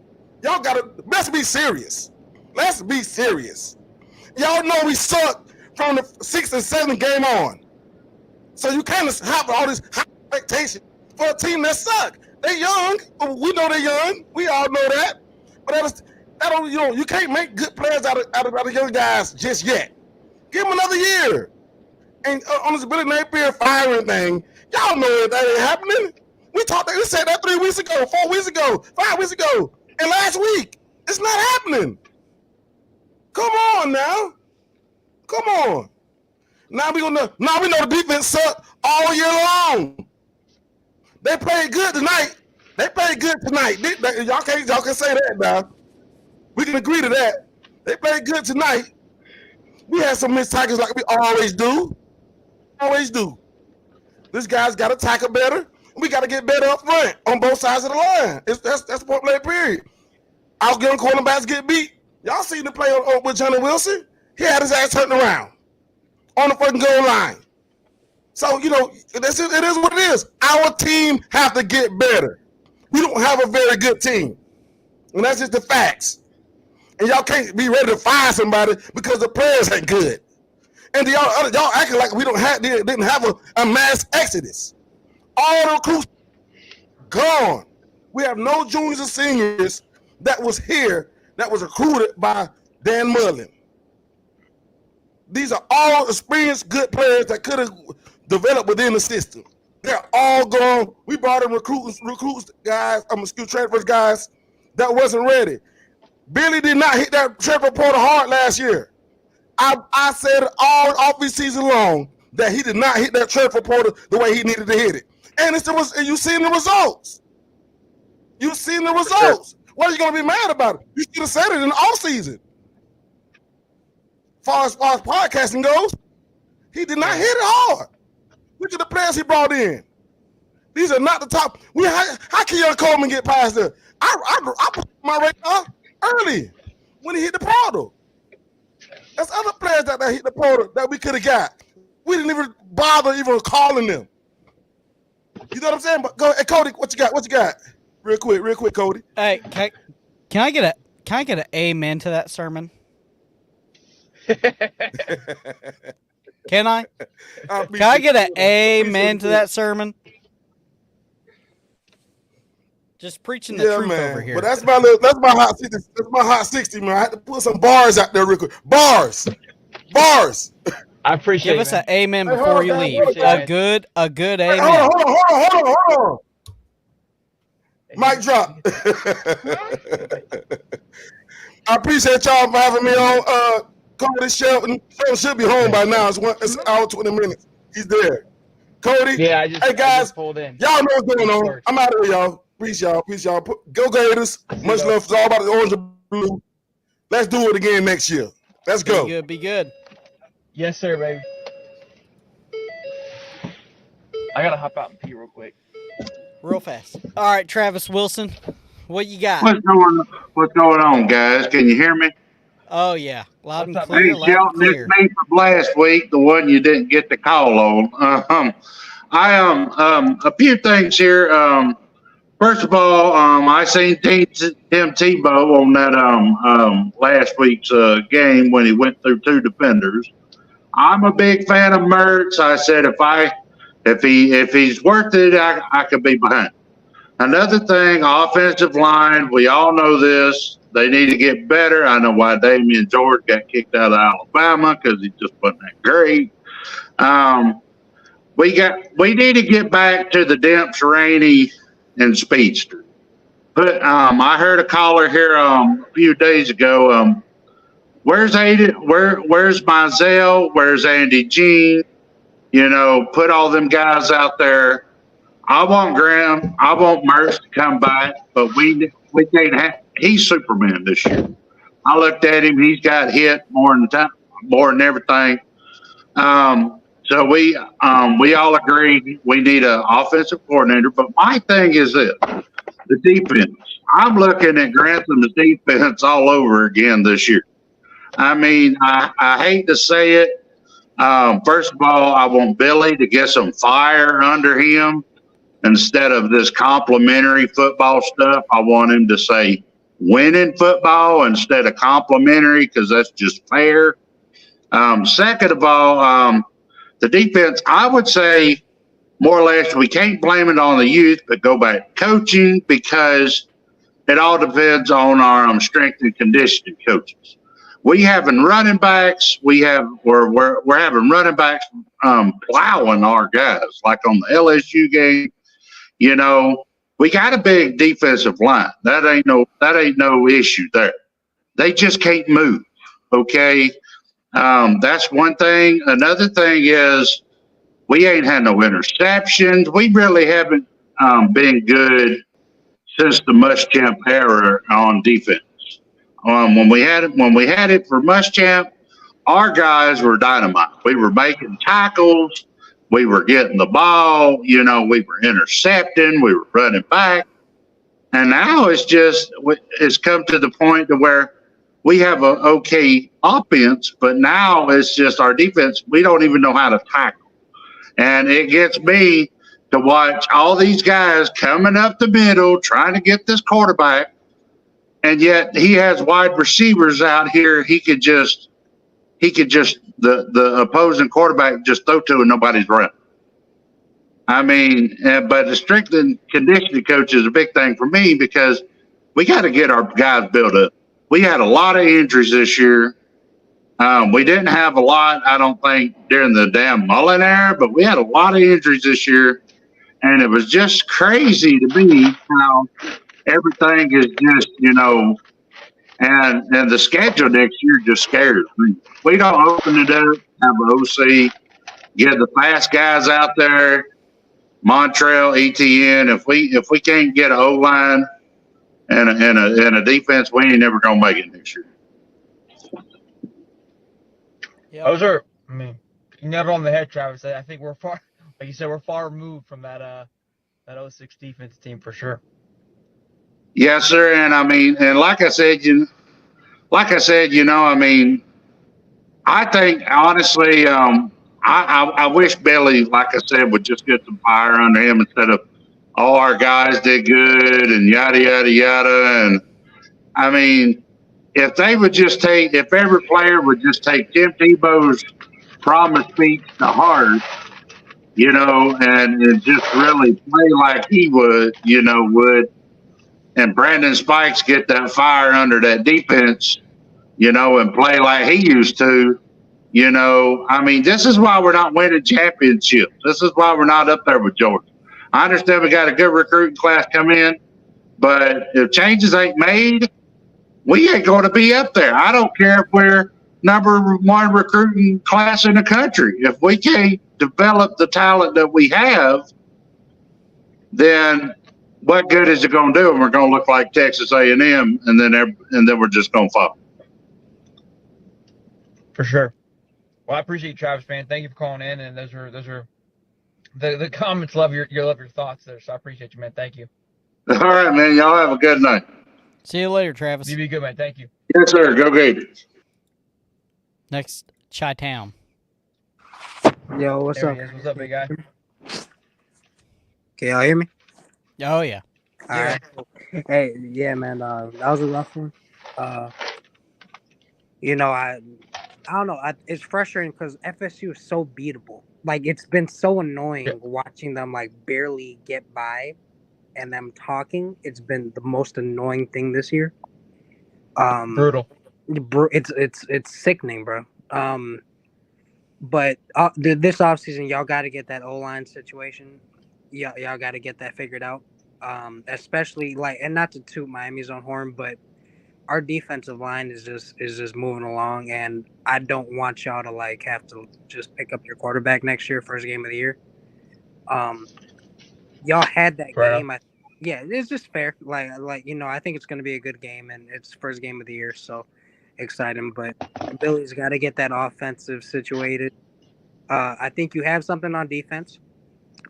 Y'all let's be serious. Let's be serious. Y'all know we suck from the 6th and 7th game on. So you kind of have all this high expectation for a team that suck. They young. We know they're young. We all know that. But you can't make good players out of young guys just yet. Give them another year. And on this Billy Napier firing thing, y'all know that ain't happening. We said that 3 weeks ago, 4 weeks ago, 5 weeks ago. And last week, it's not happening. Come on now. Come on. Now we know the defense sucked all year long. They played good tonight. Y'all can say that now. We can agree to that. They played good tonight. We had some missed tackles like we always do. This guy's got to tackle better. We got to get better up front on both sides of the line. That's point blank period. Outgoing cornerbacks get beat. Y'all seen the play with Johnny Wilson? He had his ass turned around on the fucking goal line. So, you know, it is what it is. Our team have to get better. We don't have a very good team. And that's just the facts. And y'all can't be ready to fire somebody because the players ain't good. And y'all acting like we didn't have a mass exodus. All the recruits gone. We have no juniors and seniors that was here that was recruited by Dan Mullen. These are all experienced, good players that could have developed within the system. They're all gone. We brought in recruits guys, transfer guys that wasn't ready. Billy did not hit that transfer portal hard last year. I said all off this season long that he did not hit that transfer portal the way he needed to hit it. And you've seen the results. You've seen the results. What are you going to be mad about it? You should have said it in the offseason. As far as podcasting goes, he did not hit it hard. Look at the players he brought in. These are not the top. How can Young Coleman get past there? I put my radar early when he hit the portal. There's other players that hit the portal that we could have got. We didn't even bother even calling them. You know what I'm saying? But go, hey, Cody, what you got? What you got? Real quick, Cody. Hey, can I get an amen to that sermon? Can I? Can I get an amen to that sermon? Just preaching the truth over here. But that's my hot 60. That's my hot 60, man. I had to put some bars out there real quick. Bars. I appreciate it. Give us an amen before you leave. A good amen. Hold on. Mic drop. I appreciate y'all for having me on. Cody Shelton should be home by now. It's hour 20 minutes. He's there. Cody. Yeah, hey guys, pulled in. Y'all know what's going on. I'm out of here, y'all. Peace, y'all. Go Gators. Much love. It's all about the orange and blue. Let's do it again next year. Let's go. Be good. Yes, sir, baby. I gotta hop out and pee real quick. Real fast. All right, Travis Wilson, what you got? What's going on, guys? Can you hear me? Oh yeah, loud and clear. Hey, Shelton, it's me from last week, the one you didn't get the call on. A few things here. First of all, I seen Tim Tebow on that last week's game when he went through two defenders. I'm a big fan of Mertz. I said if he's worth it, I could be behind. Another thing, offensive line. We all know this. They need to get better. I know why Damian George got kicked out of Alabama because he just wasn't that great. We need to get back to the Demps, Rainey, and Speedster. But I heard a caller here a few days ago. Where's Aiden? Where's Mizell? Where's Andy Jean? You know, put all them guys out there. I want Graham. I want Mertz to come back, but we can't have. He's Superman this year. I looked at him. He's got hit more than everything. So we all agree we need an offensive coordinator. But my thing is this: the defense. I'm looking at Grantham's defense all over again this year. I mean, I hate to say it. First of all, I want Billy to get some fire under him instead of this complimentary football stuff. I want him to say winning football instead of complimentary because that's just fair. Second of all, the defense, I would say more or less we can't blame it on the youth, but go back to coaching because it all depends on our strength and conditioning coaches. We having running backs. We're having running backs plowing our guys like on the LSU game. You know, we got a big defensive line. That ain't no issue there. They just can't move. Okay, that's one thing. Another thing is we ain't had no interceptions. We really haven't been good since the Muschamp era on defense. When we had it for Muschamp, our guys were dynamite. We were making tackles. We were getting the ball, we were intercepting, we were running back. And now it's come to the point to where we have a okay offense, but now it's just our defense. We don't even know how to tackle. And it gets me to watch all these guys coming up the middle, trying to get this quarterback. And yet he has wide receivers out here. The opposing quarterback just throw to and nobody's running. I mean, but the strength and conditioning coach is a big thing for me because we got to get our guys built up. We had a lot of injuries this year. We didn't have a lot, I don't think, during the damn Mullen era, but we had a lot of injuries this year. And it was just crazy to me how everything is just, and the schedule next year just scares me. We don't open it up, have an OC, get the fast guys out there, Montrell, ETN. If we can't get an O-line and a defense, we ain't never gonna make it next year. Those are, you never on the head, Travis. I think we're far, like you said, we're far removed from that 06 defense team for sure. Yes, sir. And like I said, I think honestly, I wish Billy, like I said, would just get some fire under him instead of all our guys did good and yada yada yada. And if they would just if every player would just take Tim Tebow's promise speech to heart, and just really play like he would, and Brandon Spikes get that fire under that defense, and play like he used to, this is why we're not winning championships. This is why we're not up there with Georgia. I understand we got a good recruiting class come in, but if changes ain't made, we ain't going to be up there. I don't care if we're number one recruiting class in the country. If we can't develop the talent that we have, then what good is it going to do? And we're going to look like Texas A&M, and then we're just going to fall. For sure. Well, I appreciate you, Travis, man. Thank you for calling in, and those are the comments. Love your thoughts there. So I appreciate you, man. Thank you. All right, man. Y'all have a good night. See you later, Travis. You be good, man. Thank you. Yes, sir. Go Gators. Next, Chi-Town. Yo, what's There up? he is. What's up, big guy? Can y'all hear me? Oh yeah. All right. Hey, yeah, man. That was a rough one. I don't know. It's frustrating because FSU is so beatable. Like, it's been so annoying watching them barely get by, and them talking. It's been the most annoying thing this year. Brutal. It's sickening, bro. But this offseason, y'all got to get that O-line situation. Y'all got to get that figured out. Especially and not to toot Miami's own horn, but our defensive line is just moving along, and I don't want y'all to have to just pick up your quarterback next year, first game of the year. Y'all had that game. It's just fair. I think it's going to be a good game, and it's first game of the year, so exciting. But Billy's got to get that offensive situated. I think you have something on defense.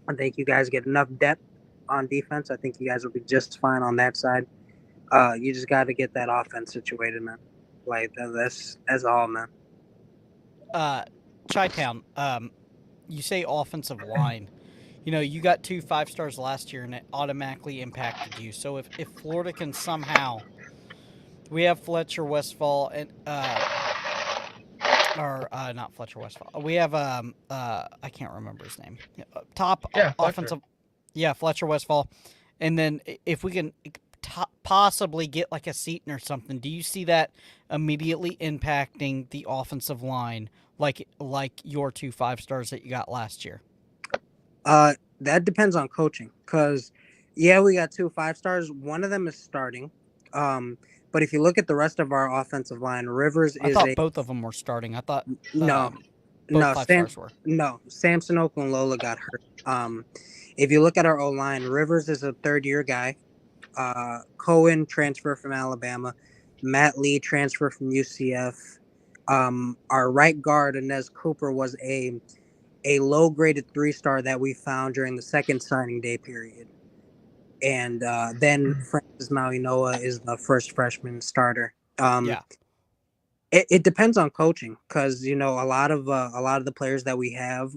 I think you guys get enough depth on defense. I think you guys will be just fine on that side. You just got to get that offense situated, man. That's all, man. Chi-Town, you say offensive line. You got 2 5-stars last year, and it automatically impacted you. So if Florida can somehow, we have Fletcher Westphal and not Fletcher Westphal. We have I can't remember his name. Offensive, Fletcher Westphal, and then if we can possibly get a Seton or something, do you see that immediately impacting the offensive line like your 2 5-stars that you got last year? That depends on coaching, because we got 2 5-stars. One of them is starting. But if you look at the rest of our offensive line, Rivers I thought both of them were starting. I thought both 5-stars were. No, Samson Okunlola got hurt. If you look at our O-line, Rivers is a third-year guy. Cohen transfer from Alabama. Matt Lee transfer from UCF. Our right guard, Inez Cooper, was a a low graded 3-star that we found during the second signing day period. And then Francis Mauinoa is the first freshman starter. Yeah. It depends on coaching, because a lot of the players that we have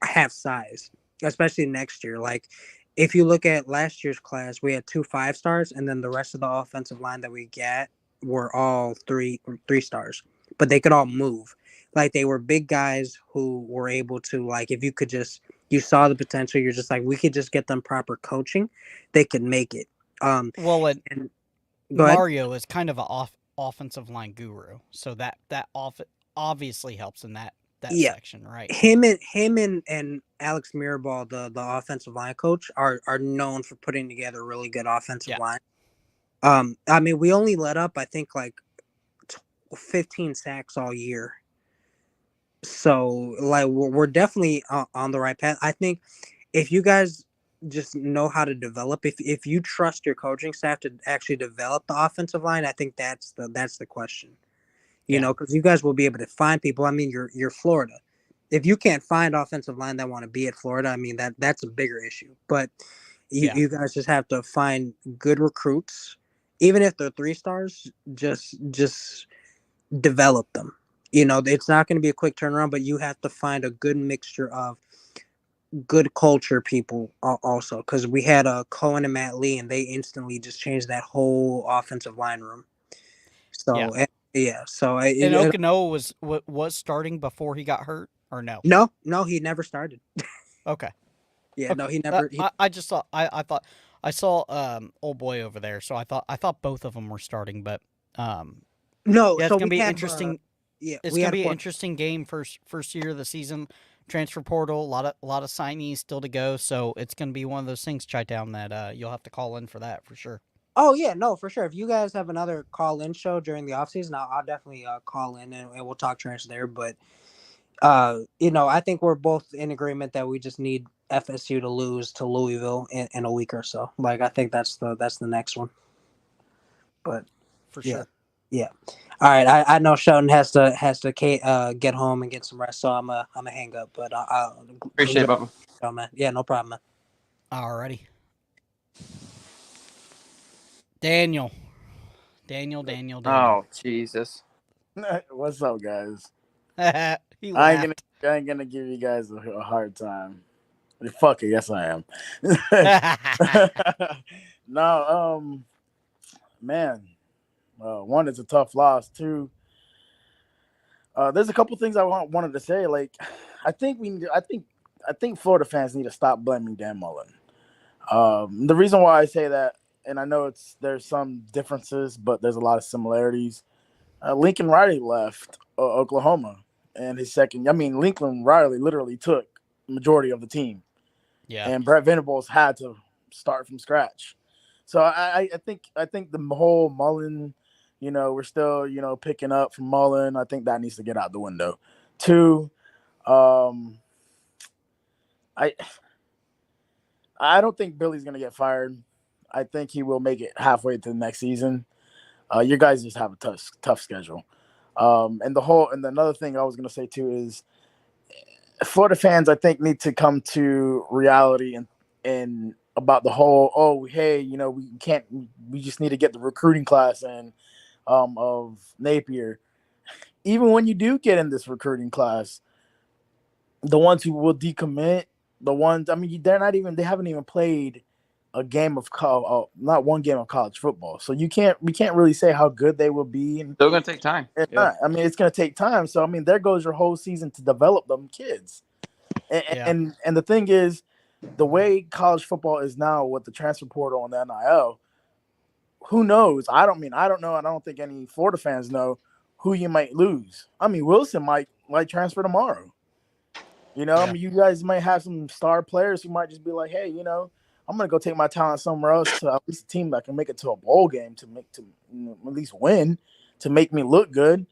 have size, especially next year. Like if you look at last year's class, we had 2 5-stars, and then the rest of the offensive line that we get were all 3-stars, but they could all move. Like they were big guys who were able to, like, if you saw the potential, you're just like, we could just get them proper coaching, they could make it. Well, And go ahead. Mario is kind of an offensive line guru, so that obviously helps in that Yeah. section, right? Him and Alex Mirabal, the offensive line coach, are known for putting together a really good offensive line. I mean, we only let up, I think, like 15 sacks all year. So, like, we're definitely on the right path. I think if you guys just know how to develop, if you trust your coaching staff to actually develop the offensive line, I think that's the question. Because you guys will be able to find people. I mean, you're Florida. If you can't find offensive line that want to be at Florida, I mean, that's a bigger issue. But you guys just have to find good recruits, even if they're 3-stars. Just develop them. It's not going to be a quick turnaround, but you have to find a good mixture of good culture people also, because we had Cohen and Matt Lee, and they instantly just changed that whole offensive line room. So so and Okanoa was starting before he got hurt, or no? No, he never started. Okay. Yeah, no, he never. I just saw. I thought I saw old boy over there, so I thought both of them were starting, but no. Yeah, So it's gonna be interesting. It's gonna be an interesting game first year of the season. Transfer portal, a lot of signees still to go, so it's gonna be one of those things, Chi-Town, that you'll have to call in for that for sure. Oh yeah, no, for sure. If you guys have another call-in show during the offseason, I'll definitely call in and we'll talk trash there. But I think we're both in agreement that we just need FSU to lose to Louisville in a week or so. Like I think that's the next one. But for sure. Yeah. All right. I know Sheldon has to get home and get some rest, so I'm a hang up. But I'll appreciate it, Bubba. Oh man, yeah, no problem, man. Alrighty. Daniel. Oh, Jesus. What's up, guys? He I ain't gonna give you guys a hard time. Fuck it, yes I am. No, man. One, it's a tough loss. Two, there's a couple things I wanted to say. Like, I think Florida fans need to stop blaming Dan Mullen. The reason why I say that, and I know there's some differences, but there's a lot of similarities. Lincoln Riley left Oklahoma, and his second. I mean, Lincoln Riley literally took the majority of the team. Yeah. And Brett Venables had to start from scratch. So I think the whole Mullen, we're still picking up from Mullen. I think that needs to get out the window. Two, I don't think Billy's gonna get fired. I think he will make it halfway to the next season. You guys just have a tough schedule. And another thing I was gonna say too is Florida fans, I think, need to come to reality and about the whole, we just need to get the recruiting class in of Napier. Even when you do get in this recruiting class, the ones who will decommit, they haven't even played a game of not one game of college football. So we can't really say how good they will be. And still gonna take time. It's gonna take time. So there goes your whole season to develop them kids. And the thing is, the way college football is now with the transfer portal and the NIL, who knows? I don't know. I don't think any Florida fans know who you might lose. Wilson might transfer tomorrow. You guys might have some star players who might just be like, hey, I'm gonna go take my talent somewhere else to at least a team that can make it to a bowl game to at least win, to make me look good,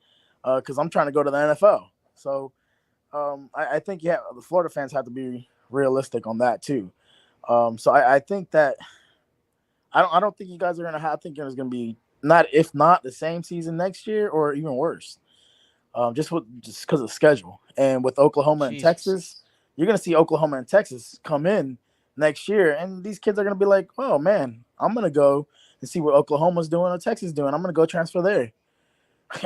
because I'm trying to go to the NFL. So I think the Florida fans have to be realistic on that too. So I think that I don't think you guys are gonna have. I think there's gonna be not the same season next year or even worse. just because of schedule. And with Oklahoma and Texas, you're going to see Oklahoma and Texas come in next year, and these kids are going to be like, oh, man, I'm going to go and see what Oklahoma's doing or Texas doing. I'm going to go transfer there.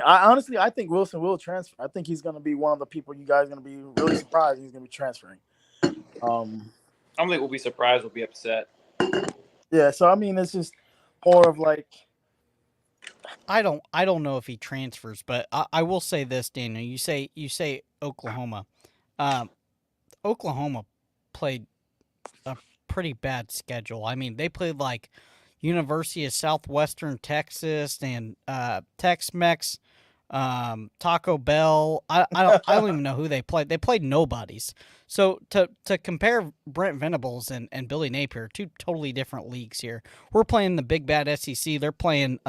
I think Wilson will transfer. I think he's going to be one of the people you guys are going to be really surprised he's going to be transferring. I don't think we'll be surprised. We'll be upset. Yeah, so, I mean, it's just more of like, I don't know if he transfers, but I will say this, Daniel. You say Oklahoma. Oklahoma played a pretty bad schedule. I mean, they played like University of Southwestern Texas and Tex-Mex, Taco Bell. I don't even know who they played. They played nobodies. So to compare Brent Venables and Billy Napier, two totally different leagues here. We're playing the big bad SEC. They're playing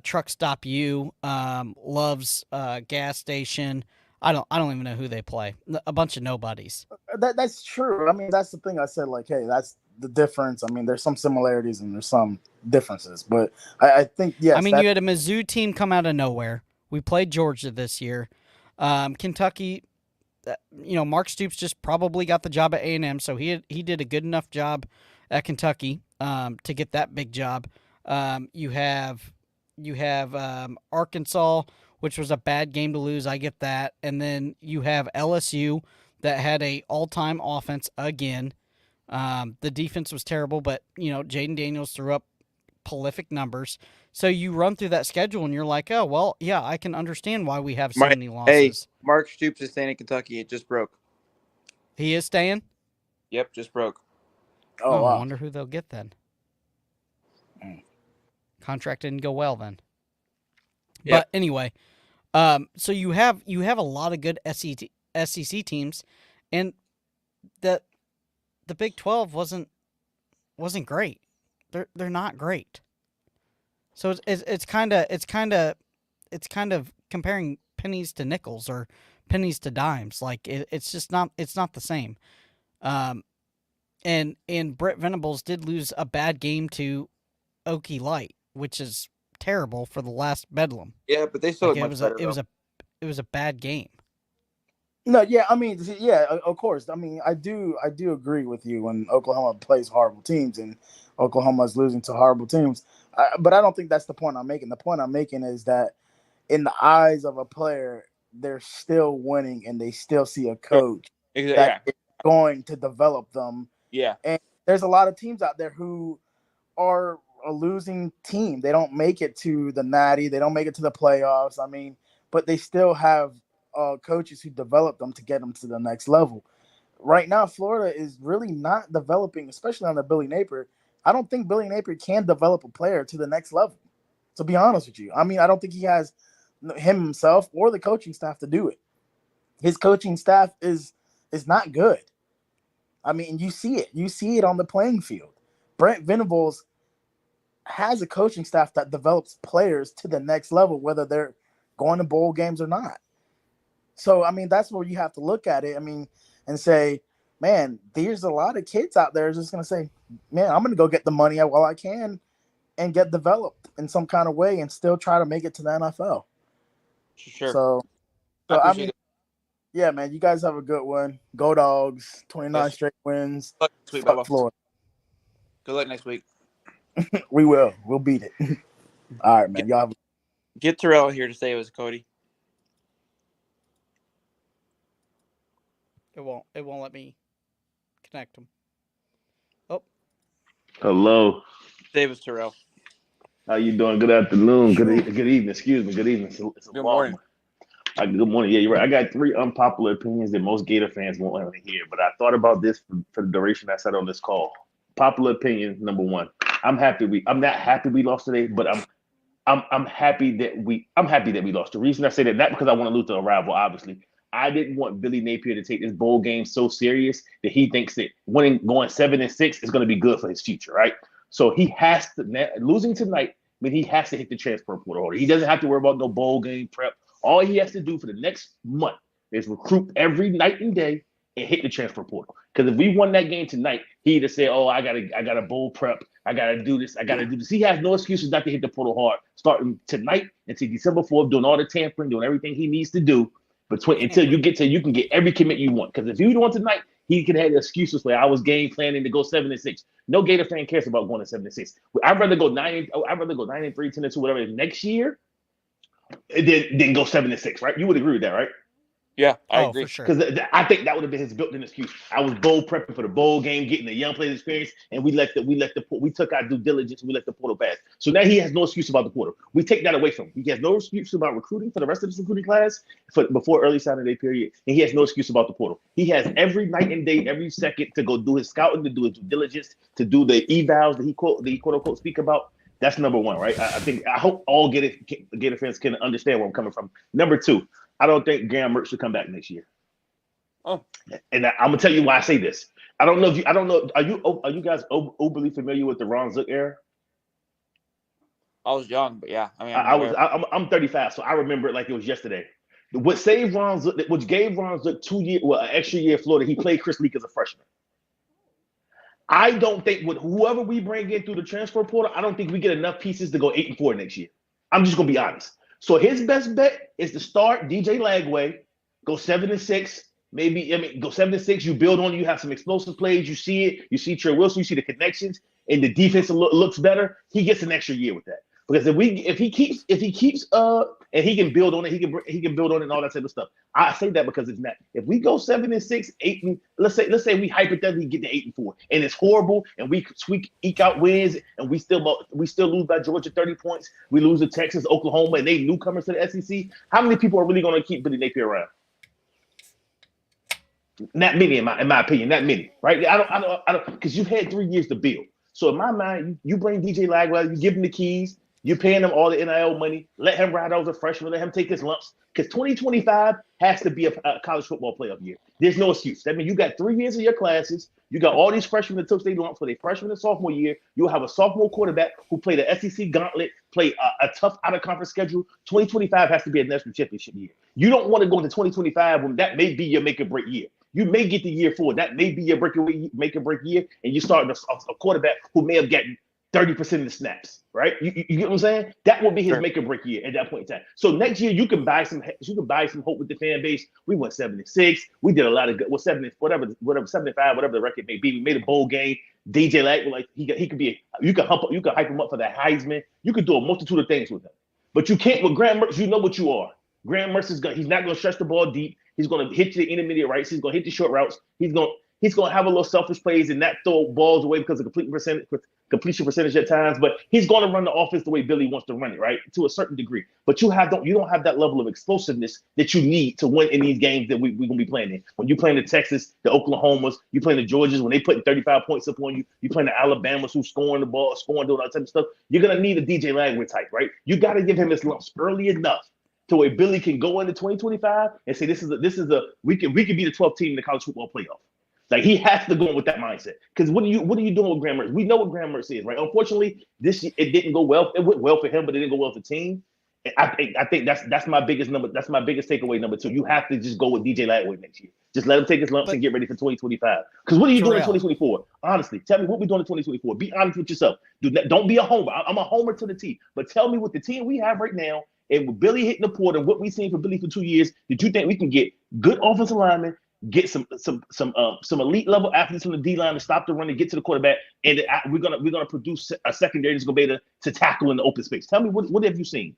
Truck Stop U, Love's gas station. I don't even know who they play. A bunch of nobodies. That's true. I mean, that's the thing I said, like, hey, that's the difference. I mean, there's some similarities and there's some differences, but I think, yes. I mean, you had a Mizzou team come out of nowhere. We played Georgia this year. Kentucky, Mark Stoops just probably got the job at A&M, so he did a good enough job at Kentucky to get that big job. You have Arkansas, which was a bad game to lose. I get that. And then you have LSU that had a all-time offense again. The defense was terrible, but, Jaden Daniels threw up prolific numbers. So you run through that schedule and you're like, oh, well, yeah, I can understand why we have so many losses. Hey, Mark Stoops is staying in Kentucky. It just broke. He is staying? Yep, just broke. Oh, wow. I wonder who they'll get then. Contract didn't go well then. Yep. But anyway, so you have a lot of good SEC teams, and the Big 12 wasn't great. They're not great. So it's kind of comparing pennies to nickels or pennies to dimes. Like it's just not the same. And Brett Venables did lose a bad game to Okie Light, which is terrible for the last Bedlam. Yeah, but they still it was a bad game. No, yeah, I mean, yeah, of course. I mean, I do agree with you when Oklahoma plays horrible teams and Oklahoma is losing to horrible teams. But I don't think that's the point I'm making. The point I'm making is that in the eyes of a player, they're still winning and they still see a coach that is going to develop them. Yeah. And there's a lot of teams out there who are a losing team. They don't make it to the Natty. They don't make it to the playoffs. I mean, but they still have coaches who develop them to get them to the next level. Right now, Florida is really not developing, especially under Billy Napier. I don't think Billy Napier can develop a player to the next level, to be honest with you. I mean, I don't think he has himself or the coaching staff to do it. His coaching staff is not good. I mean, you see it. You see it on the playing field. Brent Venables has a coaching staff that develops players to the next level, whether they're going to bowl games or not. So, I mean, that's where you have to look at it. I mean, and say, man, there's a lot of kids out there just going to say, man, I'm going to go get the money while I can and get developed in some kind of way and still try to make it to the NFL. Sure. So I mean, yeah, man, you guys have a good one. Go Dogs, 29 straight wins. Fuck Florida. Good luck next week. We will. We'll beat it. All right, man. Y'all get Terrell here to say it was Cody. It won't let me connect them. Oh. Hello. Davis Terrell. How you doing? Good afternoon. Good evening. Excuse me. Good evening. It's a good morning. Good morning. Yeah, you're right. I got 3 unpopular opinions that most Gator fans won't want to hear, but I thought about this for the duration I sat on this call. Popular opinion number 1. I'm not happy we lost today, but I'm happy that we lost. The reason I say that, not because I want to lose to a rival, obviously. I didn't want Billy Napier to take this bowl game so serious that he thinks that going 7-6 is going to be good for his future, right? So he has to, losing tonight, he has to hit the transfer portal order. He doesn't have to worry about no bowl game prep. All he has to do for the next month is recruit every night and day and hit the transfer portal. Because if we won that game tonight, he'd have said, "Oh, I got a bowl prep. I gotta do this. I gotta do this. He has no excuses not to hit the portal hard, starting tonight until December 4th, doing all the tampering, doing everything he needs to do until you can get every commit you want. Because if you don't tonight, he can have excuses like I was game planning to go 7-6. No Gator fan cares about going to 7-6. I'd rather go 9-3, 10-2, whatever next year, than go 7-6. Right? You would agree with that, right? Yeah, I agree. For sure. Because I think that would have been his built-in excuse. I was bowl prepping for the bowl game, getting the young players experience, and we took our due diligence. We let the portal pass. So now he has no excuse about the portal. We take that away from him. He has no excuse about recruiting for the rest of his recruiting class before early Saturday period, and he has no excuse about the portal. He has every night and day, every second to go do his scouting, to do his due diligence, to do the evals that he quote unquote speak about. That's number one, right? I hope all Gator fans can understand where I'm coming from. Number two, I don't think Mertz should come back next year. Oh, and I'm gonna tell you why I say this. I don't know. Are you guys overly familiar with the Ron Zook era? I was young, but yeah, I mean, I'm 35, so I remember it like it was yesterday. What saved Ron Zook, which gave Ron Zook an extra year at Florida, he played Chris Leak as a freshman. I don't think with whoever we bring in through the transfer portal, I don't think we get enough pieces to go 8-4 next year. I'm just gonna be honest. So his best bet is to start DJ Lagway, go 7-6. Go 7-6. You build on. You have some explosive plays. You see it. You see Trey Wilson. You see the connections, and the defense looks better. He gets an extra year with that. Because if he keeps and he can build on it, he can build on it and all that type of stuff. I say that because it's not. If we go 7-6, 8, let's say we hypothetically get to 8-4, and it's horrible, and we eke out wins, and we still lose by Georgia 30 points. We lose to Texas, Oklahoma, and they newcomers to the SEC. How many people are really going to keep Billy Napier around? Not many, in my opinion. Not many, right? I don't, because you've had 3 years to build. So in my mind, you bring DJ Lagwell, you give him the keys. You're paying him all the NIL money. Let him ride out as a freshman. Let him take his lumps. Because 2025 has to be a college football playoff year. There's no excuse. That means you got 3 years of your classes. You got all these freshmen that took their lumps for their freshman and sophomore year. You'll have a sophomore quarterback who played the SEC gauntlet, play a tough out-of-conference schedule. 2025 has to be a national championship year. You don't want to go into 2025 when that may be your make-or-break year. You may get the year 4. That may be your make-or-break year, and you start a quarterback who may have gotten 30% of the snaps, right? You get what I'm saying? That will be his make or break year at that point in time. So next year you can buy some hope with the fan base. We went 7-6. We did a lot of good. Well, 75, whatever the record may be. We made a bowl game. DJ Lack, he could be. You can hype him up for the Heisman. You could do a multitude of things with him. But you can't with Graham Mertz. You know what you are. Graham Mertz he's not going to stretch the ball deep. He's going to hit you the intermediate rights. He's going to hit the short routes. He's going to have a little selfish plays and not throw balls away because of completion percentage at times, but he's going to run the offense the way Billy wants to run it, right? To a certain degree. But you don't have that level of explosiveness that you need to win in these games that we're going to be playing in. When you're playing the Texas, the Oklahomas, you're playing the Georgias, when they put 35 points up on you, you're playing the Alabamas who's scoring the ball, doing all that type of stuff, you're going to need a DJ Lagway type, right? You got to give him his lumps early enough to where Billy can go into 2025 and say, we can be the 12th team in the college football playoff. Like he has to go in with that mindset. Because what are you doing with Graham Mertz? We know what Graham Mertz is, right? Unfortunately, it didn't go well. It went well for him, but it didn't go well for the team. And I think that's my biggest number. That's my biggest takeaway. Number 2, you have to just go with DJ Lagway next year. Just let him take his lumps and get ready for 2025. Because what are you doing in 2024? Honestly, tell me what we're doing in 2024. Be honest with yourself. Don't be a homer. I'm a homer to the team. But tell me what the team we have right now, and with Billy hitting the portal, what we've seen from Billy for 2 years, did you think we can get good offensive linemen, get some elite level athletes from the D line to stop the run and get to the quarterback, and we're gonna produce a secondary that's gonna be able to tackle in the open space? Tell me what have you seen?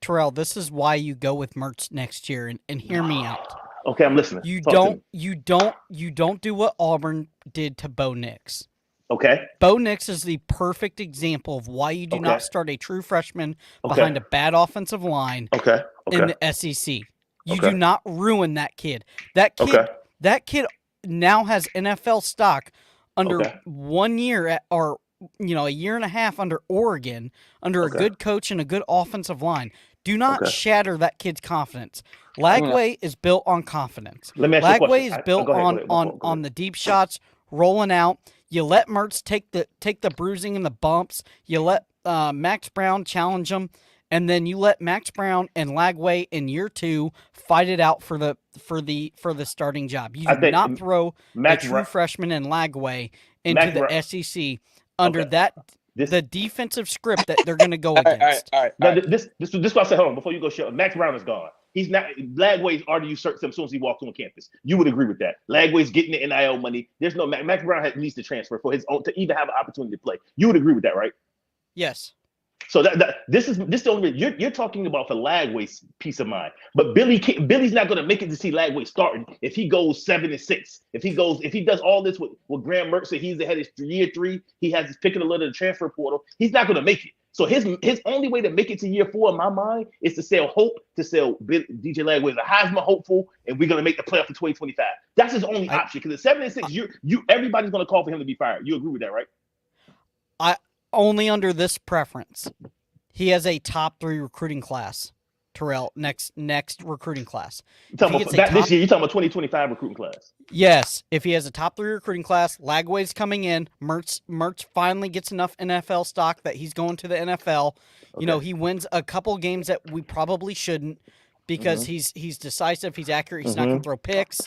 Terrell, this is why you go with Mertz next year, and hear me out. Okay, I'm listening. You don't do what Auburn did to Bo Nix. Okay. Bo Nix is the perfect example of why you do not start a true freshman behind a bad offensive line in the SEC. You do not ruin that kid. That kid now has NFL stock under 1 year or a year and a half under Oregon, under a good coach and a good offensive line. Do not shatter that kid's confidence. Lagway is built on confidence. Lagway is built on the deep shots, rolling out. You let Mertz take the bruising and the bumps. You let Max Brown challenge him. And then you let Max Brown and Lagway in year 2 fight it out for the starting job. You do not throw a true freshman in Lagway into the SEC under Okay. that the defensive script that they're going to go against. All right. This is what I said. Hold on, before you go, show Max Brown is gone. He's not. Lagway's already usurped him as soon as he walked on campus. You would agree with that? Lagway's getting the NIL money. There's no Max Brown needs to transfer for his own to even have an opportunity to play. You would agree with that, right? Yes. So this is the only you're talking about for Lagway's peace of mind. But Billy's not going to make it to see Lagway starting if he goes 7-6. If he does all this with Graham Mertz, so he's ahead of year 3. He has his picking a little of the transfer portal. He's not going to make it. So his only way to make it to year 4 in my mind is to sell hope, to sell DJ Lagway as a Heisman hopeful, and we're going to make the playoff for 2025. That's his only option because at 7-6, everybody's going to call for him to be fired. You agree with that, right? Only under this preference. He has a top 3 recruiting class. Terrell, next recruiting class. This year, you're talking about 2025 recruiting class. Yes, if he has a top 3 recruiting class, Lagway's coming in. Mertz finally gets enough NFL stock that he's going to the NFL. Okay. You know, he wins a couple games that we probably shouldn't because he's decisive, he's accurate, he's not going to throw picks.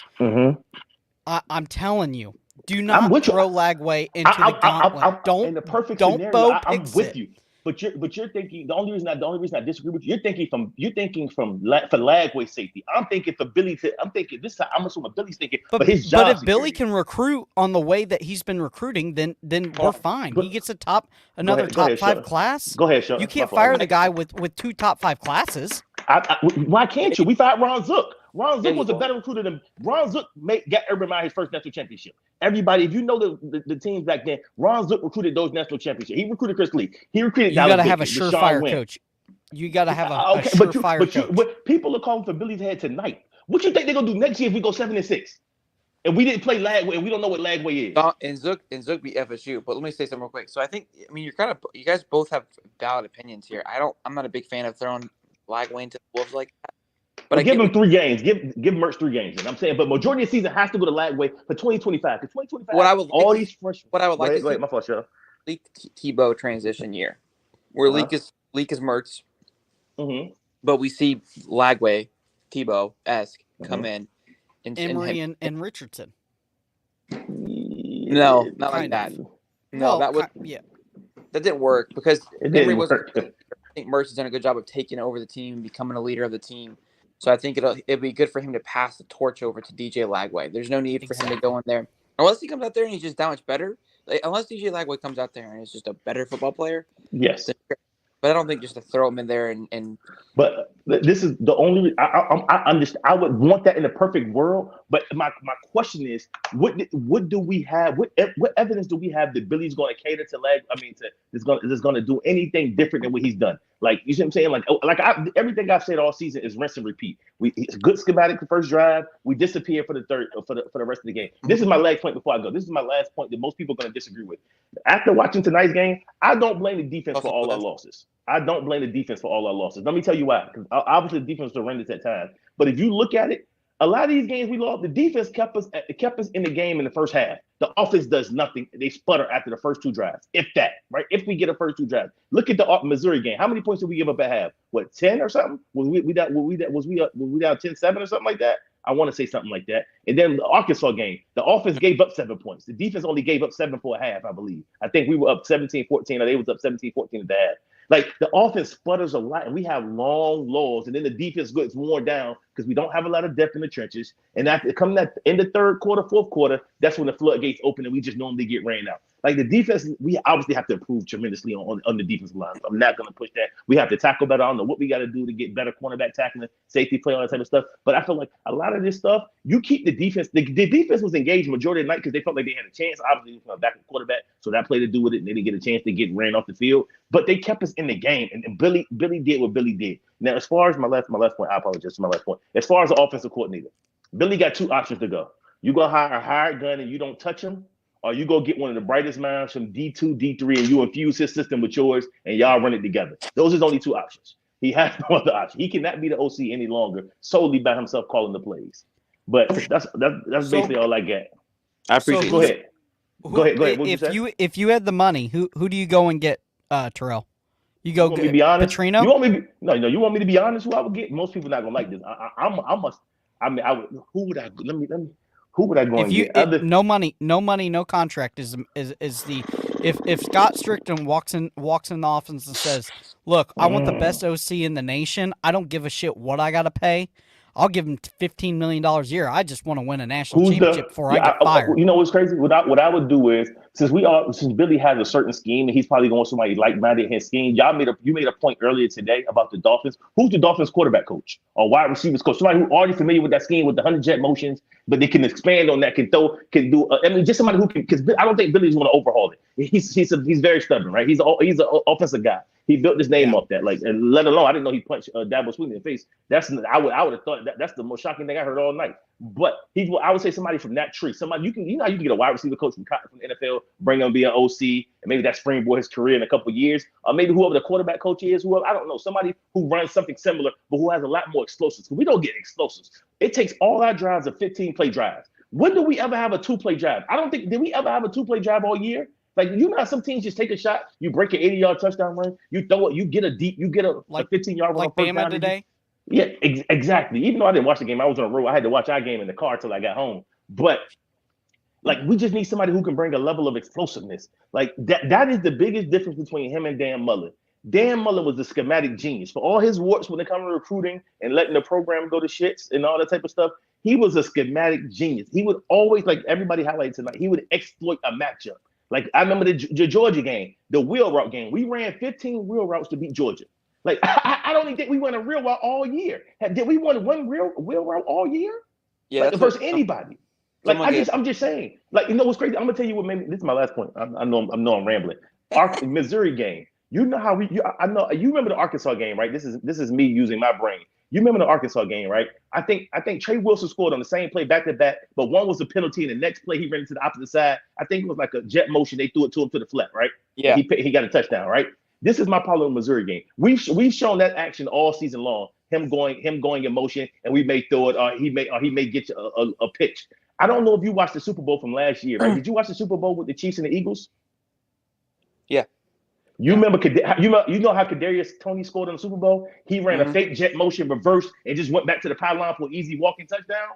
I'm telling you. Do not throw Lagway into the gauntlet. Don't. In the perfect don't scenario, I'm picks with it. you. But you're thinking the only reason I disagree with you. You're thinking for Lagway's safety. I'm thinking for Billy. I'm assuming Billy's thinking. But his job. But if Billy can recruit on the way that he's been recruiting, then we're fine. He gets top 5 class. Go ahead, Sean. You can't fire the guy with 2 top 5 classes. Why can't you? We fired Ron Zook. Ron Zook was a better recruiter than Ron Zook. Got Urban Meyer his first national championship. Everybody, if you know the teams back then, Ron Zook recruited those national championships. He recruited Chris Lee. He recruited. You got to have a surefire coach. You got to have a surefire coach. But people are calling for Billy's head tonight. What you think they're gonna do next year if we go 7-6? And we didn't play Lagway, and we don't know what Lagway is. And Zook beat FSU. But let me say something real quick. So I think, you guys both have valid opinions here. I'm not a big fan of throwing Lagway into the wolves like that. But give him 3 games. Give Mertz 3 games. And I'm saying, but majority of the season has to go to Lagway for 2025. Because 2025, what I would like is my fault, Cheryl. Leak Tebow transition year, where Leak is Mertz, but we see Lagway, Tebow-esque come in, and Emery and Richardson. No, not like that. No, that didn't work because Emery was. I think Mertz has done a good job of taking over the team, becoming a leader of the team. So I think it'd be good for him to pass the torch over to DJ Lagway. There's no need for him to go in there unless he comes out there and he's just that much better. Unless DJ Lagway comes out there and is just a better football player. Yes. But I don't think just to throw him in there and. But this is the only. I understand. I would want that in a perfect world. But my question is, what do we have? What evidence do we have that Billy's going to cater to is going to do anything different than what he's done? Like, you see what I'm saying? Everything I've said all season is rinse and repeat. It's good schematic the first drive. We disappear for the rest of the game. This is my last point before I go. This is my last point that most people are going to disagree with. After watching tonight's game, I don't blame the defense for all our losses. I don't blame the defense for all our losses. Let me tell you why. Because obviously the defense was horrendous at times. But if you look at it, a lot of these games we lost, the defense kept us in the game in the first half. The offense does nothing. They sputter after the first 2 drives, if that, right? If we get a first 2 drives. Look at the Missouri game. How many points did we give up at half? What, 10 or something? Was we down 10-7 or something like that? I want to say something like that. And then the Arkansas game, the offense gave up 7 points. The defense only gave up 7 for a half, I believe. I think we were up 17-14, or they was up 17-14 at the half. Like, the offense sputters a lot, and we have long lulls, and then the defense gets worn down because we don't have a lot of depth in the trenches. And after coming in the third quarter, fourth quarter, that's when the floodgates open, and we just normally get rained out. Like, the defense, we obviously have to improve tremendously on the defensive line. I'm not going to push that. We have to tackle better. I don't know what we got to do to get better cornerback tackling, safety play, all that type of stuff. But I feel like a lot of this stuff, you keep the defense. The defense was engaged majority of the night because they felt like they had a chance. Obviously, from a backup quarterback, so that played to do with it, and they didn't get a chance to get ran off the field. But they kept us in the game, and Billy did what Billy did. Now, as far as my last point, I apologize for my last point. As far as the offensive coordinator, Billy got 2 options to go. You go hire a hired gun and you don't touch him, or you go get one of the brightest minds from D2, D3, and you infuse his system with yours, and y'all run it together. Those are the only 2 options. He has no other option. He cannot be the OC any longer, solely by himself calling the plays. But that's basically all I get. I appreciate it. Go ahead. If you had the money, who do you go and get, Terrell? You go get Petrino? You want me to be, no, you want me to be honest? Who I would get? Most people not gonna like this. Who would I go and get? No money, no contract is if Scott Strickland walks in the office and says, "Look, I want the best OC in the nation. I don't give a shit what I got to pay. I'll give him $15 million a year. I just want to win a national championship before I get fired." You know what's crazy? What I would do is since Billy has a certain scheme and he's probably going somebody like-minded in his scheme. You made a point earlier today about the Dolphins. Who's the Dolphins quarterback coach or wide receivers coach? Somebody who already familiar with that scheme with the 100 jet motions, but they can expand on that. Can do. Just somebody who can. Because I don't think Billy's going to overhaul it. He's very stubborn, right? He's an offensive guy. He built his name off that. Like, and let alone I didn't know he punched Dabo Swinney in the face. I would have thought that's the most shocking thing I heard all night. But I would say somebody from that tree. Somebody you can get a wide receiver coach from the NFL, bring him be an OC, and maybe that springboard his career in a couple of years. Or maybe whoever the quarterback coach is, I don't know, somebody who runs something similar, but who has a lot more explosives. We don't get explosives. It takes all our drives of 15-play drives. When do we ever have a 2-play drive? I don't think did we ever have a 2-play drive all year? Like, you know how some teams just take a shot, you break an 80-yard touchdown run, you throw it, you get a 15-yard run. Like Bama today? Yeah, exactly. Even though I didn't watch the game, I was on the road. I had to watch our game in the car till I got home. But like, we just need somebody who can bring a level of explosiveness. Like that is the biggest difference between him and Dan Mullen. Dan Mullen was a schematic genius. For all his warts when it comes to recruiting and letting the program go to shits and all that type of stuff, he was a schematic genius. He would always, like everybody highlighted tonight, he would exploit a matchup. Like, I remember the Georgia game, the wheel route game. We ran 15 wheel routes to beat Georgia. Like, I don't even think we won a wheel route all year. Did we win one wheel route all year? Yeah, like versus anybody. Like, I'm just saying. Like, you know what's crazy? I'm gonna tell you what made me. This is my last point. I know I'm rambling. Our Missouri game. You know how I know you remember the Arkansas game, right? This is me using my brain. You remember the Arkansas game, right? I think Trey Wilson scored on the same play back to back, but one was a penalty, and the next play he ran to the opposite side. I think it was like a jet motion. They threw it to him to the flat, right? Yeah. And he got a touchdown, right? This is my problem with Missouri game. We've shown that action all season long. Him going in motion, and we may throw it, or he may get you a pitch. I don't know if you watched the Super Bowl from last year, right? Did you watch the Super Bowl with the Chiefs and the Eagles? Yeah. You remember you know how Kadarius Toney scored in the Super Bowl? He ran a fake jet motion reverse and just went back to the pylon for an easy walking touchdown.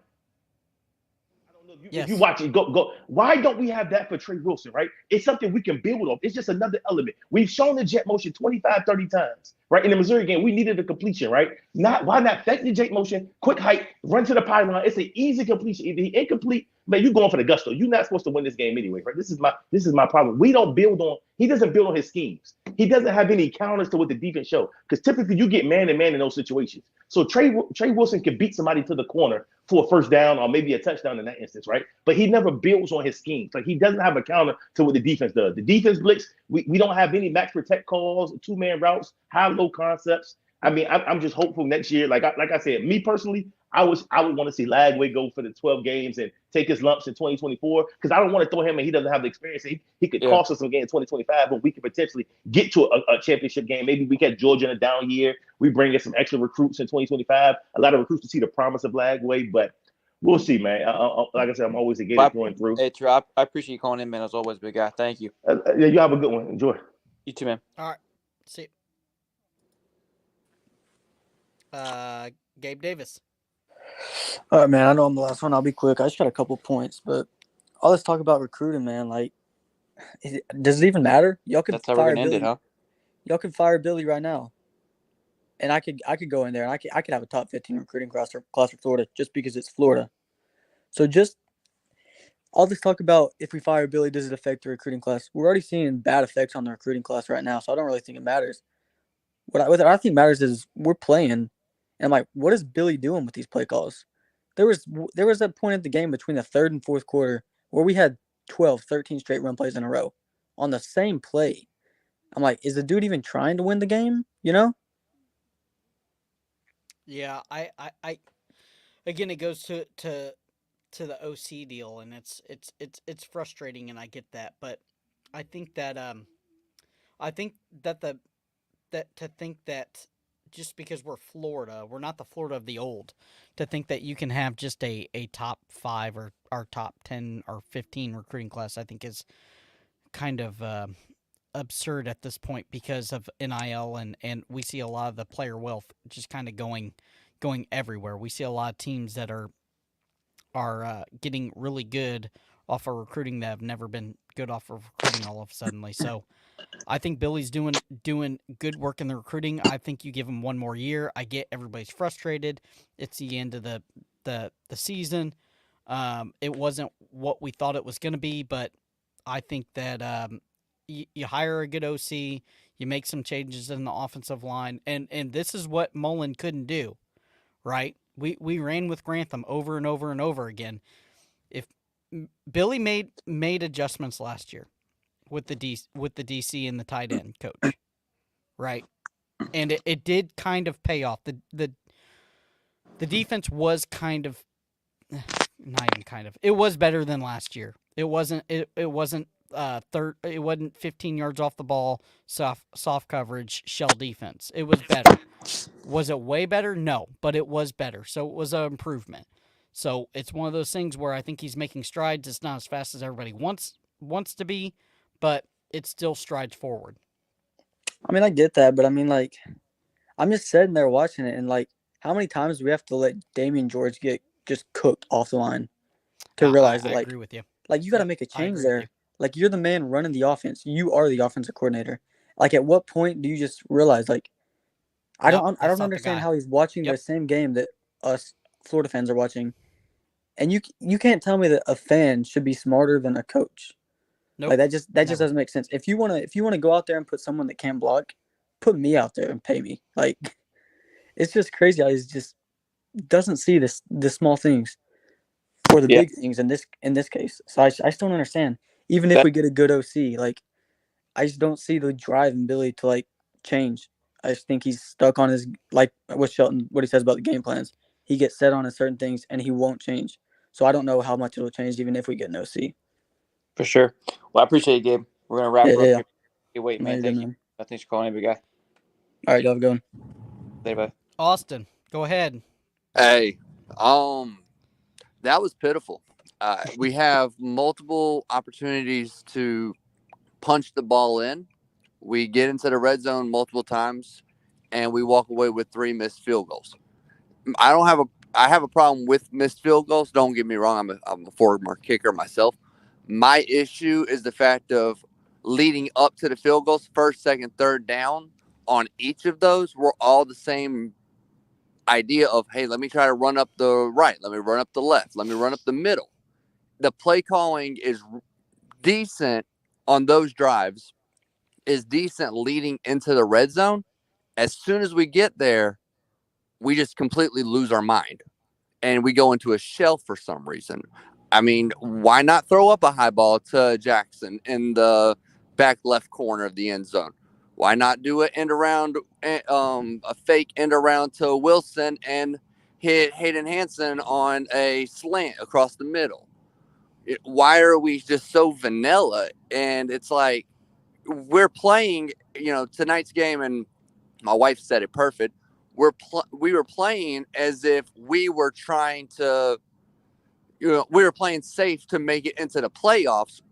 I don't know if you watch it, go. Why don't we have that for Trey Wilson, right? It's something we can build off. It's just another element. We've shown the jet motion 25, 30 times, right? In the Missouri game, we needed a completion, right? Why not fake the jet motion, quick height, run to the pylon? It's an easy completion. Either he incomplete, man, you going for the gusto. You're not supposed to win this game anyway, right? This is my problem. He doesn't build on his schemes. He doesn't have any counters to what the defense show. Because typically you get man to man in those situations. So Trey Wilson can beat somebody to the corner for a first down or maybe a touchdown in that instance, right? But he never builds on his schemes. Like, he doesn't have a counter to what the defense does. The defense blitz, we don't have any max protect calls, 2-man routes, high-low concepts. I mean, I'm just hopeful next year. Like I said, me personally, I would want to see Lagway go for the 12 games and take his lumps in 2024, because I don't want to throw him and he doesn't have the experience. He could cost us again in 2025, but we could potentially get to a championship game. Maybe we get Georgia in a down year. We bring in some extra recruits in 2025. A lot of recruits to see the promise of Lagway, but we'll see, man. Like I said, I'm always a Gator going through. Hey, Trey, I appreciate you calling in, man. As always, big guy. Thank you. Yeah, you have a good one. Enjoy. You too, man. All right. See you. Gabe Davis. All right, man. I know I'm the last one. I'll be quick. I just got a couple points, but all this talk about recruiting, man. Like, does it even matter? Y'all could fire Billy. Huh? Y'all could fire Billy right now, and I could go in there and I could have a top 15 recruiting class for Florida just because it's Florida. So just all this talk about if we fire Billy, does it affect the recruiting class? We're already seeing bad effects on the recruiting class right now, so I don't really think it matters. What I think matters is we're playing, and I'm like, what is Billy doing with these play calls? There was that point at the game between the third and fourth quarter where we had 12, 13 straight run plays in a row on the same play. I'm like, is the dude even trying to win the game? You know? Yeah, I again, it goes to the OC deal, and it's frustrating, and I get that, but I think that just because we're Florida, we're not the Florida of the old, to think that you can have just a top 5 or top 10 or 15 recruiting class, I think is kind of absurd at this point because of NIL, and we see a lot of the player wealth just kind of going everywhere. We see a lot of teams that are getting really good off of recruiting that have never been good off of recruiting all of a sudden. So I think Billy's doing good work in the recruiting. I think you give him one more year. I get everybody's frustrated. It's the end of the season. It wasn't what we thought it was going to be, but I think that you hire a good OC, you make some changes in the offensive line, and this is what Mullen couldn't do, right? We ran with Grantham over and over and over again. If Billy made adjustments last year with the DC and the tight end coach, right? And it did kind of pay off. The defense was kind of not even kind of. It was better than last year. It wasn't third. It wasn't 15 yards off the ball, soft coverage, shell defense. It was better. Was it way better? No, but it was better. So it was an improvement. So it's one of those things where I think he's making strides. It's not as fast as everybody wants to be, but it still strides forward. I mean, I get that, but I mean, like, I'm just sitting there watching it, and like, how many times do we have to let Damian George get just cooked off the line to realize that, like, I agree with you. Like, you got to make a change there. Like, you're the man running the offense. You are the offensive coordinator. Like, at what point do you just realize, like, I don't understand how he's watching the same game that us Florida fans are watching, and you can't tell me that a fan should be smarter than a coach. Nope. Like, that just doesn't make sense. If you wanna go out there and put someone that can block, put me out there and pay me. Like, it's just crazy how he just doesn't see the small things or the big things in this case. So I just don't understand. Even if we get a good OC, like, I just don't see the drive in Billy to, like, change. I just think he's stuck on his, like what he says about the game plans. He gets set on certain things and he won't change. So I don't know how much it'll change even if we get an OC. For sure. Well, I appreciate you, Gabe. We're going to wrap it up here. Hey, wait, man. Thank you. Thanks for calling me, big guy. All right, y'all have a good one. Later, bye. Austin, go ahead. Hey, that was pitiful. We have multiple opportunities to punch the ball in. We get into the red zone multiple times, and we walk away with 3 missed field goals. I have a problem with missed field goals. Don't get me wrong. I'm a forward mark kicker myself. My issue is the fact of leading up to the field goals, first, second, third down. On each of those, we're all the same idea of, hey, let me try to run up the right. Let me run up the left. Let me run up the middle. The play calling is decent on those drives, is decent leading into the red zone. As soon as we get there, we just completely lose our mind and we go into a shell for some reason. I mean, why not throw up a high ball to Jackson in the back left corner of the end zone? Why not do an end around, a fake end around to Wilson and hit Hayden Hansen on a slant across the middle? Why are we just so vanilla? And it's like, we're playing, tonight's game, and my wife said it perfect. We were playing as if we were trying to, we were playing safe to make it into the playoffs.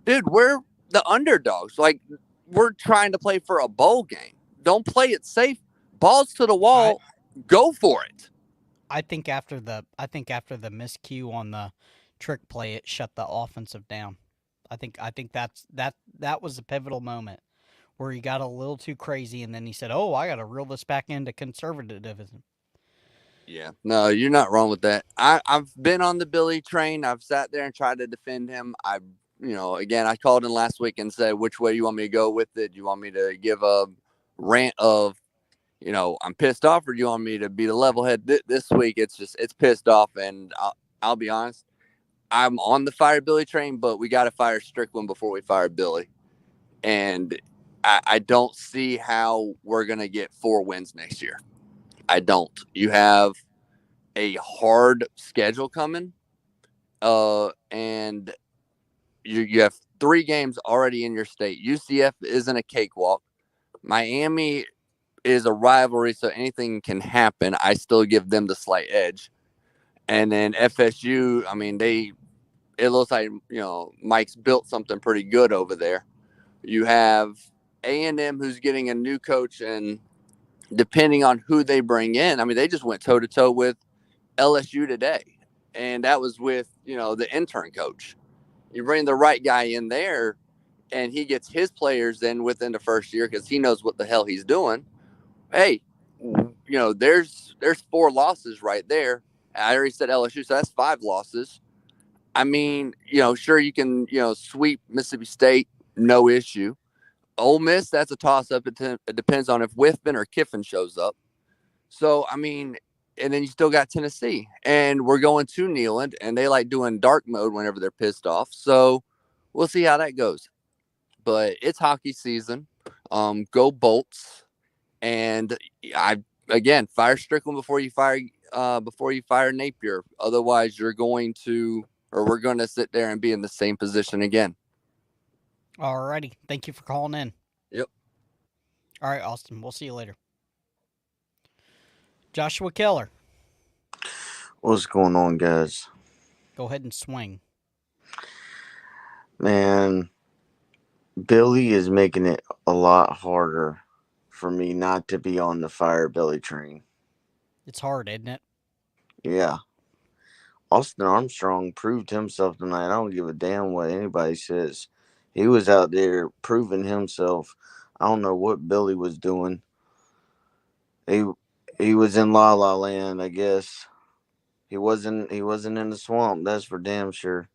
Dude, we're the underdogs. Like, we're trying to play for a bowl game. Don't play it safe. Balls to the wall. Go for it. I think after the miscue on the trick play, it shut the offensive down. I think that was a pivotal moment where he got a little too crazy, and then he said, "Oh, I got to reel this back into conservatism." Yeah, no, you're not wrong with that. I've been on the Billy train. I've sat there and tried to defend him. Again, I called in last week and said, which way you want me to go with it? Do you want me to give a rant of, I'm pissed off, or do you want me to be the level head? This week, it's pissed off, and I'll be honest. I'm on the fire Billy train, but we got to fire Strickland before we fire Billy. And I don't see how we're going to get 4 wins next year. I don't. You have a hard schedule coming, and you have 3 games already in your state. UCF isn't a cakewalk. Miami is a rivalry, so anything can happen. I still give them the slight edge. And then FSU, I mean, it looks like, Mike's built something pretty good over there. You have A&M, who's getting a new coach, and depending on who they bring in, I mean, they just went toe-to-toe with LSU today. And that was with, the intern coach. You bring the right guy in there, and he gets his players in within the first year because he knows what the hell he's doing. Hey, there's 4 losses right there. I already said LSU, so that's 5 losses. I mean, sure you can, sweep Mississippi State, no issue. Ole Miss, that's a toss-up. It depends on if Whitman or Kiffin shows up. So, I mean, and then you still got Tennessee. And we're going to Neyland, and they like doing dark mode whenever they're pissed off. So, we'll see how that goes. But it's hockey season. Go Bolts. And fire Strickland before you fire Napier. Otherwise, we're going to sit there and be in the same position again. All righty. Thank you for calling in. Yep. All right, Austin. We'll see you later. Joshua Keller. What's going on, guys? Go ahead and swing. Man, Billy is making it a lot harder for me not to be on the Fire Billy train. It's hard, isn't it? Yeah. Austin Armstrong proved himself tonight. I don't give a damn what anybody says. He was out there proving himself. I don't know what Billy was doing. He was in La La Land, I guess. He wasn't in the swamp, that's for damn sure.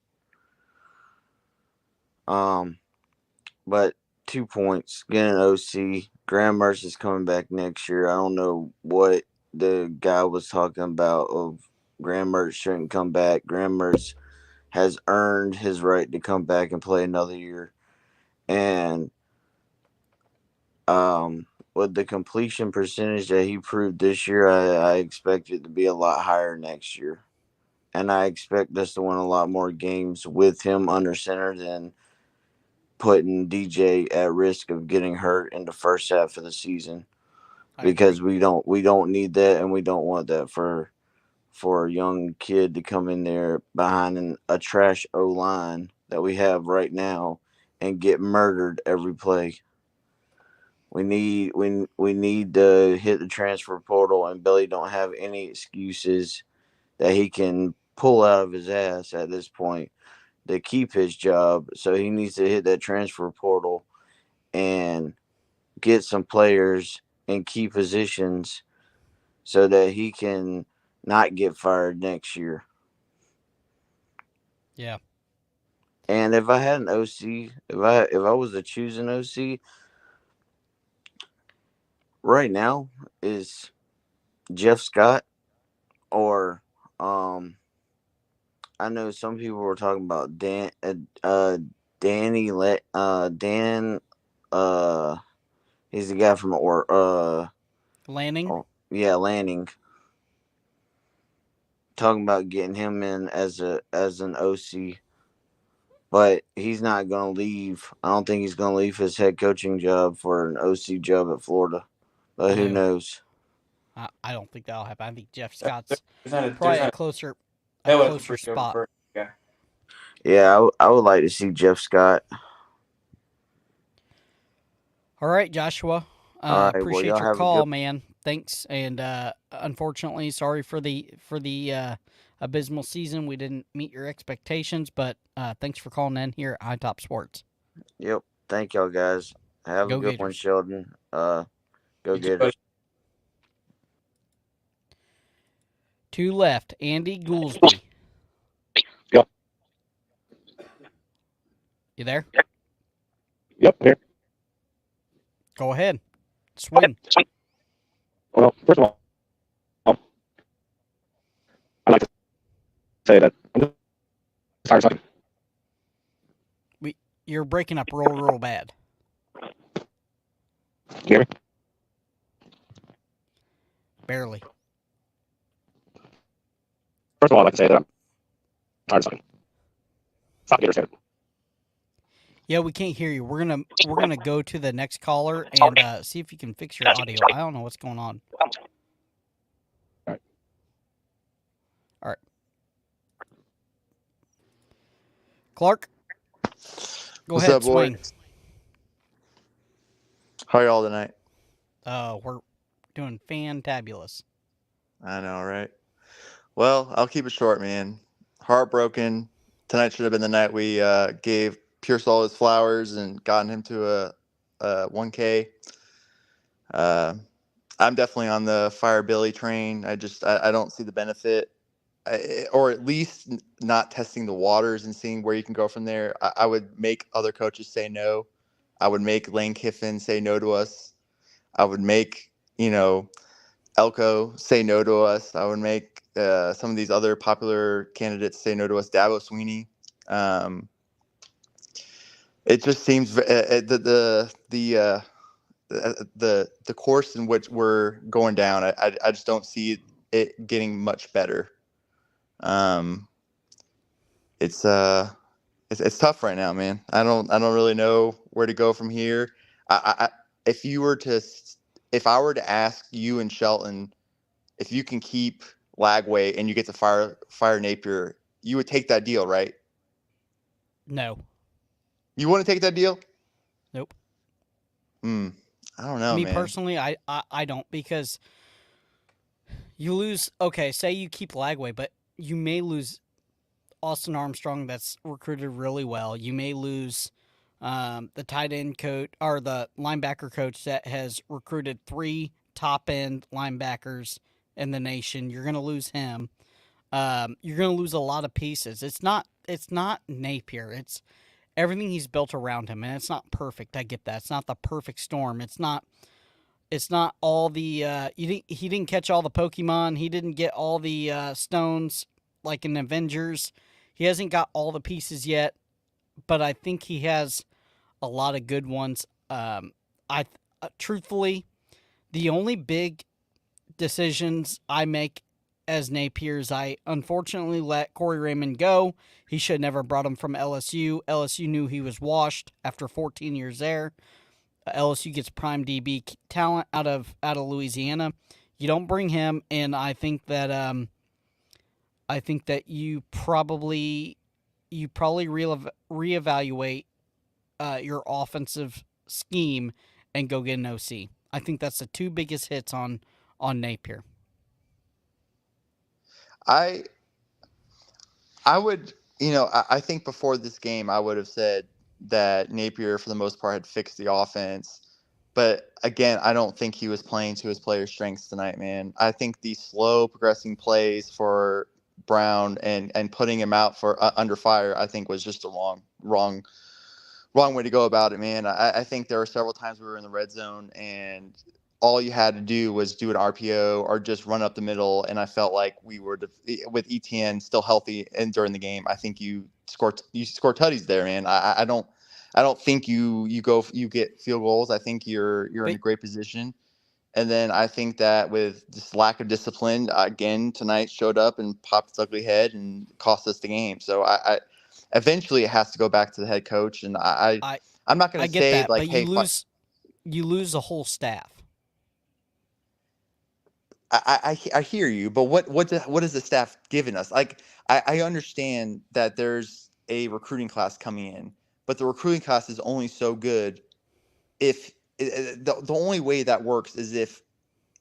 But 2 points. Getting an OC. Graham Mertz is coming back next year. I don't know what the guy was talking about of Graham Mertz shouldn't come back. Graham Mertz has earned his right to come back and play another year. And with the completion percentage that he proved this year, I expect it to be a lot higher next year. And I expect us to win a lot more games with him under center than putting DJ at risk of getting hurt in the first half of the season. Because we don't need that, and we don't want that for a young kid to come in there behind a trash O-line that we have right now and get murdered every play. We need to hit the transfer portal, and Billy don't have any excuses that he can pull out of his ass at this point to keep his job. So he needs to hit that transfer portal and get some players in key positions so that he can not get fired next year. Yeah. And if I had an OC, if I was to choose an OC right now, is Jeff Scott or I know some people were talking about Dan he's the guy from Lanning. Yeah, Lanning. Talking about getting him in as an OC, but he's not going to leave. I don't think he's going to leave his head coaching job for an OC job at Florida. But who knows? I don't think that'll happen. I think Jeff Scott's probably a closer spot. Yeah, I would like to see Jeff Scott. All right, Joshua. All right, appreciate your call, man. Thanks, and unfortunately, sorry for the abysmal season. We didn't meet your expectations, but thanks for calling in here at High Top Sports. Yep. Thank y'all, guys. Have a good one, Sheldon. Go Gators. Two left. Andy Goolsby. Yep. You there? Yep, here. Go ahead. Swing. Well, first of all, I'd like to say that I'm just tired of sucking. You're breaking up real bad. Can you hear me? Barely. First of all, I'd like to say that I'm tired of sucking. Stop Gators here. Yeah, we can't hear you. We're gonna go to the next caller and see if you can fix your audio. I don't know what's going on. All right. Clark, go What's ahead. up, boy? Swing. How are y'all tonight? We're doing fantabulous. I know, right? Well, I'll keep it short, man. Heartbroken tonight should have been the night we gave Pierce all his flowers and gotten him to a 1K. I'm definitely on the Fire Billy train. I don't see the benefit, or at least not testing the waters and seeing where you can go from there. I would make other coaches say no. I would make Lane Kiffin say no to us. I would make, Elko say no to us. I would make some of these other popular candidates say no to us. Dabo Sweeney. It just seems the course in which we're going down. I just don't see it getting much better. It's tough right now, man. I don't really know where to go from here. If I were to ask you and Shelton, if you can keep Lagway and you get to fire Napier, you would take that deal, right? No. You wouldn't take that deal? Nope. I don't know, Me man. personally, I don't, because you lose. Okay, say you keep Lagway, but you may lose Austin Armstrong, that's recruited really well. You may lose the tight end coach or the linebacker coach that has recruited 3 top end linebackers in the nation. You're going to lose him. You're going to lose a lot of pieces. It's not Napier. It's everything he's built around him, and it's not perfect. I get that. It's not the perfect storm. It's not all the he didn't catch all the Pokemon. He didn't get all the stones like in Avengers. He hasn't got all the pieces yet, but I think he has a lot of good ones. Truthfully, the only big decisions I make as Napier is I unfortunately let Corey Raymond go. He should have never brought him from LSU. LSU knew he was washed after 14 years there. LSU gets prime DB talent out of Louisiana. You don't bring him, and I think that you probably reevaluate your offensive scheme and go get an OC. I think that's the 2 biggest hits on Napier. I would, I think before this game, I would have said that Napier, for the most part, had fixed the offense. But again, I don't think he was playing to his players' strengths tonight, man. I think the slow progressing plays for Brown and putting him out for under fire, I think was just a wrong way to go about it, man. I think there were several times we were in the red zone and all you had to do was do an RPO or just run up the middle. And I felt like we were with ETN still healthy and during the game. I think you score tutties there, man. I don't think you get field goals. I think you're in a great position. And then I think that with this lack of discipline, again, tonight showed up and popped its ugly head and cost us the game. So I eventually it has to go back to the head coach. And I'm not going to say that, like, but hey, you lose the whole staff. I hear you, but what is the staff giving us? Like, I understand that there's a recruiting class coming in, but the recruiting class is only so good if the only way that works is if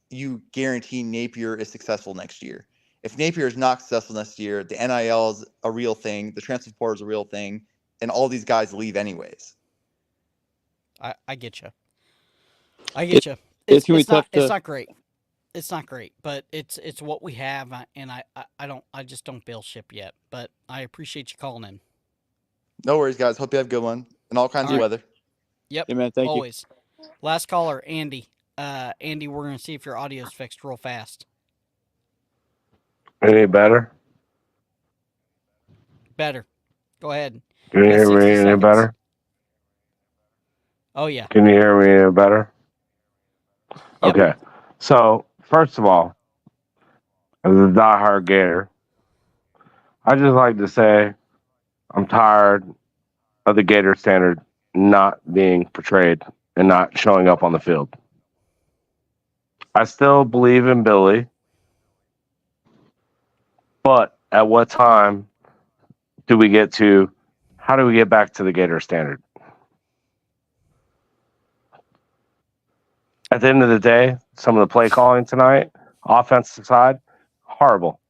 you guarantee Napier is successful next year. If Napier is not successful next year, the NIL is a real thing, the transfer portal is a real thing, and all these guys leave anyways. I get you. I get you. It's not great. It's not great, but it's what we have, and I just don't bail ship yet. But I appreciate you calling in. No worries, guys. Hope you have a good one in all kinds of weather. Yep. Hey, man, thank you. Always. Last caller, Andy. Andy, we're gonna see if your audio's fixed real fast. Any better? Better. Go ahead. Can you hear me any better? Oh yeah. Can you hear me any better? Yep. Okay. So first of all, as a diehard Gator, I just like to say I'm tired of the Gator standard not being portrayed and not showing up on the field. I still believe in Billy, but at what time how do we get back to the Gator standard? At the end of the day, some of the play calling tonight, offensive side, horrible.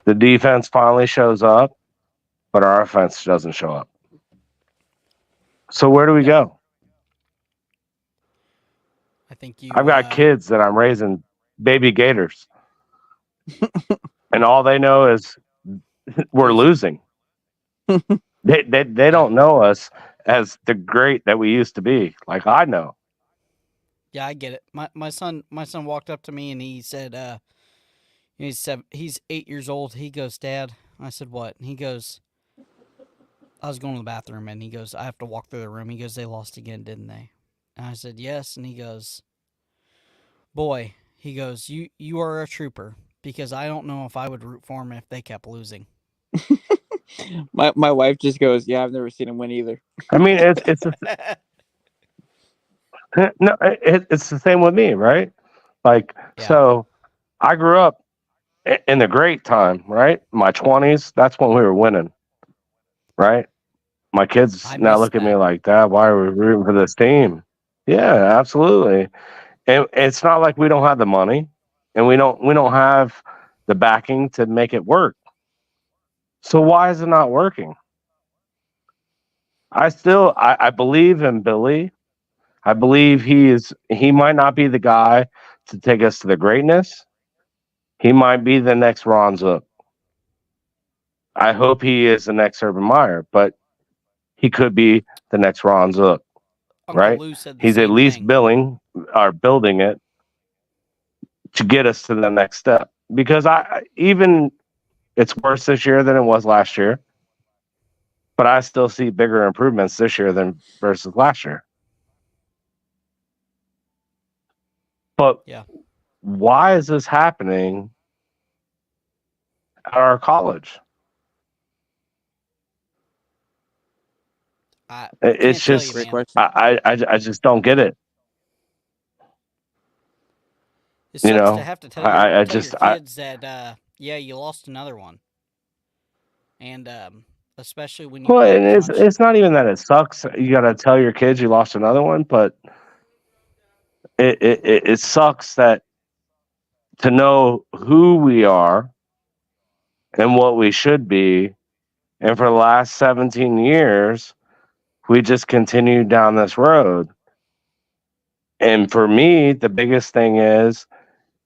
The defense finally shows up, but our offense doesn't show up. So where do we go? I think you. I've got kids that I'm raising baby Gators, and all they know is we're losing. They don't know us as the great that we used to be. Like I know. Yeah, I get it. My son walked up to me and he said, he's 8 years old. He goes, Dad. I said, what? And he goes, I was going to the bathroom, and he goes, I have to walk through the room. He goes, they lost again, didn't they? And I said, yes. And he goes, boy, he goes, you are a trooper, because I don't know if I would root for him if they kept losing. My wife just goes, yeah, I've never seen him win either. I mean, it's the same with me, right? Like, so I grew up in the great time, right? My 20s, that's when we were winning, right? My kids now look at me like, Dad, why are we rooting for this team? Yeah, absolutely. And it's not like we don't have the money, and we don't have the backing to make it work. So why is it not working? I believe in Billy. I believe he might not be the guy to take us to the greatness. He might be the next Ron Zook. I hope he is the next Urban Meyer, but he could be the next Ron Zook, right? He's at least building it to get us to the next step. Because it's worse this year than it was last year, but I still see bigger improvements this year than versus last year. But why is this happening at our college? It's just I just don't get it. It sucks to have to tell your kids that you lost another one, and especially when you. Well, and it's not even that it sucks. You got to tell your kids you lost another one, but it sucks that to know who we are and what we should be, and for the last 17 years, we just continued down this road. And for me, the biggest thing is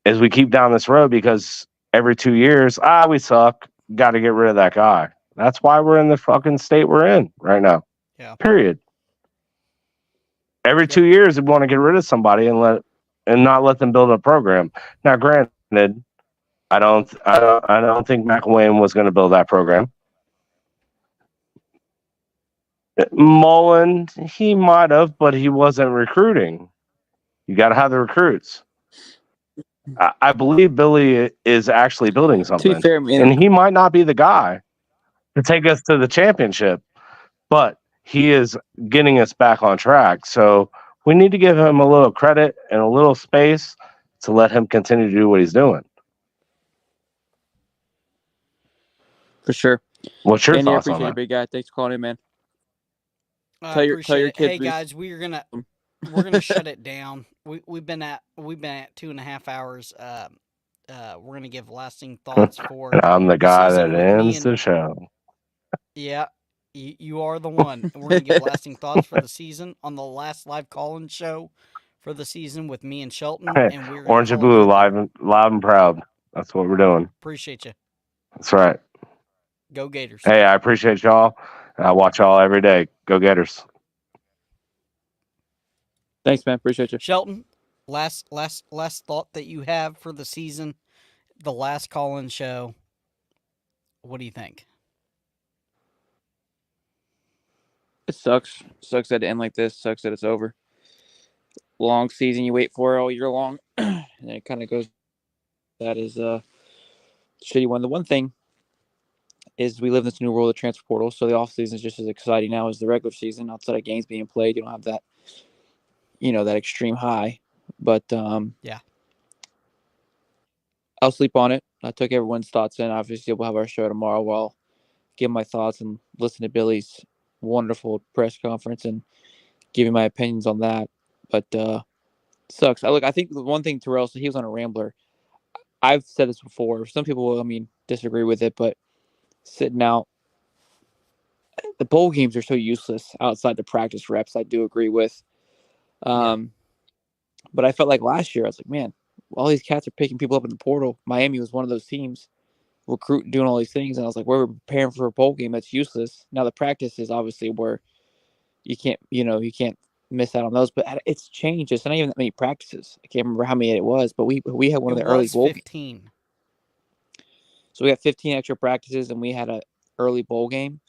we keep down this road because every 2 years, we suck. Got to get rid of that guy. That's why we're in the fucking state we're in right now. Yeah. Period. Every 2 years, we want to get rid of somebody and not let them build a program. Now, granted, I don't think McElwain was going to build that program. Mullen, he might have, but he wasn't recruiting. You got to have the recruits. I believe Billy is actually building something, and he might not be the guy to take us to the championship, but he is getting us back on track. So we need to give him a little credit and a little space to let him continue to do what he's doing. For sure. What's your Andy, thoughts I on appreciate that? it, big guy. Thanks for calling in, man. Tell your kids. Hey guys, we're gonna shut it down. We've been at 2.5 hours. We're gonna give lasting thoughts for. I'm the guy that season ends the show. Yeah, you are the one. We're gonna give lasting thoughts for the season on the last live call-in show for the season with me and Shelton. And we're Orange and blue, loud and proud. That's what we're doing. Appreciate you. That's right. Go Gators. Hey, I appreciate y'all. I watch y'all every day. Go Gators. Thanks, man. Appreciate you. Shelton, last thought that you have for the season, the last call-in show. What do you think? It sucks. Sucks that it end like this. Sucks that it's over. Long season you wait for all year long, and then it kind of goes. That is a shitty one. The one thing is we live in this new world of transfer portal, so the off season is just as exciting now as the regular season. Outside of games being played, you don't have that, that extreme high. But yeah, I'll sleep on it. I took everyone's thoughts in. Obviously, we'll have our show tomorrow. Where I'll give my thoughts and listen to Billy's wonderful press conference and give you my opinions on that. But sucks. I think the one thing Terrell said, he was on a rambler. I've said this before. Some people will, disagree with it, but sitting out, the bowl games are so useless outside the practice reps. I do agree with. But I felt like last year, I was like, man, all these cats are picking people up in the portal. Miami was one of those teams, recruiting, doing all these things, and I was like, we're preparing for a bowl game that's useless. Now the practice is obviously where you can't miss out on those, but it's changed. It's not even that many practices. I can't remember how many it was, but we had one of the early bowl 15. Games. So we got 15 extra practices, and we had an early bowl game.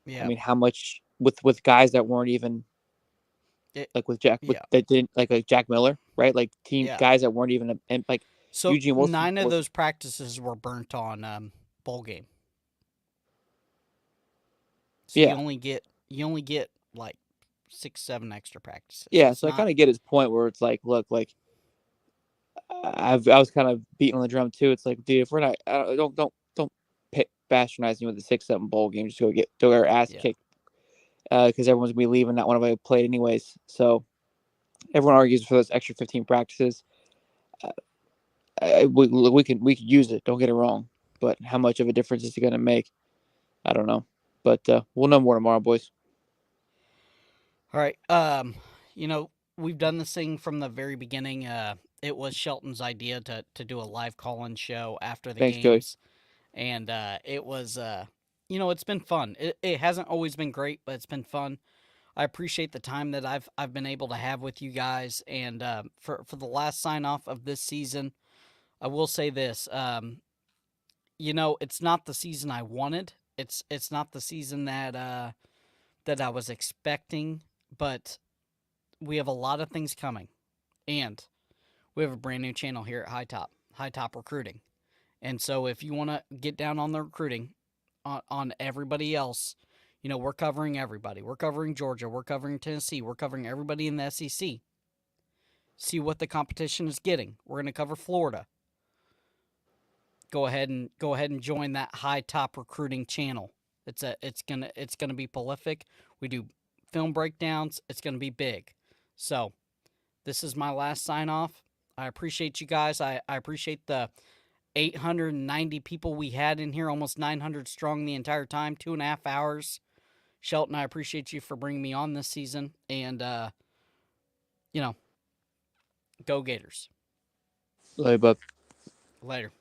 Yeah. I mean, how much with guys that weren't even like with Jack, that didn't like Jack Miller, right? Like guys that weren't even like. So Eugene Wilson 9 of those practices were burnt on bowl game. So you only get like 6-7 extra practices. Yeah, so I kind of get his point where it's like, look, like I was kind of beating on the drum too. It's like, dude, if we're not, don't patronize me with the 6-7 bowl game. Just go get our ass kicked because everyone's gonna be leaving. Not one of us played anyways. So everyone argues for those extra 15 practices. We could use it. Don't get it wrong, but how much of a difference is it gonna make? I don't know, but we'll know more tomorrow, boys. All right. We've done this thing from the very beginning. It was Shelton's idea to do a live call-in show after the games. And it was, it's been fun. It hasn't always been great, but it's been fun. I appreciate the time that I've been able to have with you guys. And for the last sign-off of this season, I will say this. It's not the season I wanted. It's not the season that I was expecting, but we have a lot of things coming, and we have a brand new channel here at High Top Recruiting. And so if you want to get down on the recruiting on everybody else, we're covering everybody. We're covering Georgia. We're covering Tennessee. We're covering everybody in the SEC. See what the competition is getting. We're going to cover Florida. Go ahead and join that High Top Recruiting channel. It's gonna be prolific. We do film breakdowns. It's gonna be big. So this is my last sign off. I appreciate you guys. I appreciate the 890 people we had in here, almost 900 strong the entire time, 2.5 hours. Shelton, I appreciate you for bringing me on this season. And, go Gators. Later, bud. Later.